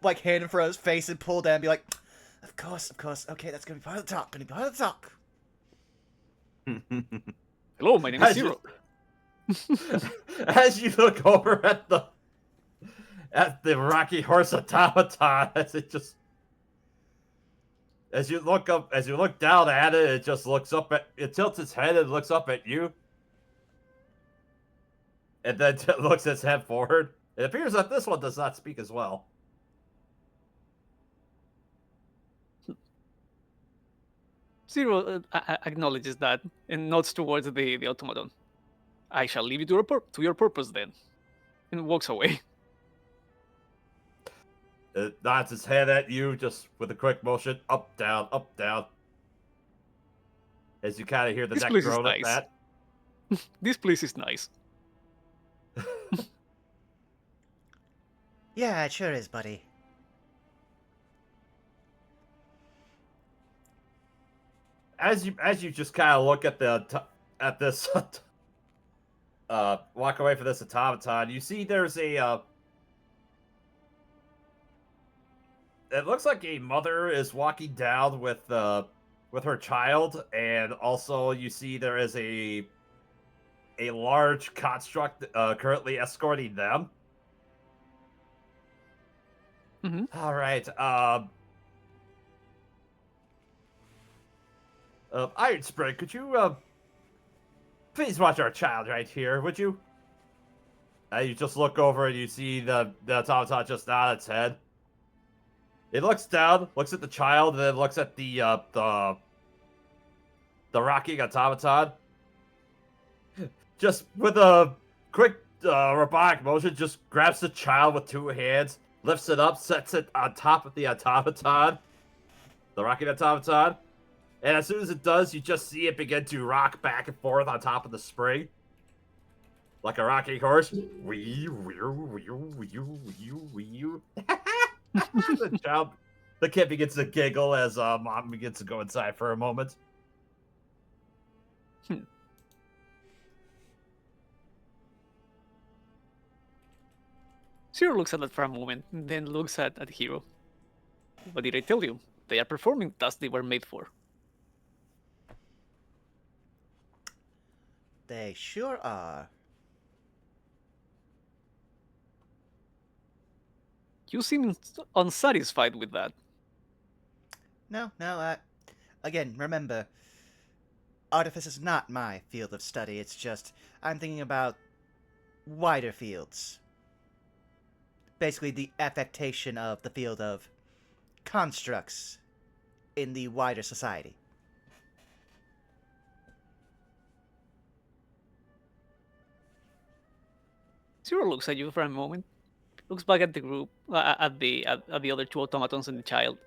like hand in front of his face and pull down and be like, of course, okay, that's going to be part of the talk, Hello, my name is Zero. As you look over at the Rocky Horse automaton, as you look down at it, it just it tilts its head and looks up at you. And then looks its head forward. It appears that this one does not speak as well. Zero acknowledges that and nods towards the automaton. I shall leave you to your purpose then, and walks away. It nods its head at you, just with a quick motion, up, down, up, down. As you kind of hear the This neck place is groan at nice. that. This place is nice. Yeah, it sure is, buddy. As you just kind of look at this, walk away from this automaton, you see there's a. It looks like a mother is walking down with her child, and also you see there is a large construct currently escorting them. Mm-hmm. All right. Iron Spring, could you please watch our child right here, would you? You just look over and you see the automaton just nod its head. It looks down, looks at the child, and then looks at the rocking automaton. Just with a quick robotic motion, just grabs the child with two hands, lifts it up, sets it on top of the automaton, the rocking automaton. And as soon as it does, you just see it begin to rock back and forth on top of the spring. Like a rocking horse. The kid begins to giggle as mom begins to go inside for a moment. Zero looks at that for a moment, and then looks at Hero. What did I tell you? They are performing tasks they were made for. They sure are. You seem unsatisfied with that. No, again, remember, artifice is not my field of study, it's just, I'm thinking about wider fields. Basically, the affectation of the field of constructs in the wider society. Zero looks at you for a moment, looks back at the group, at the other two automatons and the child,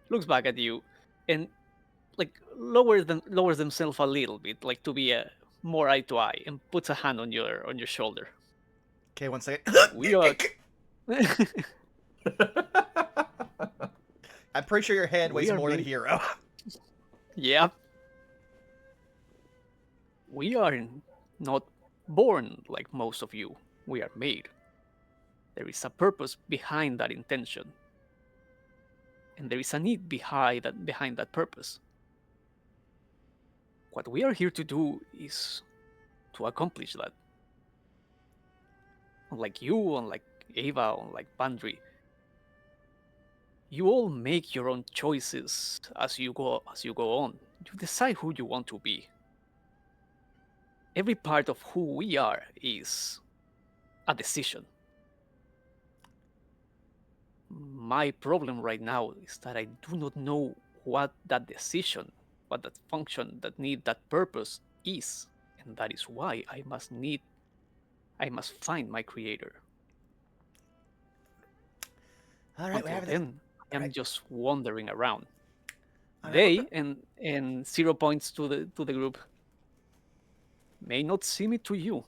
looks back at you, and like lowers themselves a little bit, like to be more eye to eye, and puts a hand on your shoulder. Okay, one second. We are. I'm pretty sure your hand weighs more than Hero. Yeah. We are not born like most of you. We are made. There is a purpose behind that intention. And there is a need behind that purpose. What we are here to do is to accomplish that. Unlike you, unlike Ava, unlike Bandri, You all make your own choices as you go on. You decide who you want to be. Every part of who we are is a decision. My problem right now is that I do not know what that decision, what that function, that need, that purpose is. And that is why I must find my creator. All right, we're Until having then, I'm Alright. just wandering around. All right, They and 0 points to the group may not seem it to you,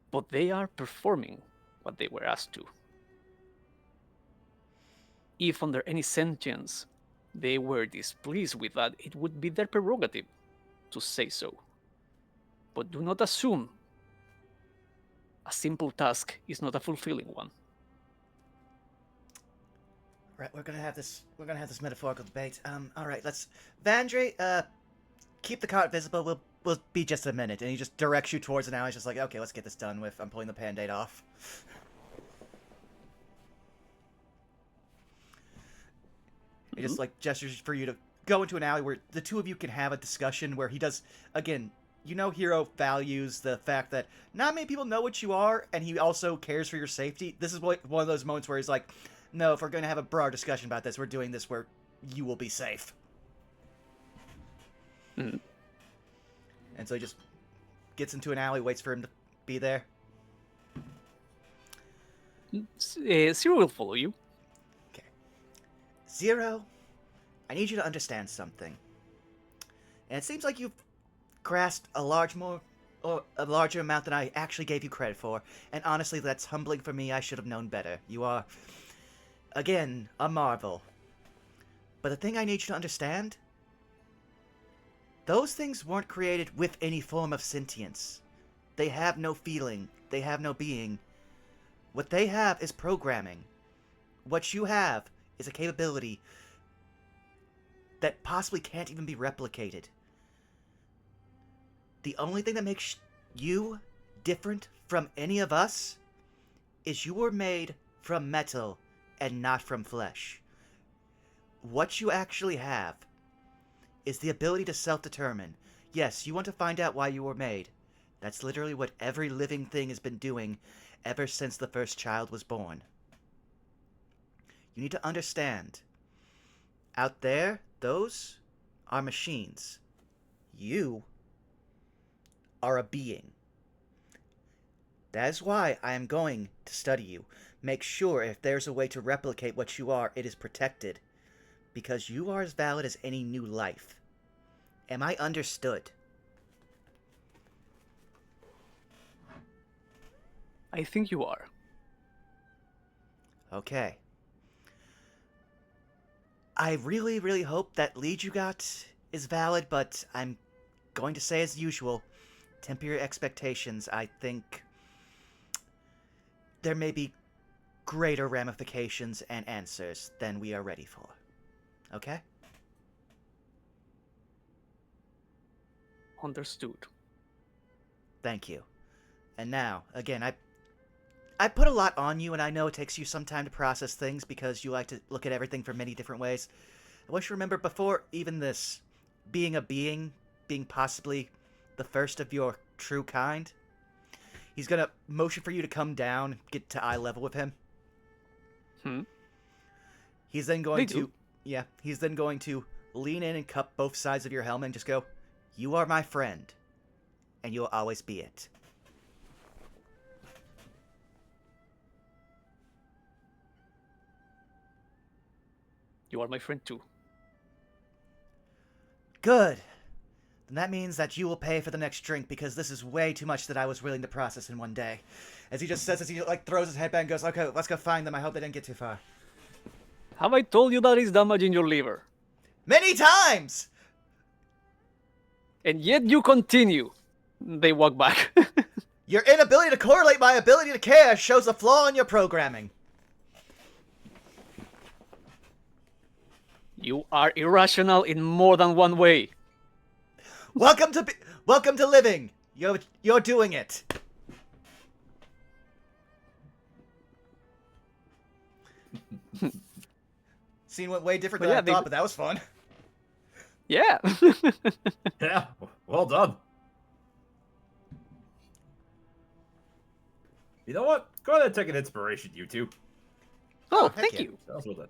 but they are performing what they were asked to. If under any sentence they were displeased with that, it would be their prerogative to say so. But do not assume a simple task is not a fulfilling one. Right, we're gonna have this metaphorical debate. All right, let's. Vandre, keep the cart visible. We'll be just a minute, and he just directs you towards an alley. He's just like, okay, let's get this done with. I'm pulling the Band-Aid off. He just like gestures for you to go into an alley where the two of you can have a discussion. Where he does again. You know, Hero values the fact that not many people know what you are, and he also cares for your safety. This is one of those moments where he's like, no, if we're going to have a broad discussion about this, we're doing this where you will be safe. Mm. And so he just gets into an alley, waits for him to be there. 0 will follow you. Okay. 0, I need you to understand something. And it seems like you've grasped a larger amount than I actually gave you credit for. And honestly, that's humbling for me. I should have known better. You are, again, a marvel. But the thing I need you to understand, those things weren't created with any form of sentience. They have no feeling. They have no being. What they have is programming. What you have is a capability that possibly can't even be replicated. The only thing that makes you different from any of us is you were made from metal and not from flesh. What you actually have is the ability to self-determine. Yes, you want to find out why you were made. That's literally what every living thing has been doing ever since the first child was born. You need to understand. Out there, those are machines. You are a being. That is why I am going to study you. Make sure if there's a way to replicate what you are, it is protected. Because you are as valid as any new life. Am I understood? I think you are. Okay. I really, really hope that lead you got is valid, but I'm going to say as usual, temper your expectations. I think there may be greater ramifications and answers than we are ready for. Okay? Understood. Thank you. And now, again, I put a lot on you, and I know it takes you some time to process things because you like to look at everything from many different ways. I want you to remember, before even this, being a being, being possibly the first of your true kind, he's gonna motion for you to come down, get to eye level with him. He's then going to... Yeah, he's then going to lean in and cup both sides of your helmet and just go, "You are my friend, and you'll always be it." You are my friend too. Good. Then that means that you will pay for the next drink, because this is way too much that I was willing to process in one day. As he just says, as he like throws his head back and goes, "Okay, let's go find them. I hope they didn't get too far." Have I told you that is damaging your liver? Many times! And yet you continue. They walk back. Your inability to correlate my ability to care shows a flaw in your programming. You are irrational in more than one way. Welcome to living. You're doing it. Scene went way different But than yeah, I thought, but that was fun. Yeah. Yeah, well done. You know what? Go ahead and take an inspiration, you two. Oh, heck thank yeah. you. Sounds with it.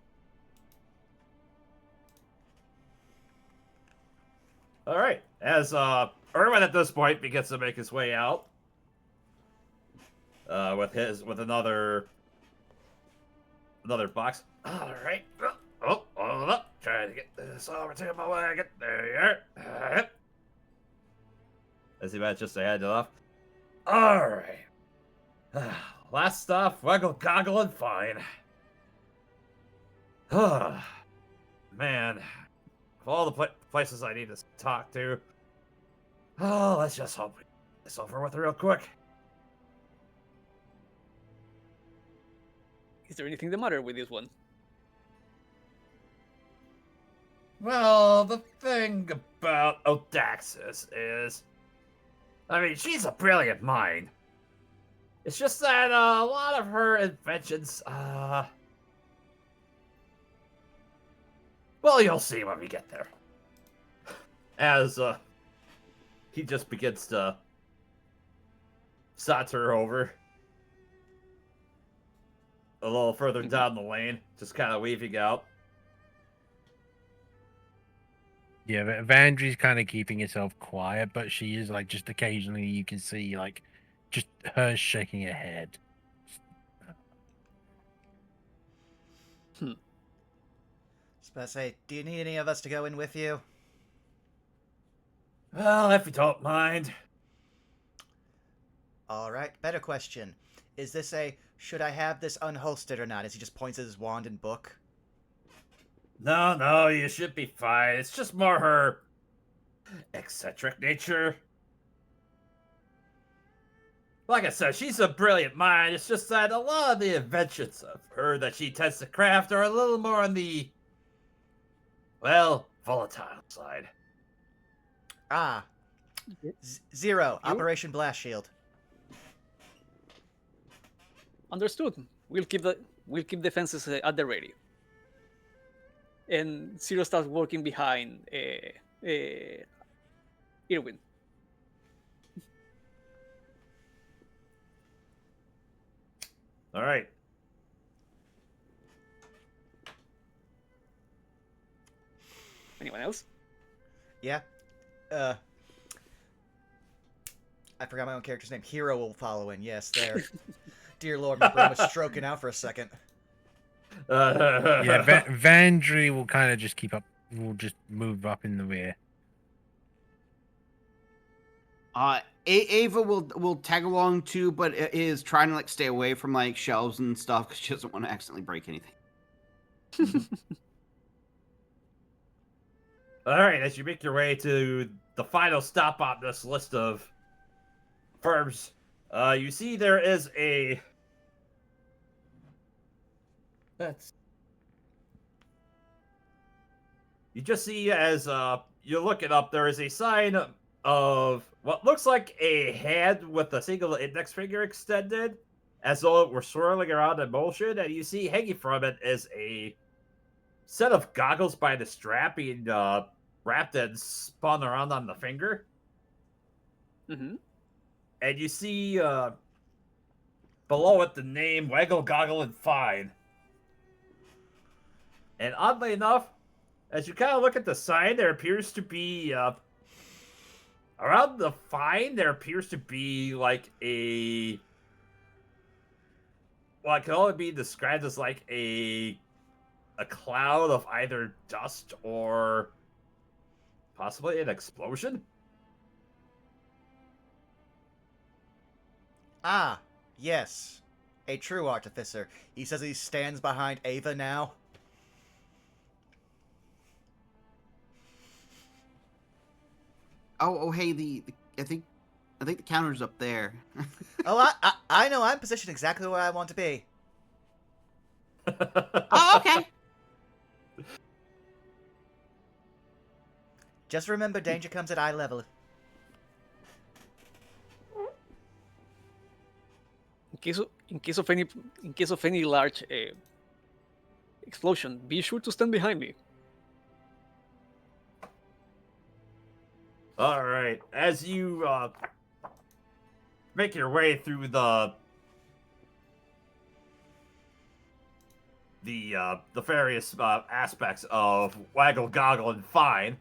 All right. As Erwin at this point begins to make his way out, with another box. All right. Oh, hold up. Trying to get this over to my wagon. There you are. As he manages to hand it off. All right. Last stop, Waggle, Goggle, and Fine. Man, of all the places I need to talk to, let's just hope we get this over with real quick. Is there anything the matter with this one? Well, the thing about Odaxis is, I mean, she's a brilliant mind. It's just that a lot of her inventions, well, you'll see when we get there. As he just begins to saunter over a little further down the lane, just kind of weaving out. Yeah, but Vandry's kind of keeping herself quiet, but she is like just occasionally you can see like just her shaking her head. I was about to say, do you need any of us to go in with you? Well, if you don't mind. Alright, better question. Is this a, should I have this unholstered or not, as he just points at his wand and book? No, you should be fine. It's just more her eccentric nature. Like I said, she's a brilliant mind. It's just that a lot of the inventions of her that she tends to craft are a little more on the, well, volatile side. Ah. Zero, Operation Blast Shield. Understood. We'll keep defenses at the ready. And Zero starts working behind Irwin. All right. Anyone else? Yeah. I forgot my own character's name. Hero will follow in. Yes, there. Dear Lord, my brain was stroking out for a second. Yeah, Vandry will kind of just keep up. Will just move up in the rear. Ava will tag along too, but is trying to like stay away from like shelves and stuff because she doesn't want to accidentally break anything. All right, as you make your way to the final stop on this list of firms, you see there is a. You just see as you look it up, there is a sign of what looks like a hand with a single index finger extended, as though it were swirling around in motion, and you see hanging from it is a set of goggles by the strap being wrapped and spun around on the finger. Mm-hmm. And you see below it the name Waggle, Goggle, and Fine. And oddly enough, as you kind of look at the sign, there appears to be around the Fine, there appears to be like a, well, it can only be described as like a cloud of either dust or possibly an explosion. Ah, yes. A true artificer. He says he stands behind Ava now. Oh, hey, I think the counter's up there. Oh, I know. I'm positioned exactly where I want to be. Oh, okay. Just remember, danger comes at eye level. In case of any large Explosion, be sure to stand behind me. All right. As you make your way through the various aspects of Waggle, Goggle, and Fine,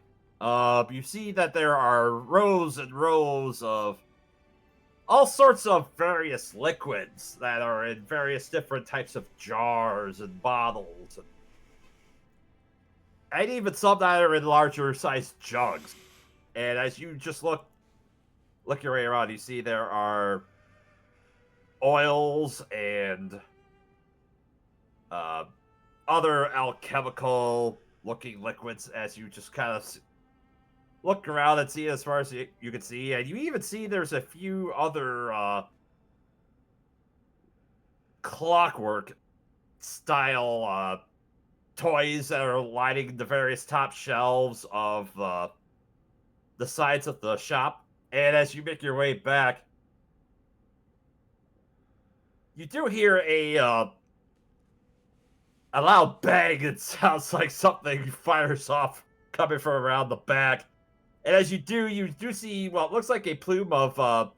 you see that there are rows and rows of all sorts of various liquids that are in various different types of jars and bottles, and even some that are in larger sized jugs. And as you just look your way around, you see there are oils and other alchemical looking liquids as you just kind of look around and see as far as you can see. And you even see there's a few other clockwork style toys that are lining the various top shelves of the sides of the shop. And as you make your way back, you do hear a loud bang. It sounds like something fires off coming from around the back. And as you do see what looks like a plume of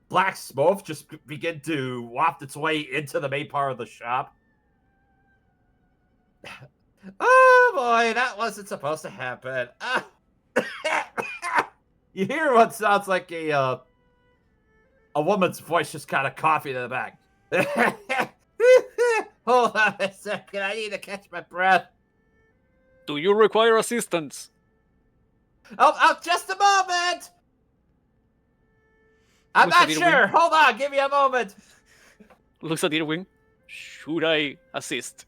black smoke just begin to waft its way into the main part of the shop. Oh boy, that wasn't supposed to happen. You hear what sounds like a woman's voice just kind of coughing in the back. Hold on a second, I need to catch my breath. Do you require assistance? Oh, just a moment! I'm Looks not at sure. Hold on, give me a moment. Looks at Irwin. Should I assist?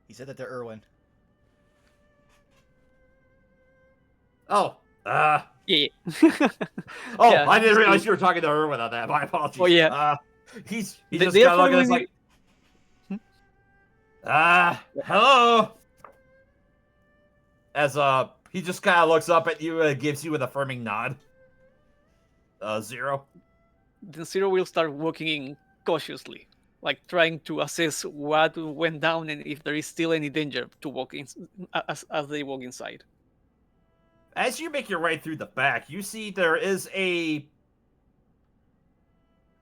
He said that to Irwin. Oh, Yeah. oh, Yeah, I didn't so- realize you were talking to Irwin on that. My apologies. Oh, yeah. He's They- just they kind of looking at us following like, hello. As he just kind of looks up at you and gives you an affirming nod. Zero. Then Zero will start walking in cautiously, like trying to assess what went down and if there is still any danger to walk in as they walk inside. As you make your way through the back, you see there is a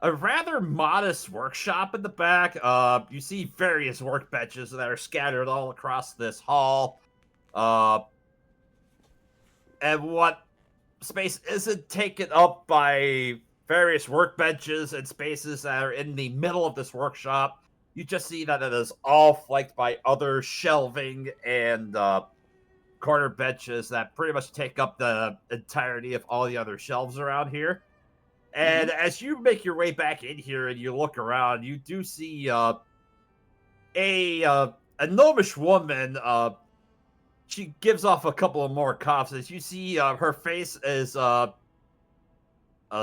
rather modest workshop in the back. You see various workbenches that are scattered all across this hall. And what space isn't taken up by various workbenches and spaces that are in the middle of this workshop, you just see that it is all flanked by other shelving and corner benches that pretty much take up the entirety of all the other shelves around here. And as you make your way back in here and you look around, you do see a gnomish woman. She gives off a couple of more coughs. As you see, her face is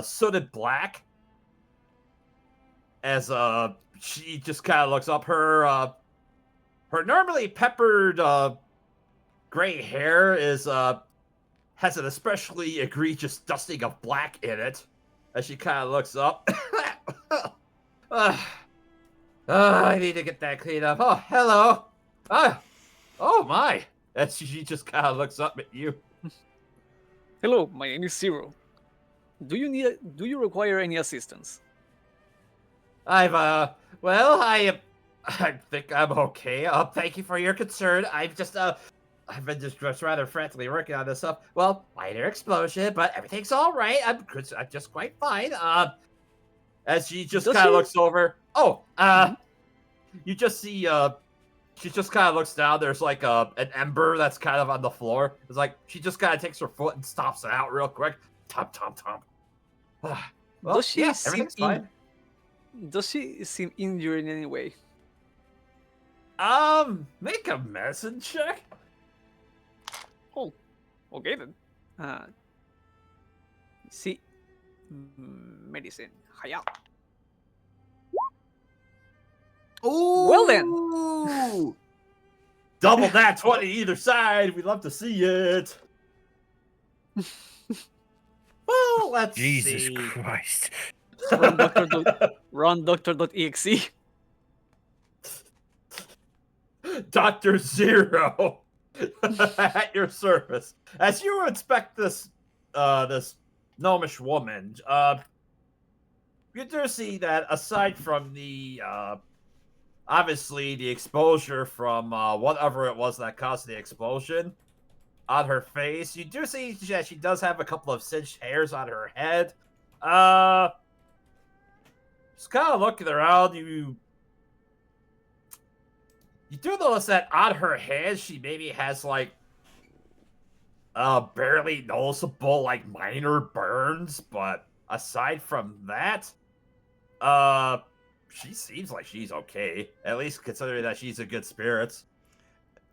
sooted black. As she just kind of looks up, her normally peppered gray hair is has an especially egregious dusting of black in it. As she kind of looks up, I need to get that cleaned up. Oh, hello. Oh my. And she just kind of looks up at you. Hello, my name is Zero. Do you require any assistance? I think I'm okay. Thank you for your concern. I've been just rather frantically working on this stuff. Well, minor explosion, but everything's all right. I'm just quite fine. As she just kind of looks over. Oh, you just see she just kind of looks down. There's like an ember that's kind of on the floor. It's like she just kind of takes her foot and stomps it out real quick. Tom. Well, Does she seem everything's fine. Does she seem injured in any way? Make a medicine check. Oh, okay then. See, medicine. Hiya. Ooh. Well then. Double that 20 either side. We'd love to see it. Well, let's Jesus see. Christ. Run doctor. Run doctor.exe. Dr. Zero at your service. As you inspect this this gnomish woman, you do see that aside from the obviously the exposure from whatever it was that caused the explosion on her face, you do see that she does have a couple of singed hairs on her head. Just kind of looking around, you do notice that on her hands she maybe has like barely noticeable like minor burns, but aside from that, she seems like she's okay. At least considering that she's in good spirits.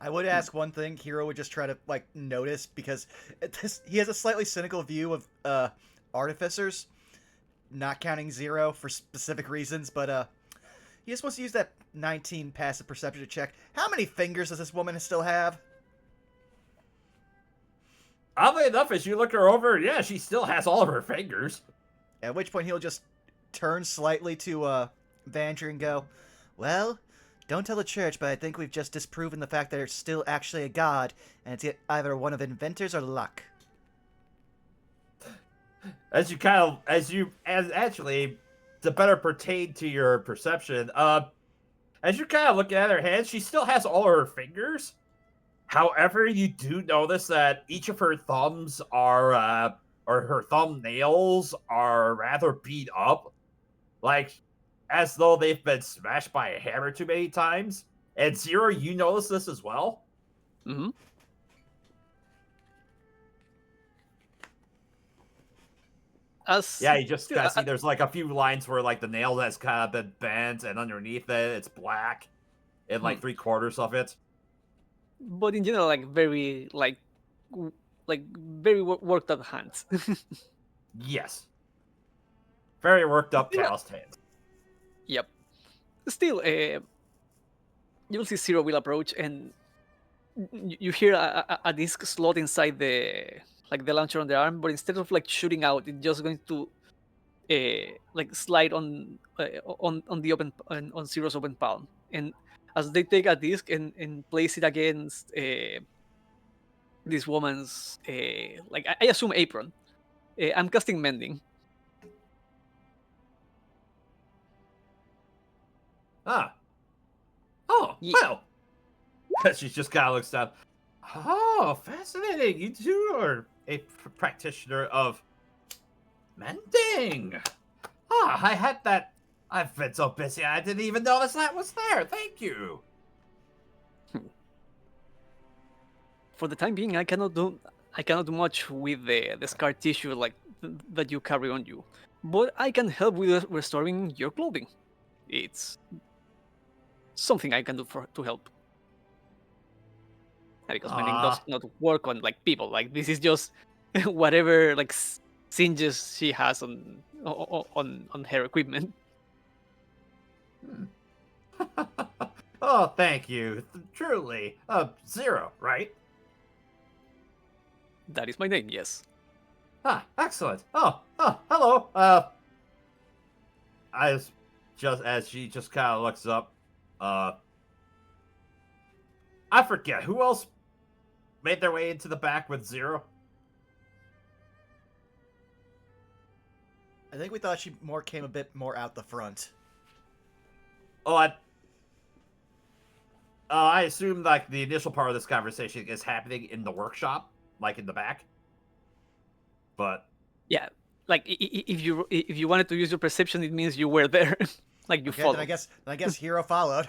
I would ask one thing. Hero would just try to like notice because he has a slightly cynical view of artificers, not counting Zero for specific reasons, but he just wants to use that 19 passive perception to check how many fingers does this woman still have. Oddly enough, as you look her over, yeah, she still has all of her fingers. At which point he'll just turn slightly to Vandry and go, "Well, don't tell the church, but I think we've just disproven the fact that there's still actually a god, and it's either one of inventors or luck." As actually to better pertain to your perception, as you kind of look at her hands, she still has all her fingers. However, you do notice that each of her thumbs are, or her thumbnails are rather beat up, like as though they've been smashed by a hammer too many times. And Zero, you notice this as well. Mm-hmm. Yeah, you just kind of see there's like a few lines where like the nail has kind of been bent, and underneath it, it's black, in like 3/4 of it. But in general, like very very worked up hands. Yes. Very worked up calloused hands. Yep. Still, you'll see Zero will approach, and you hear a disc slot inside the launcher on the arm, but instead of like shooting out, it's just going to like slide on the open on Zero's open palm. And as they take a disc and place it against this woman's like I assume apron, I'm casting mending. Ah. Oh, Ye- well. She just kind of looks down. Oh, fascinating. You two are a practitioner of mending. Ah, I had that. I've been so busy I didn't even notice that was there. Thank you. For the time being, I cannot do much with the scar tissue like that you carry on you, but I can help with restoring your clothing. It's something I can do to help. Because mending does not work on like people. Like this is just whatever like singes she has on her equipment. Oh, thank you. Truly. Zero, right? That is my name, yes. Ah, excellent. Oh, hello. Just as she just kind of looks up, I forget who else made their way into the back with Zero. I think we thought she came a bit more out the front. Oh, I assume like the initial part of this conversation is happening in the workshop, like in the back. But yeah, like if you wanted to use your perception, it means you were there, like you followed. Then I guess Hero followed.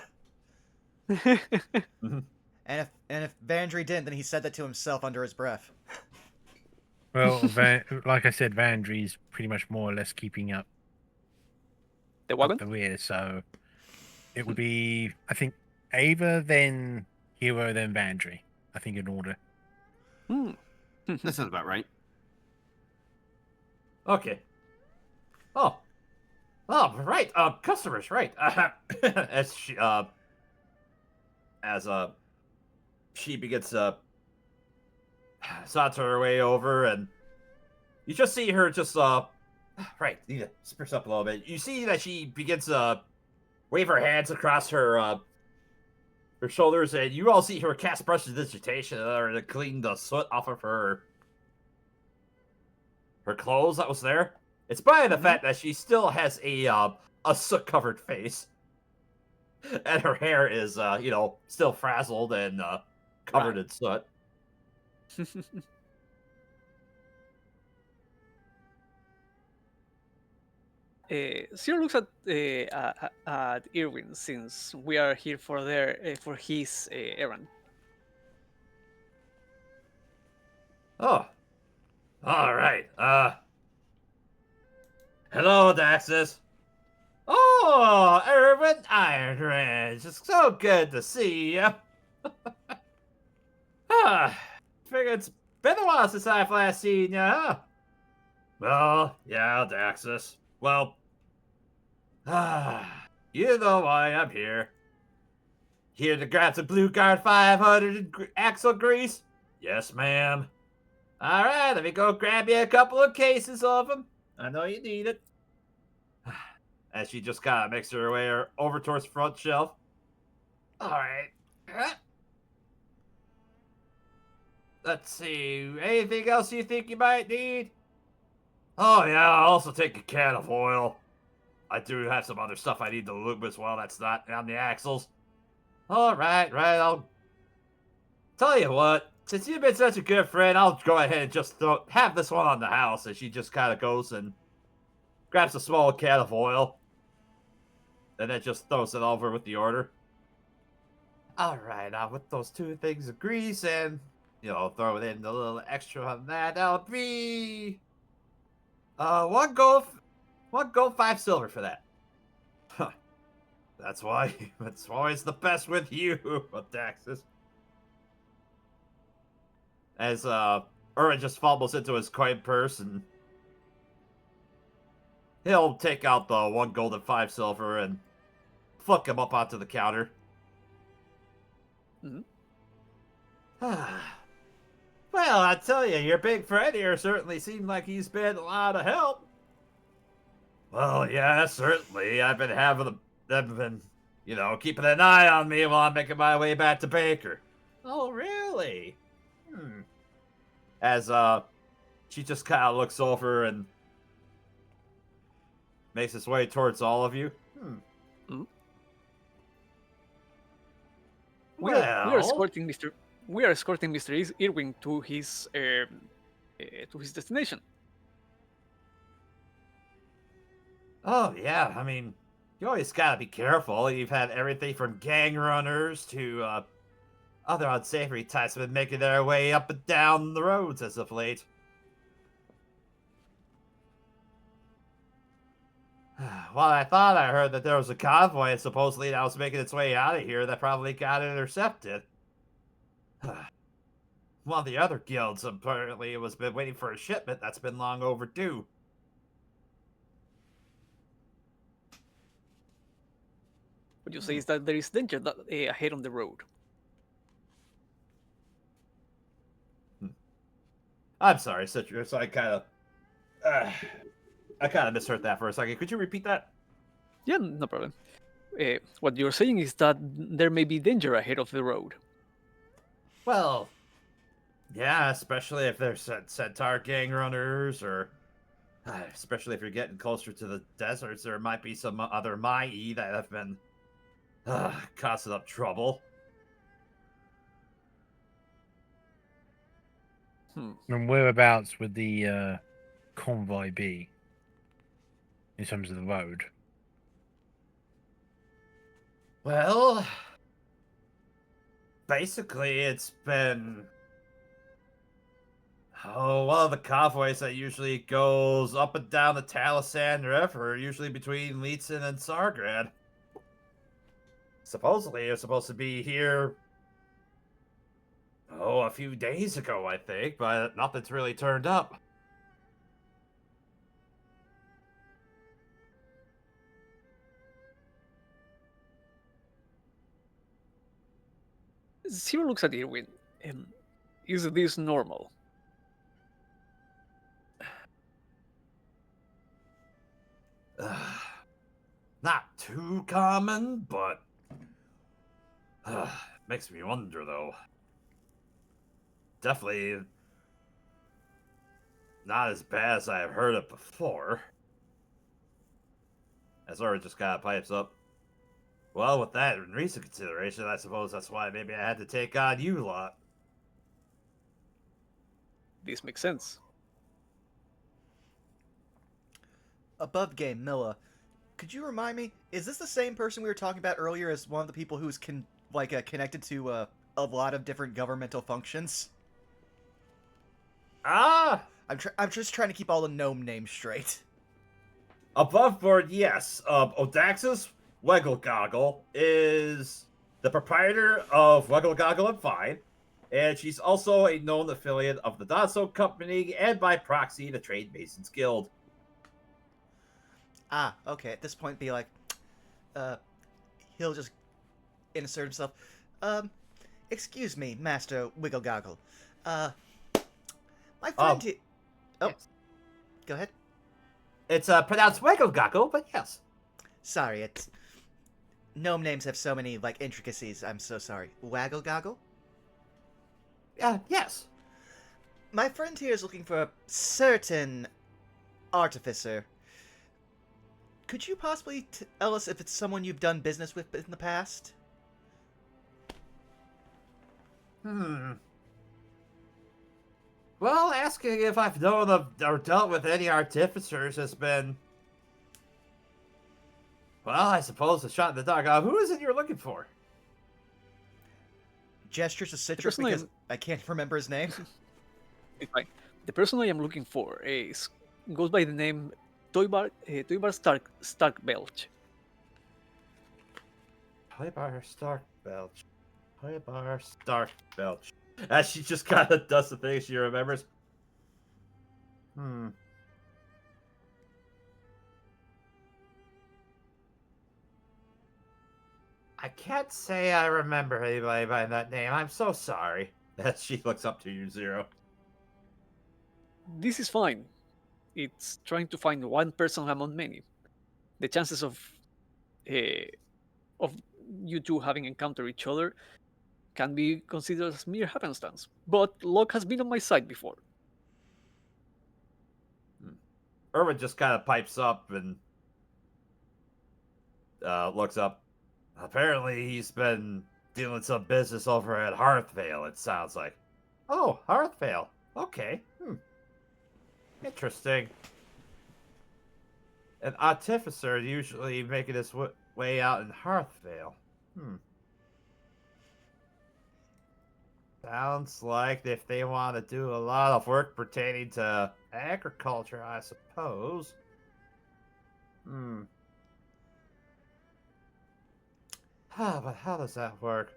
Mm-hmm. And if Vandry didn't, then he said that to himself under his breath. Well, like I said, Vandry's pretty much more or less keeping up the wagon. The rear, so it would be, I think, Ava, then Hero, then Vandry. I think in order. That sounds about right. Okay. Oh, right. Customers, right? As she begins to saunter her way over, and you just see her just Right, need to spruce up a little bit. You see that she begins to wave her hands across her shoulders, and you all see her cast brushes of vegetation in order to clean the soot off of her clothes that was there. It's by the fact that she still has a soot-covered face, and her hair is still frazzled and covered in soot. Zero looks at Irwin, since we are here for his errand. Oh, all right. Hello, Daxus. Oh, Irvin Ironridge. It's so good to see you. Figure it's been a while since I've last seen you, huh? Well, yeah, Daxus. Well, you know why I'm here. Here to grab some Blue Guard 500 axle grease? Yes, ma'am. All right, let me go grab you a couple of cases of them. I know you need it. As she just kind of makes her way over towards the front shelf. All right. Let's see. Anything else you think you might need? Oh, yeah, I'll also take a can of oil. I do have some other stuff I need to lube as well that's not on the axles. All right, I'll tell you what. Since you've been such a good friend, I'll go ahead and just have this one on the house. And she just kind of goes and grabs a small can of oil. And then just throws it over with the order. All right, now with those 2 things of grease and, throw it in a little extra on that, that'll be 1 gold, 5 silver for that. Huh. That's why it's always the best with you, Daxus. As Urban just fumbles into his coin purse and he'll take out the 1 gold and 5 silver and flick him up onto the counter. Mm-hmm. Well, I tell you, your big friend here certainly seemed like he's been a lot of help. Well, yeah, certainly. I've been keeping an eye on me while I'm making my way back to Baker. Oh, really? As she just kind of looks over and makes his way towards all of you. Mm-hmm. We are escorting Mr. Irwin to his destination. Oh yeah, I mean, you always gotta be careful. You've had everything from gang runners to other unsavory types have been making their way up and down the roads as of late. Well, I thought I heard that there was a convoy supposedly that was making its way out of here that probably got intercepted. One of the other guilds apparently was been waiting for a shipment that's been long overdue. What you say is that there is danger ahead on the road. I'm sorry, Citrus. I kind of misheard that for a second. Could you repeat that? Yeah, no problem. What you're saying is that there may be danger ahead of the road. Well, yeah, especially if there's centaur gang runners, or especially if you're getting closer to the deserts, there might be some other Mai that have been causing up trouble. And whereabouts would the convoy be in terms of the road? Well, basically, it's been one of the convoys that usually goes up and down the Talisan River, usually between Leetzen and Sargrad. Supposedly, it's supposed to be here, a few days ago, I think, but nothing's really turned up. Zero looks at Irwin. Is this normal? not too common, but makes me wonder though. Definitely not as bad as I have heard it before. As Laura just kind of pipes up. Well, with that in recent consideration, I suppose that's why maybe I had to take on you lot. This makes sense. Above game, Milla, could you remind me, is this the same person we were talking about earlier as one of the people who's connected to a lot of different governmental functions? Ah! I'm just trying to keep all the gnome names straight. Above board, yes. Odaxis Wegglegoggle is the proprietor of Wegglegoggle and Fine, and she's also a known affiliate of the Dodso Company and by proxy the Trade Masons Guild. Ah, okay. At this point, be like, he'll just insert himself. Excuse me, Master Wigglegoggle. My friend here. Oh, yes. Go ahead. It's pronounced Wegglegoggle, but yes. Sorry, it's gnome names have so many intricacies. I'm so sorry. Wagglegoggle? Yes. My friend here is looking for a certain artificer. Could you possibly tell us if it's someone you've done business with in the past? Well, asking if I've known of or dealt with any artificers has been... Well, I suppose a shot in the dark. Who is it you're looking for? Gestures to Citrus person I because am- I can't remember his name. It's fine. The person I am looking for goes by the name Toybar Starkbelch. Toybar Starkbelch. Toybar Starkbelch. As she just kind of does the thing she remembers. I can't say I remember anybody by that name. I'm so sorry. As she looks up to you, Zero. This is fine. It's trying to find one person among many. The chances of you two having encountered each other can be considered as mere happenstance. But luck has been on my side before. Irwin just kind of pipes up and looks up. Apparently, he's been dealing some business over at Hearthvale, it sounds like. Oh, Hearthvale. Okay. Interesting. An artificer usually making his way out in Hearthvale. Sounds like if they want to do a lot of work pertaining to agriculture, I suppose. But how does that work?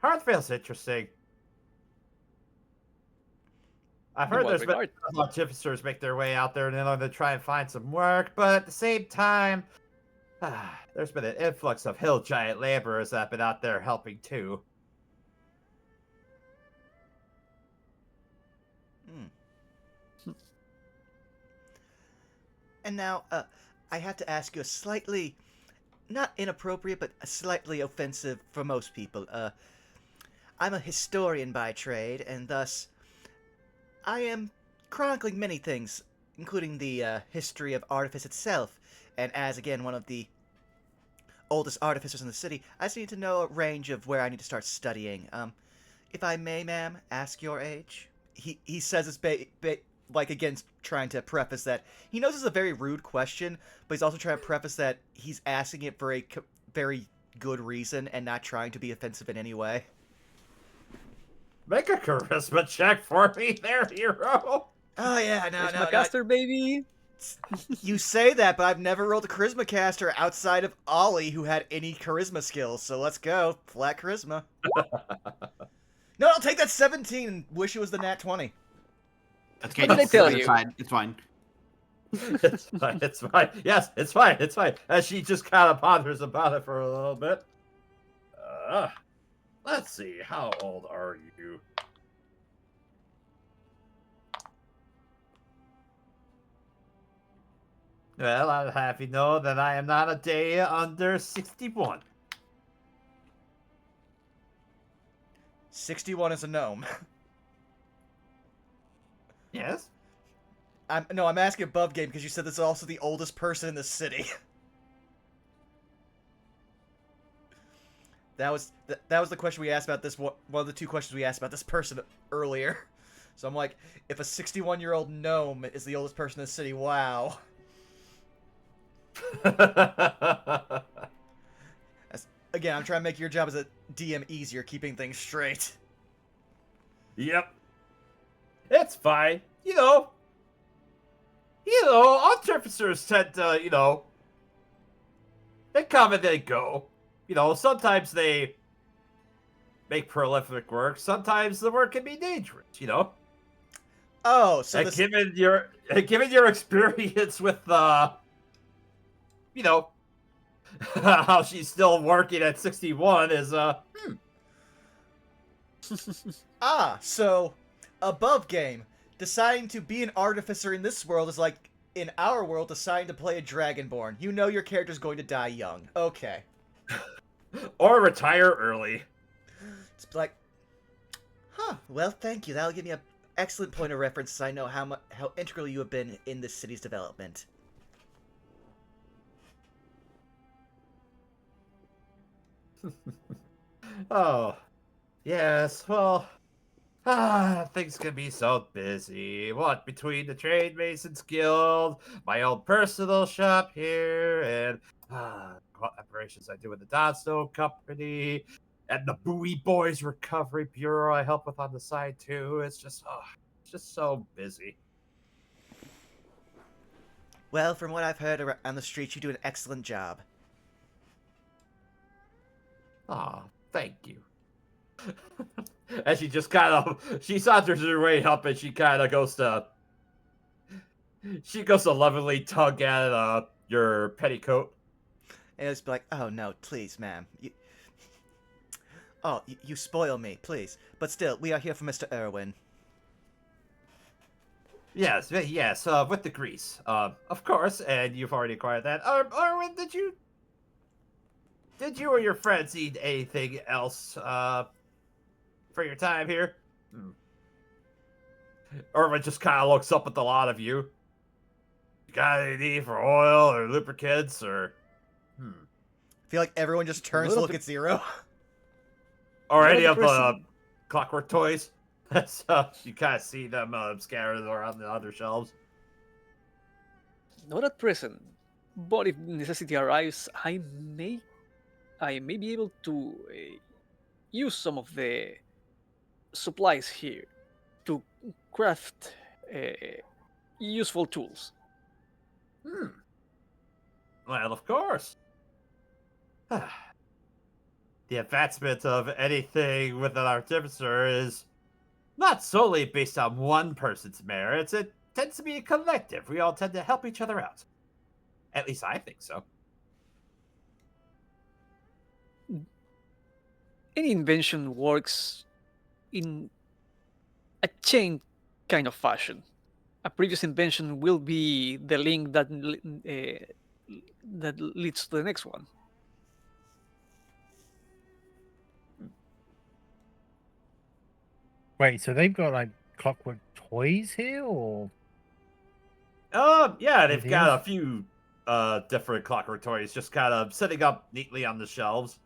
Hearthvale's interesting. I've heard In what there's been regard? a lot of artificers make their way out there in order to try and find some work, but at the same time, there's been an influx of hill giant laborers that have been out there helping too. And now, I have to ask you a slightly, not inappropriate, but a slightly offensive for most people. I'm a historian by trade, and thus, I am chronicling many things, including the history of Artifice itself. And as, again, one of the oldest artificers in the city, I just need to know a range of where I need to start studying. If I may, ma'am, ask your age? He says it's again, trying to preface that he knows it's a very rude question, but he's also trying to preface that he's asking it for a very good reason and not trying to be offensive in any way. Make a charisma check for me there, hero. Oh yeah, no. Caster, baby. You say that, but I've never rolled a charisma caster outside of Ollie who had any charisma skills, so let's go. Flat charisma. No, I'll take that 17 and wish it was the nat 20. That's okay. What did I tell you? It's fine. It's fine. It's fine. Yes, it's fine. It's fine. As she just kind of ponders about it for a little bit. Let's see. How old are you? Well, I'll have you know that I am not a day under 61. 61 is a gnome. Yes? I'm asking above game because you said this is also the oldest person in the city. That was the question we asked about this one of the two questions we asked about this person earlier. So I'm like, if a 61-year-old gnome is the oldest person in the city, wow. Again, I'm trying to make your job as a DM easier, keeping things straight. Yep. It's fine. Artificers tend to, they come and they go. Sometimes they make prolific work. Sometimes the work can be dangerous. Oh, so And this... given your experience with how she's still working at 61 is So above game, deciding to be an artificer in this world is like in our world deciding to play a dragonborn. You know your character's going to die young. Okay. or retire early. It's like, well, thank you. That'll give me an excellent point of reference so I know how integral you have been in this city's development. Oh, yes. Well, things can be so busy. What between the Trade Masons Guild, my own personal shop here, and operations I do with the Dodstone Company, and the Bowie Boys Recovery Bureau I help with on the side too. It's just so busy. Well, from what I've heard on the streets, you do an excellent job. Oh, thank you. And she just she saunters her way up and she goes to lovingly tug at your petticoat. And it's like, oh no, please, ma'am. You spoil me, please. But still, we are here for Mr. Irwin. Yes, with the grease. Of course, and you've already acquired that. Irwin, did you or your friends eat anything else, for your time here? Irwin just kind of looks up at the lot of you. You got any need for oil or lubricants or... I feel like everyone just turns to look at Zero. Or any of the clockwork toys. So you kind of see them scattered around the other shelves. Not at present, but if necessity arrives, I may be able to use some of the supplies here to craft useful tools. Well, of course. The advancement of anything with an artificer is not solely based on one person's merits. It tends to be a collective. We all tend to help each other out. At least I think so. Any invention works in a chain kind of fashion. A previous invention will be the link that leads to the next one. Wait, so they've got like clockwork toys here, or? Yeah, they've Anything got else? a few different clockwork toys just kind of sitting up neatly on the shelves.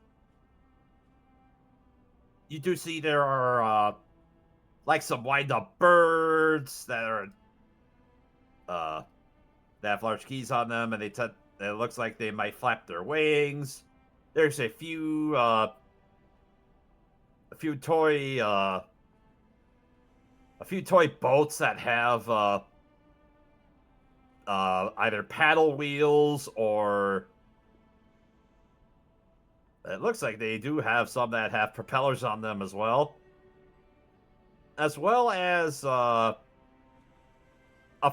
You do see there are like some wind-up birds that are they have large keys on them, and it looks like they might flap their wings. There's a few toy boats that have either paddle wheels or it looks like they do have some that have propellers on them as well as a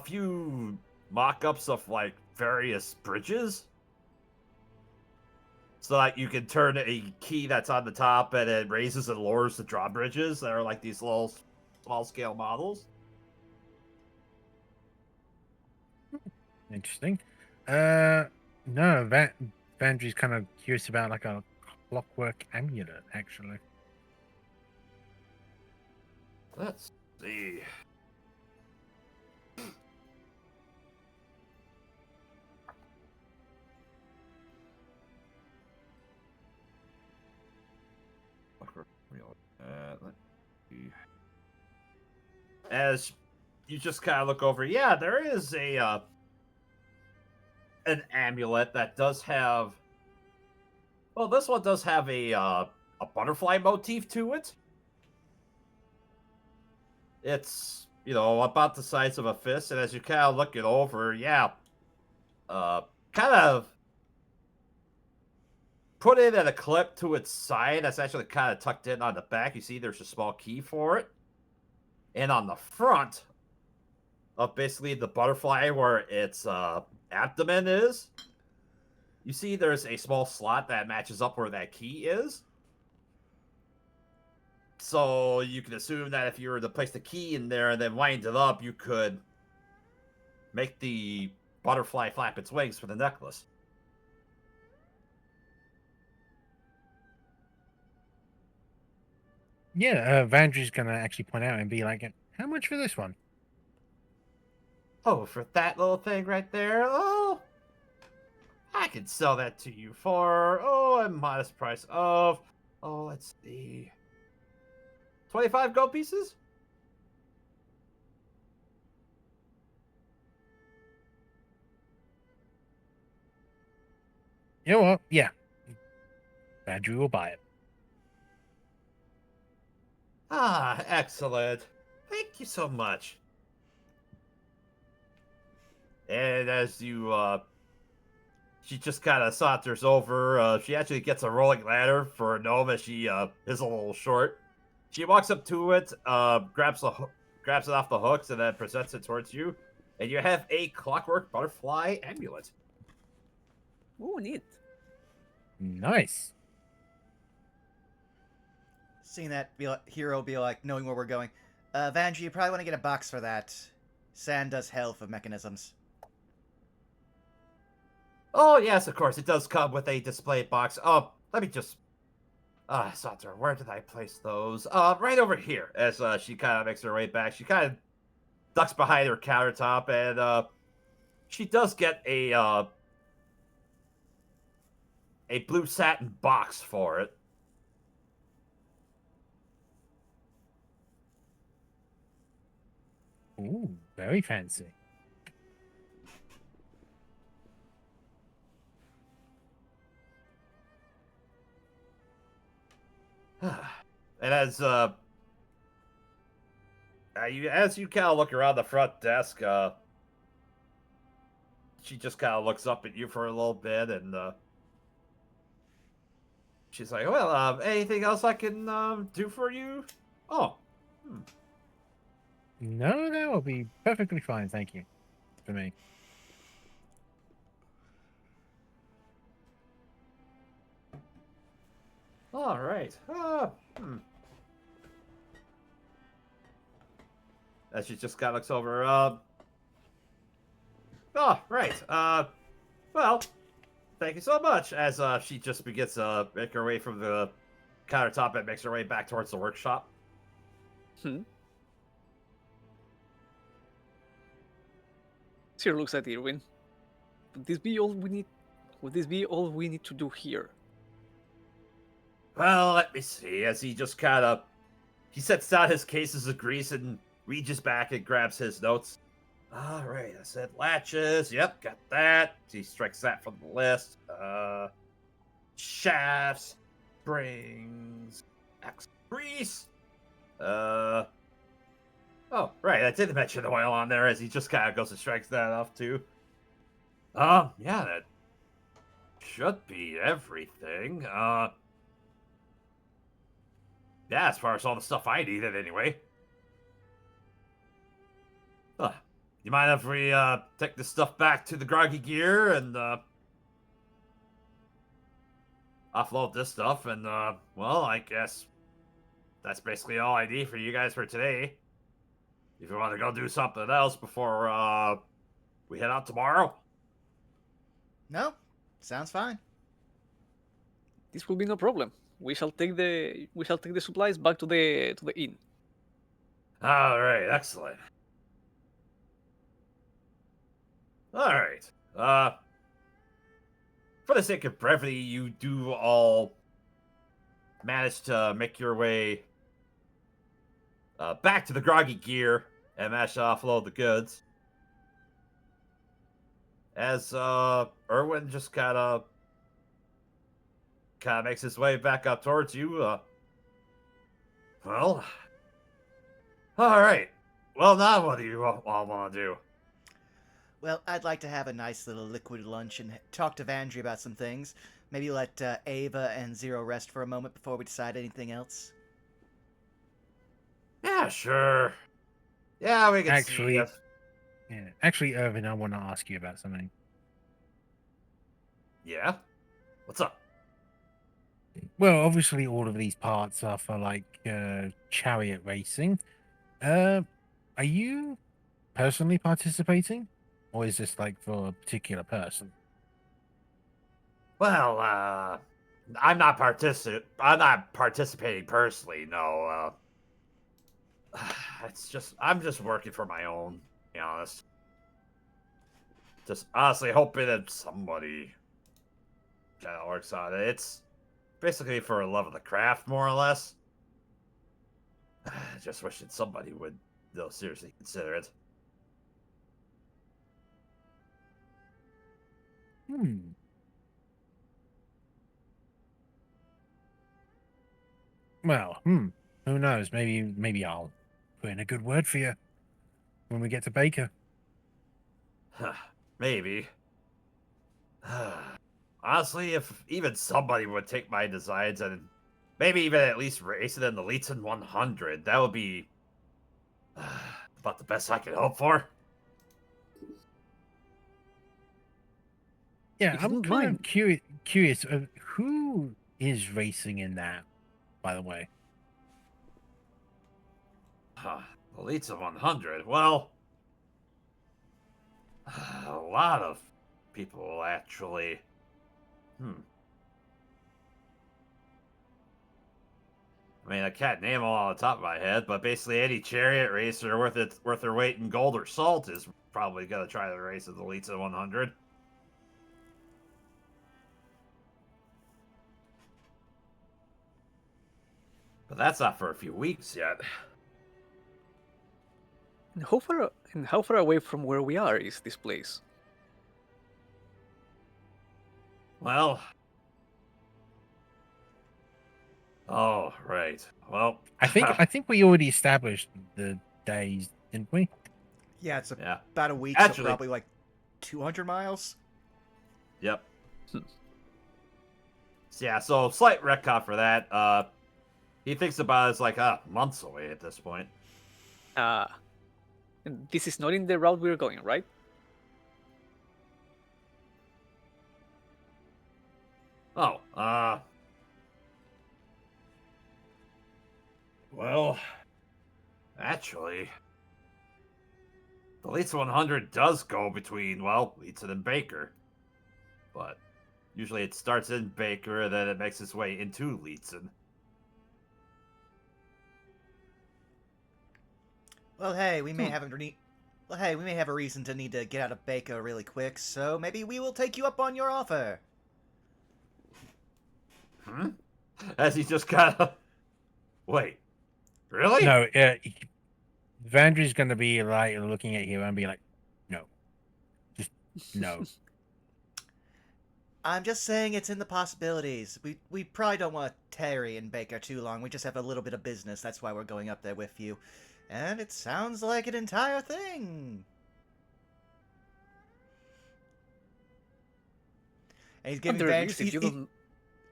few mock-ups of like various bridges so that you can turn a key that's on the top and it raises and lowers the drawbridges that are like these little small-scale models. Interesting. No, Vandry's kind of curious about like a clockwork amulet, actually. Let's see. Let's see. As you just kind of look over, yeah, there is a an amulet that does have. Well, this one does have a butterfly motif to it. It's about the size of a fist, and as you kind of look it over, yeah, kind of put it at a clip to its side. That's actually kind of tucked in on the back. You see, there's a small key for it, and on the front of basically the butterfly where its abdomen is, you see there's a small slot that matches up where that key is. So you can assume that if you were to place the key in there and then wind it up, you could make the butterfly flap its wings for the necklace. Yeah, Vandry's gonna actually point out and be like, "How much for this one?" Oh, for that little thing right there? Oh, I could sell that to you for, a modest price of, let's see, 25 gold pieces? You know what? Yeah, Vandry will buy it. Ah, excellent. Thank you so much. And as you, she just kind of saunters over. She actually gets a rolling ladder for a gnome as she is a little short. She walks up to it, grabs it off the hooks, and then presents it towards you. And you have a clockwork butterfly amulet. Ooh, neat. Nice. Seeing that hero be like, knowing where we're going. Vandry, you probably want to get a box for that. Sand does hell for mechanisms. Oh, yes, of course. It does come with a display box. Oh, let me just... Saunter, where did I place those? Right over here. As she kind of makes her way back. She kind of ducks behind her countertop, and she does get a blue satin box for it. Ooh, very fancy. And as you kind of look around the front desk, she just kind of looks up at you for a little bit, and she's like, "Well, anything else I can do for you?" Oh, No, that will be perfectly fine, thank you. For me. all right. As she just kind of looks over. Oh, right. Well, thank you so much. As she just begins to make her way from the countertop and makes her way back towards the workshop. Sir looks at Irwin. Would this be all we need? Would this be all we need to do here? Well, let me see. As he just kind of... He sets down his cases of grease and reaches back and grabs his notes. All right, I said latches. Yep, got that. He strikes that from the list. Shafts, springs, grease. Oh, right. I did mention the oil on there as he just kind of goes and strikes that off too. Yeah, that should be everything. Yeah, as far as all the stuff I needed anyway. You mind if we take this stuff back to the Groggy Gear and offload this stuff? And well, I guess that's basically all I need for you guys for today. If you want to go do something else before we head out tomorrow. No, sounds fine. This will be no problem. We shall take the supplies back to the inn. All right, excellent. All right. For the sake of brevity, you do all manage to make your way back to the groggy gear and manage to offload the goods. As Erwin just kind of makes his way back up towards you. Well, all right. Well, now what do you all want to do? Well, I'd like to have a nice little liquid lunch and talk to Vandry about some things. Maybe let Ava and Zero rest for a moment before we decide anything else. Yeah, sure. Yeah, we can Actually, see if... yeah. Actually, Irvin, I want to ask you about something. Yeah? What's up? Well, obviously, all of these parts are for like chariot racing. Are you personally participating, or is this like for a particular person? Well, I'm not participating personally, no. I'm just working for my own, to be honest. Just honestly hoping that somebody kind of works on it. It's basically for a love of the craft, more or less. Just wishing somebody would, though, seriously consider it. Well, who knows? Maybe I'll put in a good word for you when we get to Baker. Maybe. Honestly, if even somebody would take my designs and maybe even at least race it in the Leeton 100, that would be about the best I could hope for. Yeah, If you I'm don't kind mind. of curious of who is racing in that, by the way. The Leeton 100. Well, a lot of people actually. I mean, I can't name them all on the top of my head, but basically any chariot racer worth their weight in gold or salt is probably gonna try to race at the Leeton 100. But that's not for a few weeks yet. And how far away from where we are is this place? Well. Oh, right. Well, I think we already established the days, didn't we? Yeah, it's yeah. about a week, Actually- so probably like 200 miles. Yep. Yeah, so slight retcon for that. He thinks about it as like months away at this point. And this is not in the route we're going, right? Oh, well, actually, the Leeton 100 does go between, well, Leeton and Baker. But usually it starts in Baker and then it makes its way into Leeton. Well, hey, we may have a reason to need to get out of Baker really quick, so maybe we will take you up on your offer. As he just kind of... Wait. Really? No, Vandry's going to be like looking at you and be like, no. Just no. I'm just saying it's in the possibilities. We probably don't want to tarry in Baker too long. We just have a little bit of business. That's why we're going up there with you. And it sounds like an entire thing. And he's giving Vandry...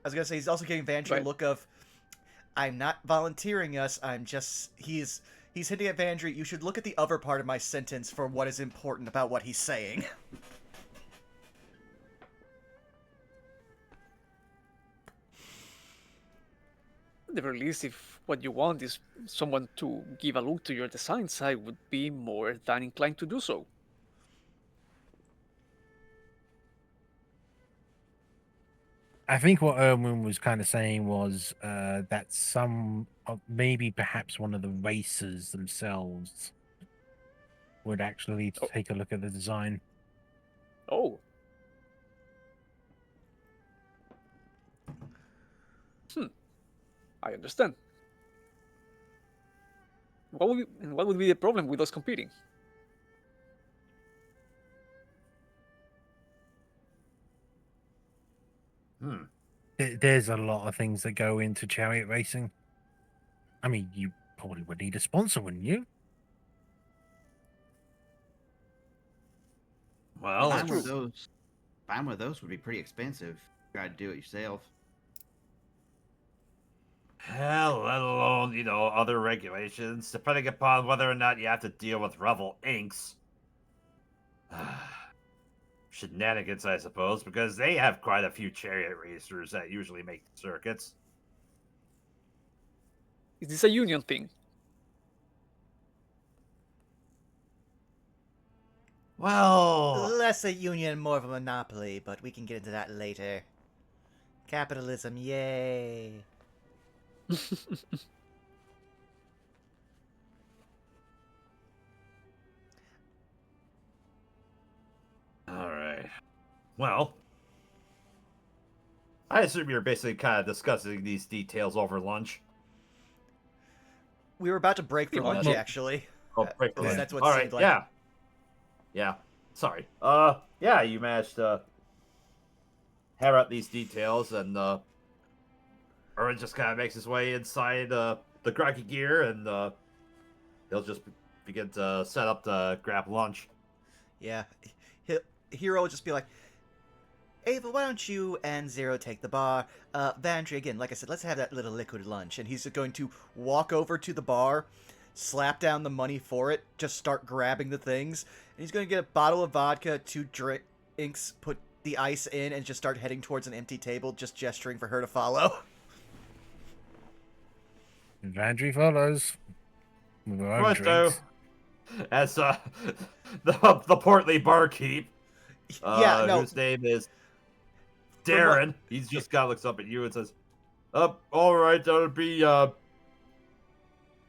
I was gonna say he's also giving Vandry a look of, I'm not volunteering us. I'm just he's hinting at Vandry. You should look at the other part of my sentence for what is important about what he's saying. At the very least, if what you want is someone to give a look to your designs, I would be more than inclined to do so. I think what Erwin was kind of saying was that some, maybe perhaps one of the racers themselves would actually Oh. take a look at the design. Oh. I understand. What would be the problem with us competing? Hmm. There's a lot of things that go into chariot racing. I mean, you probably would need a sponsor, wouldn't you? Well, Buying one true. of those, buying one of those would be pretty expensive. Try to do it yourself. hell, let alone, other regulations, depending upon whether or not you have to deal with Revel Inks. Shenanigans, I suppose, because they have quite a few chariot racers that usually make the circuits. Is this a union thing? Well, Less a union, more of a monopoly, but we can get into that later. Capitalism, yay! all right. Well, I assume you're basically kind of discussing these details over lunch. We were about to break for Pretty much. lunch, actually. Oh, break At least lunch. that's what All it right, seemed like. yeah. Yeah. Sorry. Yeah, you managed to hammer out these details, and Erwin just kind of makes his way inside the groggy gear, and he'll just begin to set up to grab lunch. Yeah. Hero will just be like, Ava, why don't you and Zero take the bar? Vandry, again, like I said, let's have that little liquid lunch. And he's going to walk over to the bar, slap down the money for it, just start grabbing the things. And he's going to get a bottle of vodka, 2 drinks, put the ice in, and just start heading towards an empty table, just gesturing for her to follow. Vandry follows. With our own What though? drinks. As the portly barkeep, Yeah, no. whose name is From what- Darren, he's just kind of looks up at you and says, all right, that'll be,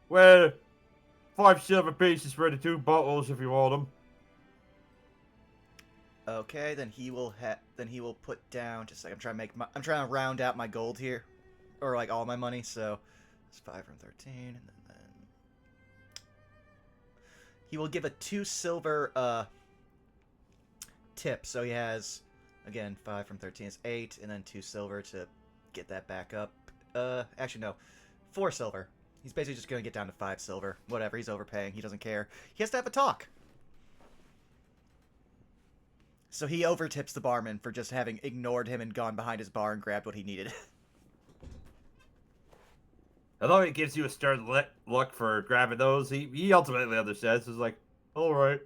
well, 5 silver pieces for the 2 bottles if you want them. Okay, then he will put down. Just like I'm trying to round out my gold here, or like all my money. So it's 5 from 13, and then he will give a 2 silver tip. So he has again 5 from 13 is 8, and then 2 silver to get that back up. Actually no, 4 silver. He's basically just gonna get down to 5 silver. Whatever, he's overpaying. He doesn't care. He has to have a talk. So he overtips the barman for just having ignored him and gone behind his bar and grabbed what he needed. Although it gives you a stern look for grabbing those, he ultimately understands. He's like, all right.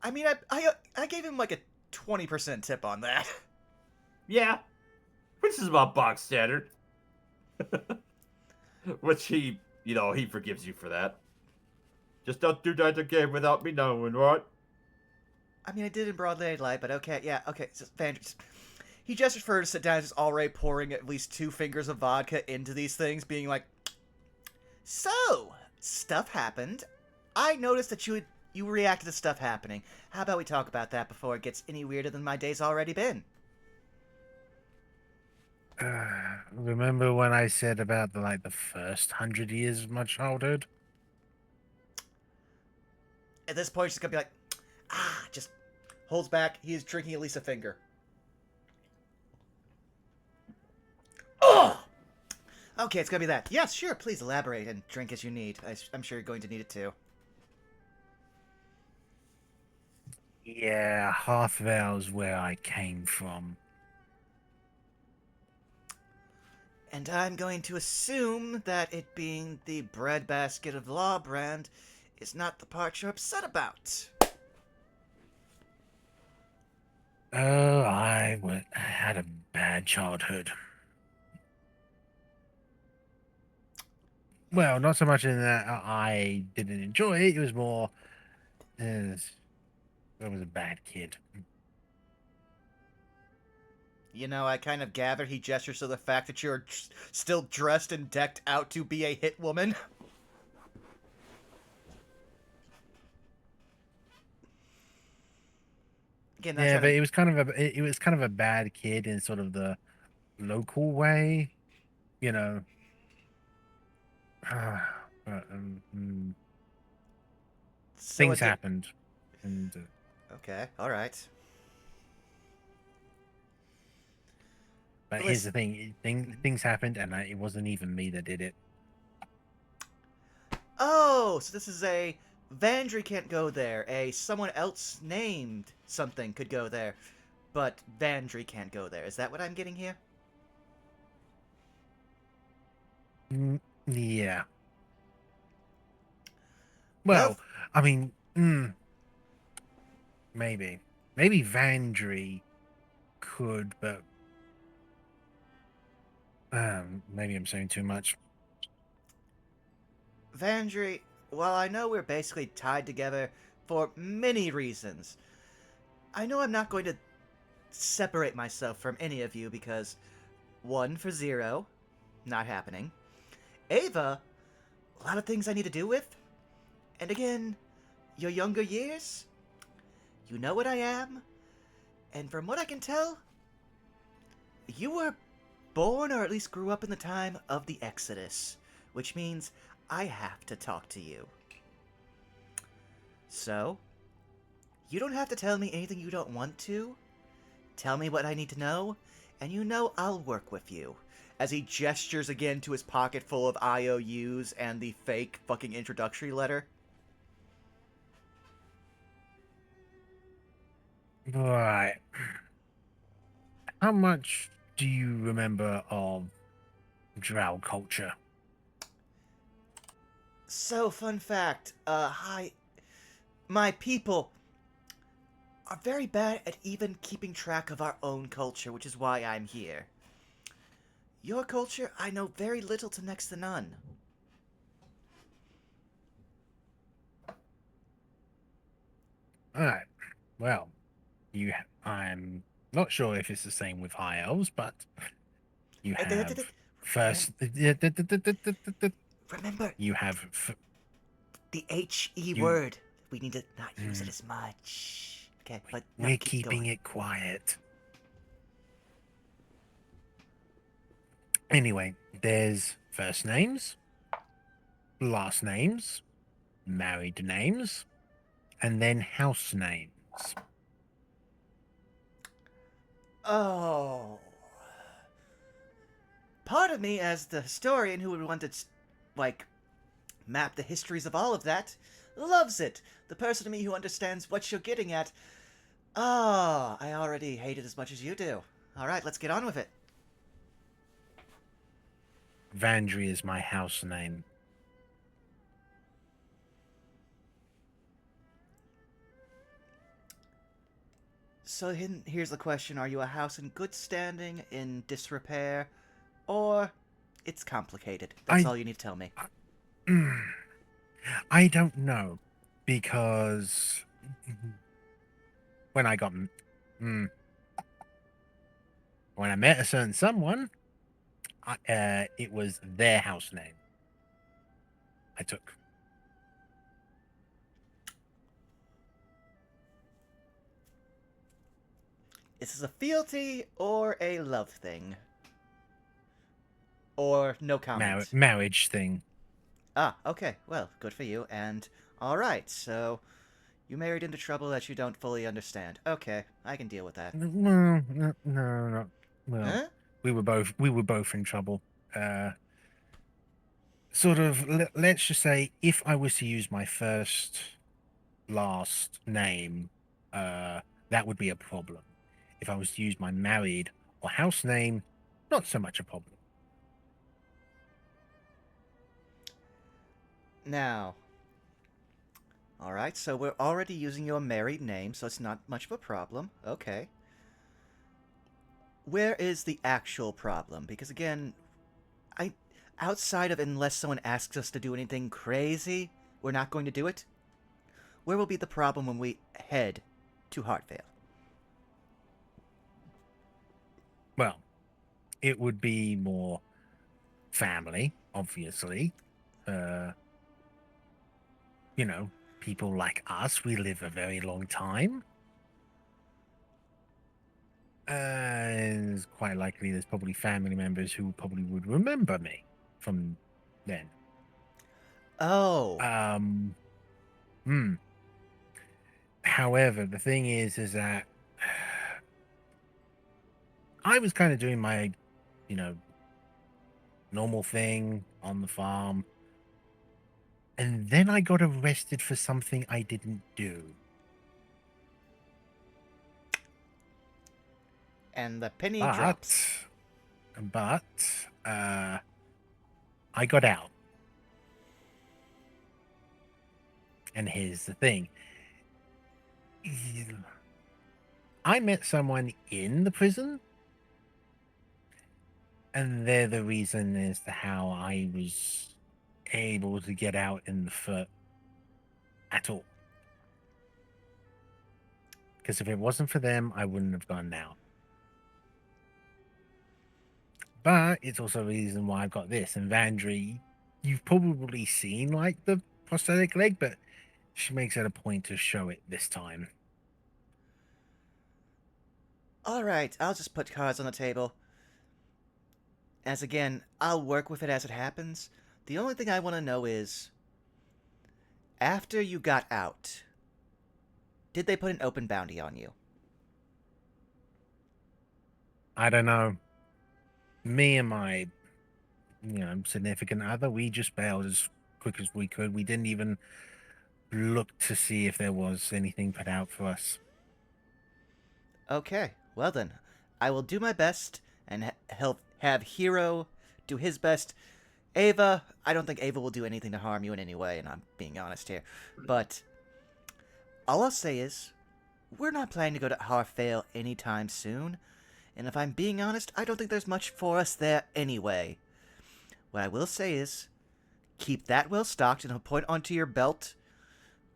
I mean, I gave him like a 20% tip on that. Yeah, which is about box standard. Which he forgives you for that. Just don't do that again without me knowing, right? I mean, I did in broad daylight, but okay, yeah, okay. So he gestures for her to sit down, just already pouring at least 2 fingers of vodka into these things, being like, "So, stuff happened. I noticed that you reacted to stuff happening. How about we talk about that before it gets any weirder than my day's already been?" Remember when I said about the first 100 years of my childhood? At this point, she's gonna be like, just holds back. He is drinking at least a finger. Oh! Okay, it's gonna be that. Yes, sure, please elaborate and drink as you need. I'm sure you're going to need it too. Yeah, Hearthvale's where I came from. And I'm going to assume that it being the breadbasket of law brand is not the part you're upset about. Oh, I had a bad childhood. Well, not so much in that I didn't enjoy it. It was more, I was a bad kid. You know, I kind of gathered he gestures to the fact that you're still dressed and decked out to be a hit woman. Again, not Yeah, trying but to... it was kind of a bad kid in sort of the local way, you know. But, So things again... happened, and Okay, alright. but here's the thing: things happened, and it wasn't even me that did it. Oh, so this is a... Vandry can't go there. A someone else named something could go there. But Vandry can't go there. Is that what I'm getting here? Yeah. Well, Well, I mean, maybe Vandry could, but maybe I'm saying too much. Vandry, while I know we're basically tied together for many reasons, I know I'm not going to separate myself from any of you because, 1 for 0, not happening. Ava, a lot of things I need to do with. And again, your younger years, you know what I am. And from what I can tell, you were born or at least grew up in the time of the Exodus, which means I have to talk to you. So, you don't have to tell me anything you don't want to. Tell me what I need to know, and you know I'll work with you. As he gestures again to his pocket full of IOUs and the fake fucking introductory letter. Right. How much do you remember of drow culture? So, fun fact, my people are very bad at even keeping track of our own culture, which is why I'm here. Your culture, I know very little to next to none. All right. Well, I'm not sure if it's the same with high elves, but you have first. Remember, You have. the HE You. word. We need to not use it as much. Okay, but now We're keep keeping going. it quiet. Anyway, there's first names, last names, married names, and then house names. Oh. Part of me, as the historian who would want to, like, map the histories of all of that, loves it. The person of me who understands what you're getting at. Ah, I already hate it as much as you do. Alright, let's get on with it. Vandry is my house name. So here's the question. Are you a house in good standing, in disrepair, or it's complicated? That's all you need to tell me. I don't know, because when I got when I met a certain someone, it was their house name I took. Is this a fealty or a love thing? Or no comment? Marriage thing. Ah, okay. Well, good for you. And alright, so you married into trouble that you don't fully understand. Okay, I can deal with that. No. Well, Huh? we were both in trouble. Sort of. Let's just say, if I was to use my last name, that would be a problem. If I was to use my married or house name, not so much a problem. Now, alright, so we're already using your married name, so it's not much of a problem. Okay. Where is the actual problem? Because again, outside of unless someone asks us to do anything crazy, we're not going to do it. Where will be the problem when we head to Heartvale? Well, it would be more family, obviously. Uh, you know, people like us, we live a very long time. And it's quite likely there's probably family members who probably would remember me from then. Oh. Hmm. However, the thing is that I was kind of doing my, you know, normal thing on the farm. And then I got arrested for something I didn't do. And the penny But, drops. but, uh, I got out. And here's the thing. I met someone in the prison, and they're the reason as to how I was able to get out in the foot at all. Because if it wasn't for them, I wouldn't have gone now. But it's also the reason why I've got this. And Vandry, you've probably seen like the prosthetic leg, but she makes it a point to show it this time. Alright, I'll just put cards on the table. As again, I'll work with it as it happens. The only thing I want to know is, after you got out, did they put an open bounty on you? I don't know. Me and my, significant other, we just bailed as quick as we could. We didn't even look to see if there was anything put out for us. Okay, well then, I will do my best and help have Hero do his best. Ava, I don't think Ava will do anything to harm you in any way, and I'm being honest here. But all I'll say is, we're not planning to go to Harfail anytime soon. And if I'm being honest, I don't think there's much for us there anyway. What I will say is, keep that well stocked, and he'll point onto your belt,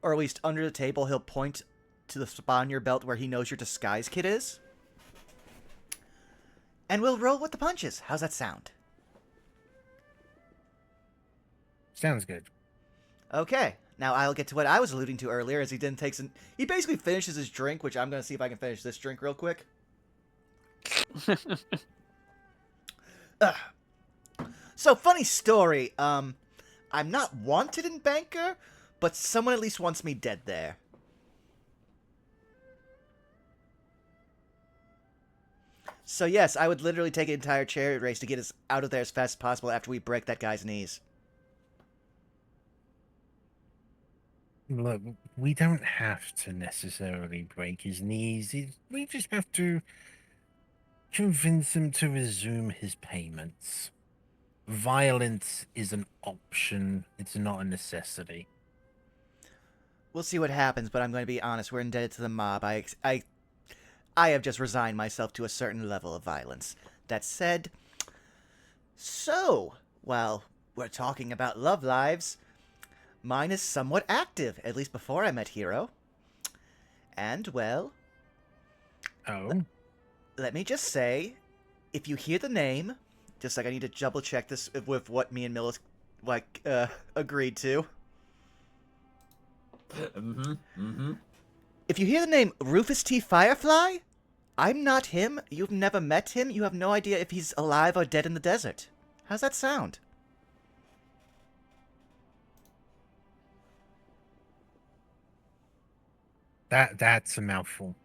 or at least under the table, he'll point to the spot on your belt where he knows your disguise kit is. And we'll roll with the punches. How's that sound? Sounds good. Okay, now I'll get to what I was alluding to earlier, as he then takes an... He basically finishes his drink, which I'm going to see if I can finish this drink real quick. So, funny story, I'm not wanted in Banker, but someone at least wants me dead there. So yes, I would literally take an entire chariot race to get us out of there as fast as possible after we break that guy's knees. Look, we don't have to necessarily break his knees. We just have to convince him to resume his payments. Violence is an option. It's not a necessity. We'll see what happens, but I'm going to be honest. We're indebted to the mob. I have just resigned myself to a certain level of violence. That said, so, while we're talking about love lives, mine is somewhat active, at least before I met Hero. And, well... Oh? Let me just say, if you hear the name, just like I need to double check this with what me and Millis, agreed to. If you hear the name Rufus T. Firefly, I'm not him. You've never met him. You have no idea if he's alive or dead in the desert. How's that sound? That's a mouthful.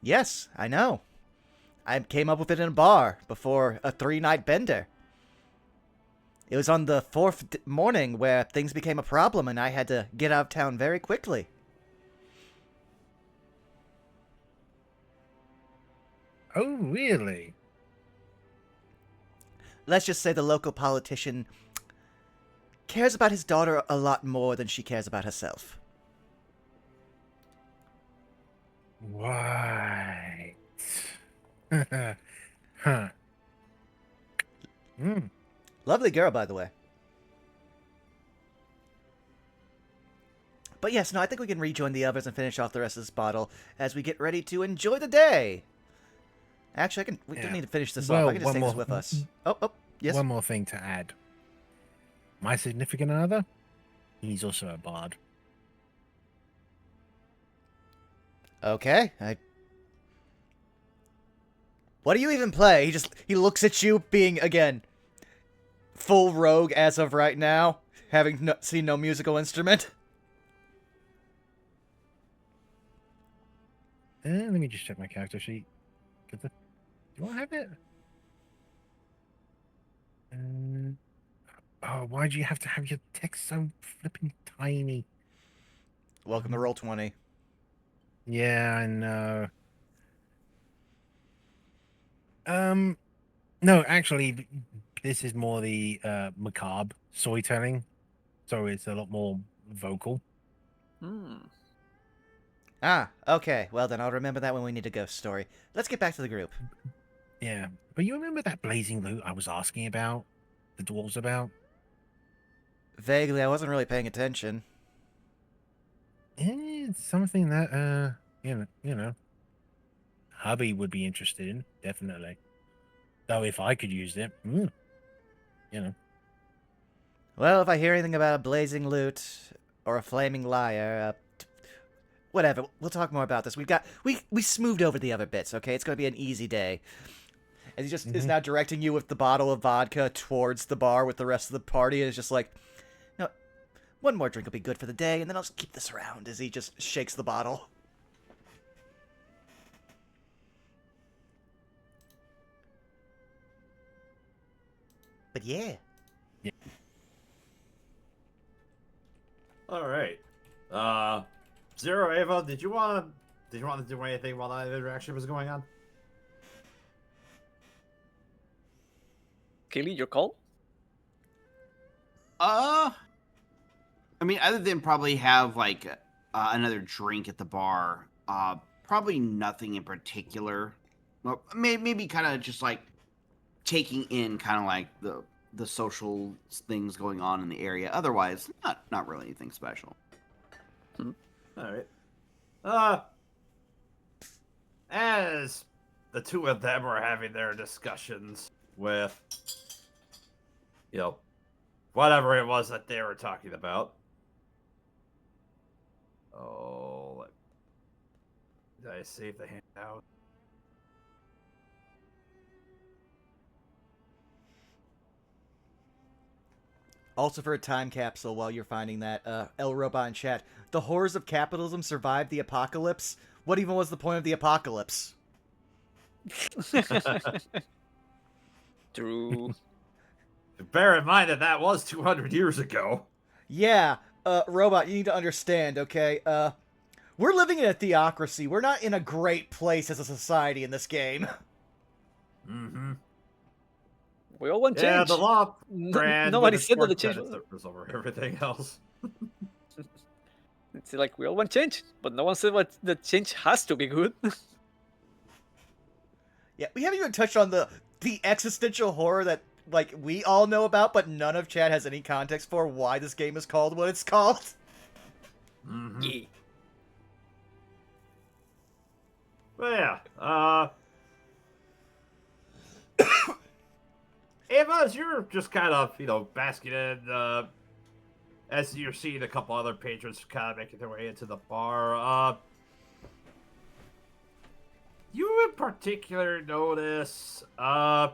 Yes, I know. I came up with it in a bar before a 3-night bender. It was on the 4th morning where things became a problem and I had to get out of town very quickly. Oh, really? Let's just say the local politician cares about his daughter a lot more than she cares about herself. Right. Huh. Lovely girl, by the way. But yes, no, I think we can rejoin the others and finish off the rest of this bottle as we get ready to enjoy the day. Actually, we Yeah. don't need to finish this Well, off. I can just one take this more- with us. Oh, yes. One more thing to add. My significant other, he's also a bard. Okay. What do you even play? He looks at you, being again full rogue as of right now, having seen no musical instrument. Let me just check my character sheet. Do I have it? Oh, why do you have to have your text so flipping tiny? Welcome to Roll20. Yeah, I know. No, actually, this is more the macabre storytelling, so it's a lot more vocal. Hmm. Ah, okay. Well, then I'll remember that when we need a ghost story. Let's get back to the group. Yeah, but you remember that blazing loot I was asking about, the dwarves about? Vaguely, I wasn't really paying attention. It's something that you know, hubby would be interested in, definitely. Though if I could use it, you know. Well, if I hear anything about a blazing loot or a flaming liar, whatever. We'll talk more about this. We smoothed over the other bits. Okay, it's gonna be an easy day. And he just is now directing you with the bottle of vodka towards the bar with the rest of the party, and it's just like, no, one more drink will be good for the day, and then I'll just keep this around. As he just shakes the bottle. But yeah. All right. Zero Ava, did you want to do anything while that interaction was going on? Kelly, your call? I mean, other than probably have like another drink at the bar, probably nothing in particular. Well, maybe kind of just like taking in kind of like the social things going on in the area. Otherwise, not really anything special. All right. As the two of them are having their discussions with, whatever it was that they were talking about. Oh, did I save the handout? Also, for a time capsule, while you're finding that, El Robot in chat, the horrors of capitalism survived the apocalypse. What even was the point of the apocalypse? True. Bear in mind that was 200 years ago. Yeah, Robot, you need to understand, okay? We're living in a theocracy. We're not in a great place as a society in this game. Mm-hmm. We all want change. Yeah, the law Nobody said that the change was over everything else. It's like we all want change, but no one said what the change has to be good. Yeah, we haven't even touched on the existential horror that, like, we all know about, but none of chat has any context for why this game is called what it's called. Mm-hmm. Yeah. But yeah, Ava, as you're just kind of, basking in, as you're seeing a couple other patrons kind of making their way into the bar, you in particular notice, a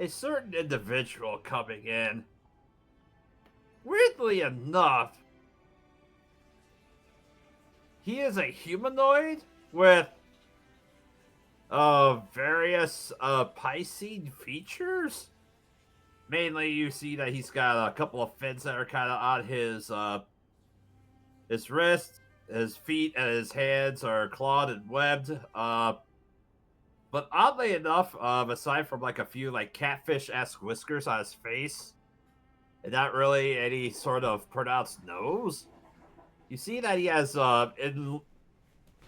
certain individual coming in. Weirdly enough, he is a humanoid with various Piscean features. Mainly, you see that he's got a couple of fins that are kind of on his wrists. His feet and his hands are clawed and webbed. But oddly enough, aside from like a few like catfish-esque whiskers on his face, and not really any sort of pronounced nose, you see that he has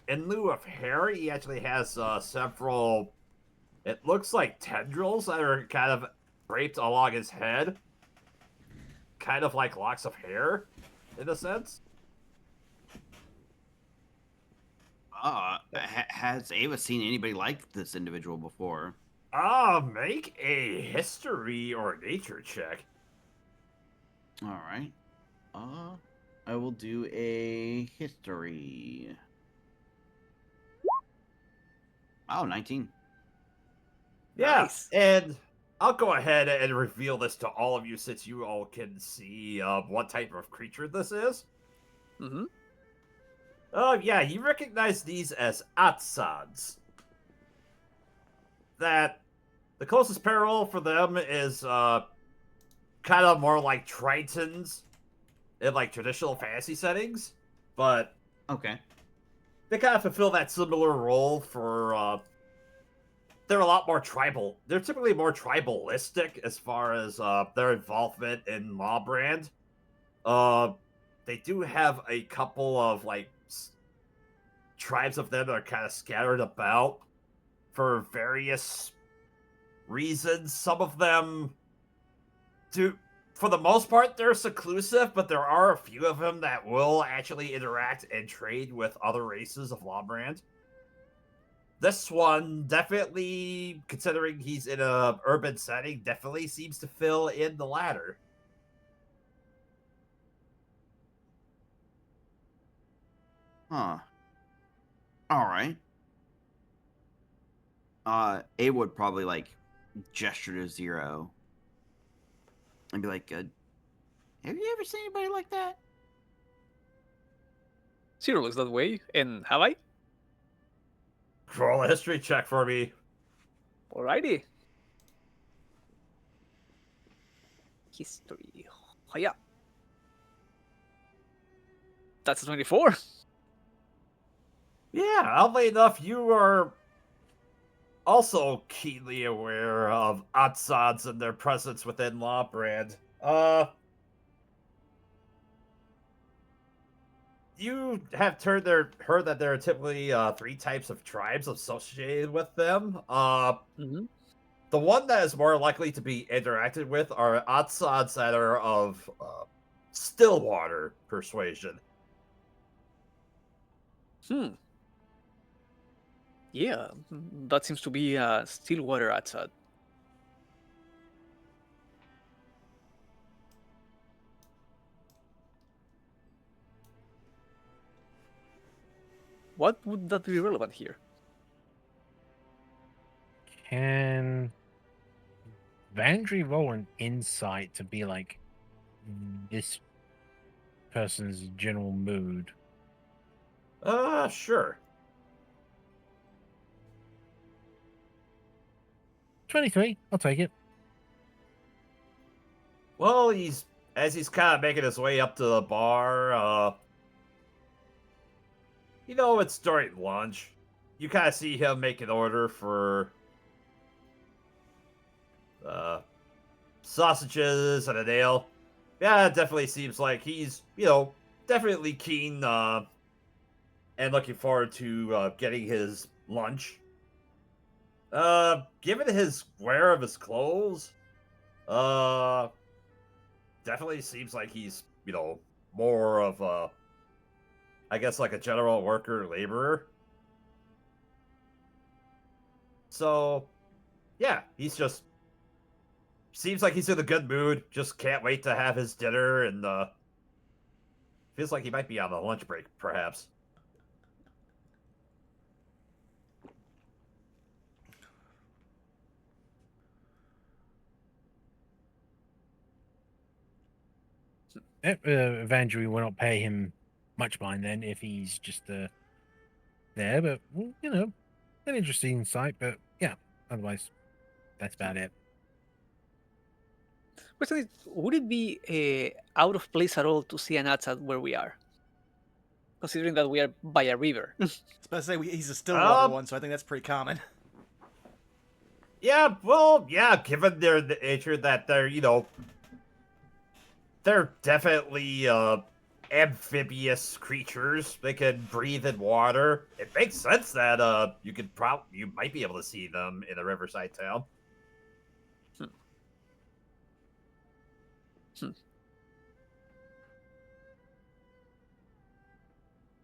in lieu of hair, he actually has several, it looks like tendrils that are kind of draped along his head. Kind of like locks of hair, in a sense. has Ava seen anybody like this individual before? Make a history or nature check. All right. I will do a history. Oh, 19. Yeah, Nice. and I'll go ahead and reveal this to all of you since you all can see what type of creature this is. Mm-hmm. Yeah, you recognize these as Atsads. That the closest parallel for them is kind of more like Tritons in like traditional fantasy settings, but Okay. they kind of fulfill that similar role for they're a lot more tribal. They're typically more tribalistic as far as their involvement in Lawbrand. They do have a couple of like tribes of them that are kind of scattered about for various reasons. Some of them do, for the most part, they're seclusive, but there are a few of them that will actually interact and trade with other races of Lawbrand. This one, definitely, considering he's in a urban setting, definitely seems to fill in the latter. Huh. All right. A would probably like gesture to Zero and be like, "Have you ever seen anybody like that?" Zero looks that way, and have I? Roll a history check for me. Alrighty. History. Oh, yeah. That's a 24. Yeah, oddly enough, you are also keenly aware of Atsads and their presence within Lawbrand. You have heard that there are typically three types of tribes associated with them. Mm-hmm. The one that is more likely to be interacted with are Atsads that are of Stillwater persuasion. Yeah, that seems to be Stillwater Atsad. What would that be relevant here? Can Vandry roll an insight to be like this person's general mood? Sure. 23. I'll take it. Well, as he's kind of making his way up to the bar, it's during lunch. You kind of see him make an order for sausages and an ale. Yeah, it definitely seems like he's, definitely keen and looking forward to getting his lunch. Given his wear of his clothes, definitely seems like he's, more of a, I guess, like a general worker laborer. So, yeah, he's just seems like he's in a good mood. Just can't wait to have his dinner, and feels like he might be on a lunch break, perhaps. Vandry will not pay him much mind then if he's just there, but an interesting sight. But yeah, otherwise, that's about it. Question is, would it be out of place at all to see an Atsad where we are? Considering that we are by a river. I was about to say he's a Stillwater one, so I think that's pretty common. Yeah, well, yeah, given their nature that they're definitely amphibious creatures. They can breathe in water. It makes sense that you might be able to see them in a riverside town.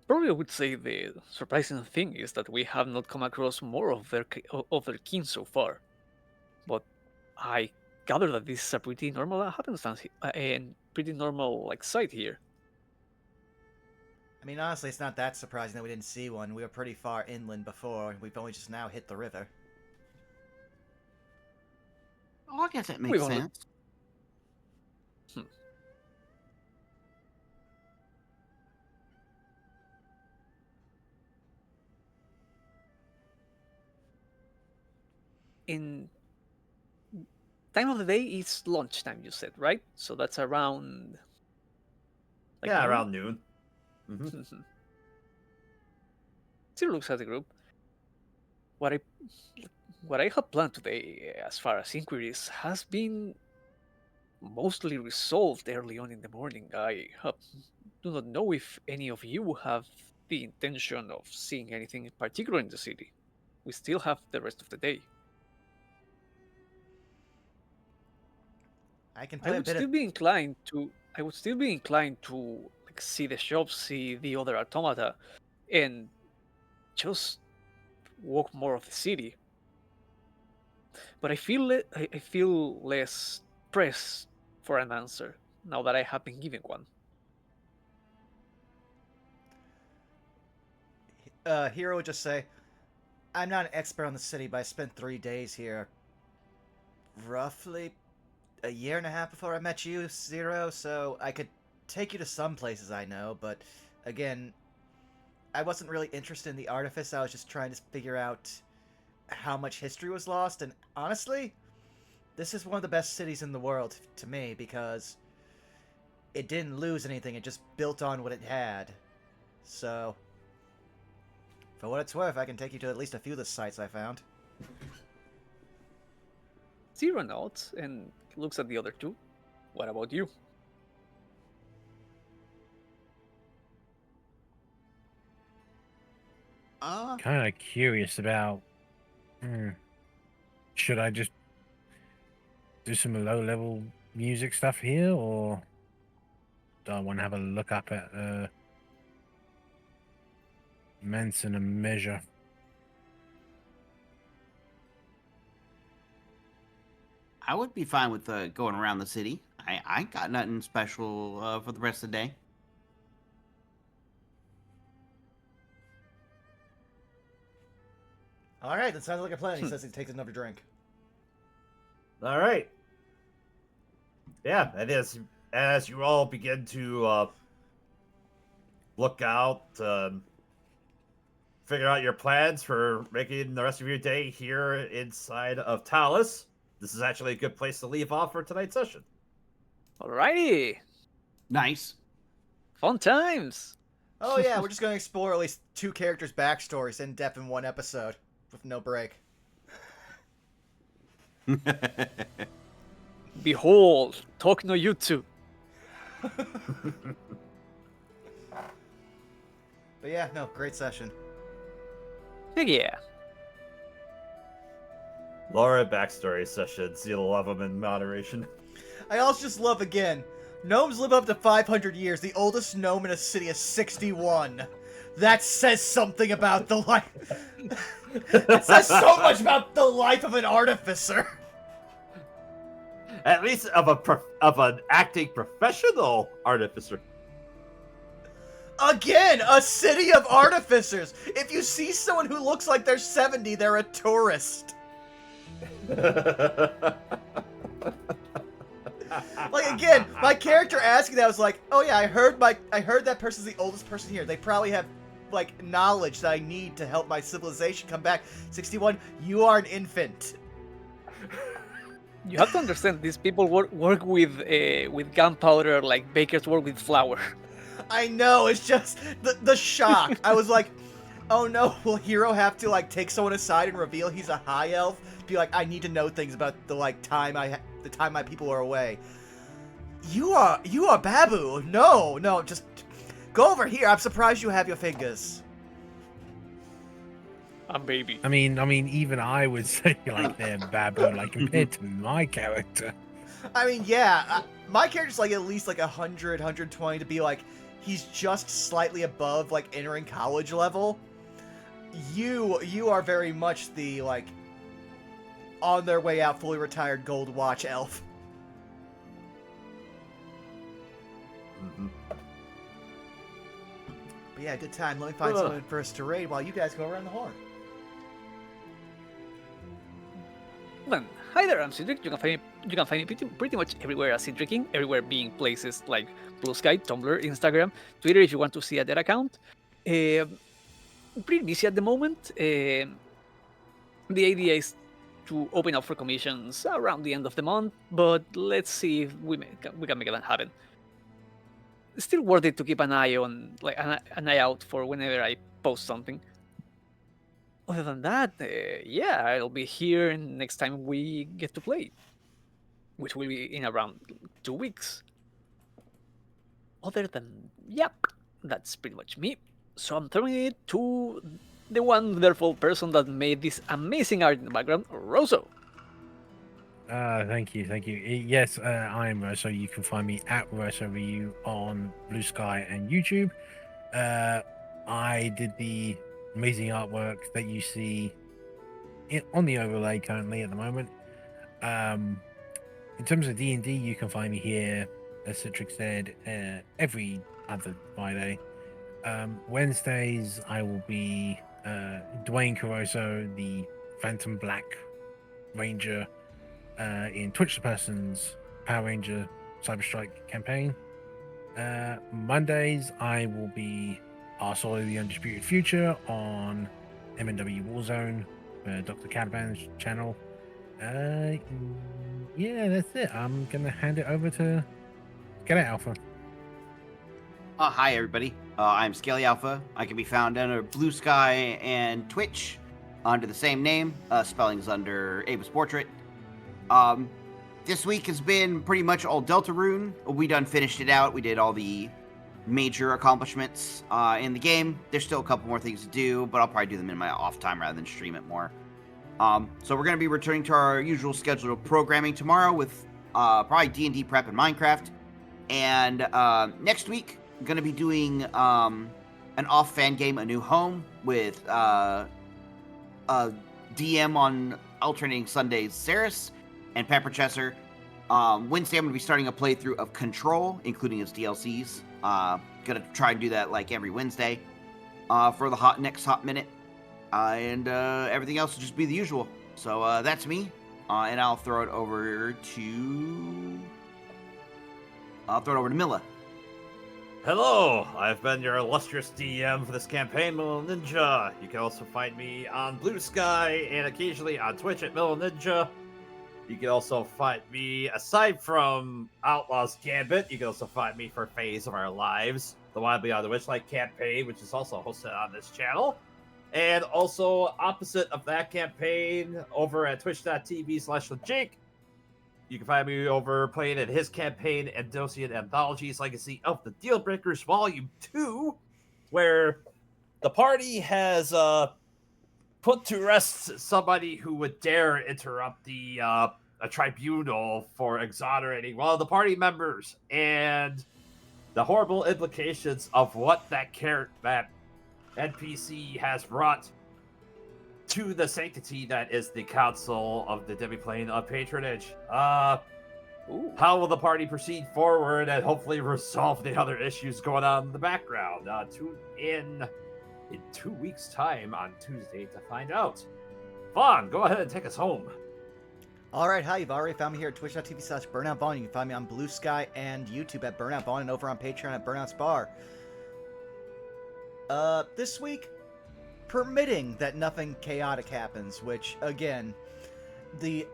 Probably I would say the surprising thing is that we have not come across more of of their kin so far. But I gather that this is a pretty normal happenstance and pretty normal like sight here. I mean, honestly, it's not that surprising that we didn't see one. We were pretty far inland before, and we've only just now hit the river. Oh, I guess that makes We've only- sense. In time of the day is lunchtime, you said, right? So that's around. yeah, noon? around noon. Mhm. Still looks at the group. What I had planned today, as far as inquiries, has been mostly resolved early on in the morning. Do not know if any of you have the intention of seeing anything in particular in the city. We still have the rest of the day. I can I play a would bit still of... be inclined to. I would still be inclined to like see the shops, see the other automata, and just walk more of the city. But I feel less pressed for an answer now that I have been given one. Hero would just say, I'm not an expert on the city, but I spent 3 days here. Roughly a year and a half before I met you, Zero, so I could take you to some places I know, but again, I wasn't really interested in the artifice. I was just trying to figure out how much history was lost, and honestly, this is one of the best cities in the world to me because it didn't lose anything, it just built on what it had. So, for what it's worth, I can take you to at least a few of the sites I found. Zero nods and looks at the other two. What about you? Kind of curious about. Should I just do some low-level music stuff here, or do I want to have a look up at Manson and Measure? I would be fine with going around the city. I ain't got nothing special for the rest of the day. Alright, that sounds like a plan. He says he takes another drink. All right. Yeah, and as you all begin to look out, figure out your plans for making the rest of your day here inside of Talus, this is actually a good place to leave off for tonight's session. Alrighty, Nice. fun times. Oh yeah, we're just going to explore at least 2 characters' backstories in depth in one episode, with no break. Behold, talk no jutsu. But yeah, no, great session. Heck yeah. Laura backstory sessions, you'll love them in moderation. I also just love, again, gnomes live up to 500 years. The oldest gnome in a city is 61. That says something about the life... It says so much about the life of an artificer. At least of an acting professional artificer. Again, a city of artificers. If you see someone who looks like they're 70, they're a tourist. Like, again, my character asking that was like, oh yeah, I heard that person's the oldest person here. They probably have, like, knowledge that I need to help my civilization come back. 61, you are an infant. You have to understand these people work with gunpowder like bakers work with flour. I know, it's just the shock. I was like, oh no, will Hero have to, like, take someone aside and reveal he's a high elf? Be like, I need to know things about the, like, time my people are away. You are Babu. No, just go over here. I'm surprised you have your fingers. I'm baby. I mean, even I would say like they're babu, like compared to my character. I mean, yeah, my character's like at least like 100, 120 to be like, he's just slightly above like entering college level. You are very much the like on their way out, fully retired gold watch elf. Mhm. But yeah, good time. Let me find someone for us to raid while you guys go around the horn. Well, hi there, I'm Cedric. You can find me pretty much everywhere as Cedricing, everywhere being places like Blue Sky, Tumblr, Instagram, Twitter if you want to see a dead account. Pretty busy at the moment. The idea is to open up for commissions around the end of the month, but let's see if we can make that happen. It's still worth it to keep an eye on, like an eye out for whenever I post something. Other than that, yeah, I'll be here next time we get to play, which will be in around 2 weeks. Other than, yeah, that's pretty much me. So I'm throwing it to the wonderful person that made this amazing art in the background, Rosso. Thank you. Yes, I am Rosso. You can find me at Rosso Ryu on Blue Sky and YouTube. I did the amazing artwork that you see on the overlay currently at the moment. In terms of D&D, you can find me here, as Citrix said, every other Friday. Wednesdays, I will be Dwayne Caruso, the Phantom Black Ranger, in Twitch the Person's Power Ranger Cyberstrike campaign. Mondays, I will be Arsolo the Undisputed Future on MNW Warzone, Dr. Cataban's channel. Yeah, that's it. I'm gonna hand it over to Get It Alpha. Hi, everybody. I'm Scaly Alpha. I can be found under Blue Sky and Twitch under the same name. Spelling's under Ava's Portrait. This week has been pretty much all Deltarune. We done finished it out. We did all the major accomplishments in the game. There's still a couple more things to do, but I'll probably do them in my off time rather than stream it more. So we're going to be returning to our usual schedule of programming tomorrow with probably D&D prep and Minecraft. And next week, I'm going to be doing an off fan game, A New Home, with DM on alternating Sundays, Saris and Pepper Chesser. Wednesday, I'm going to be starting a playthrough of Control, including its DLCs. Going to try and do that like every Wednesday for the next hot minute. And everything else will just be the usual. So that's me. And I'll throw it over to Milla. Hello, I've been your illustrious DM for this campaign, Milla Ninja. You can also find me on Blue Sky and occasionally on Twitch at Milla Ninja. You can also find me, aside from Outlaws Gambit, you can also find me for Phase of Our Lives, the Wild Beyond the Witchlight campaign, which is also hosted on this channel. And also, opposite of that campaign, over at twitch.tv/thejake, you can find me over playing in his campaign, Andosian Anthologies Legacy of the Dealbreakers Volume 2, where the party has put to rest somebody who would dare interrupt a tribunal for exonerating one of the party members, and the horrible implications of what that NPC has brought to the sanctity that is the Council of the Demiplane of Patronage. How will the party proceed forward and hopefully resolve the other issues going on in the background? Tune in 2 weeks' time on Tuesday to find out. Vaughn, go ahead and take us home. Alright, hi, you've already found me here at twitch.tv/BurnoutVaughn. You can find me on Blue Sky and YouTube at Burnout Vaughn and over on Patreon at Burnout's Bar. This week, permitting that nothing chaotic happens, which, again, the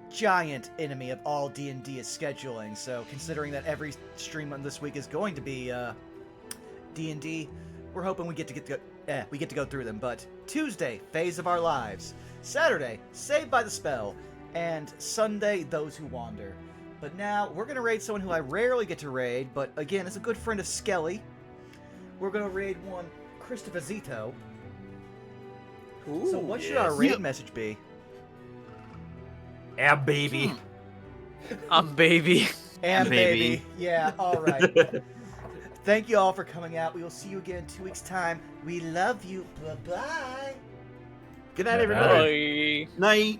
giant enemy of all D&D is scheduling, so considering that every stream on this week is going to be, D&D, we're hoping we get to go through them. But Tuesday, Phase of Our Lives. Saturday, Saved by the Spell. And Sunday, Those Who Wander. But now, we're going to raid someone who I rarely get to raid, but again, is a good friend of Skelly. We're going to raid one Christopher Zito. Ooh, So what should our raid message be? Yeah, baby. I'm baby. And Baby. baby. Yeah, alright. Thank you all for coming out. We will see you again in 2 weeks' time. We love you. Bye-bye. Good night, Bye-bye. everybody. Bye. Night.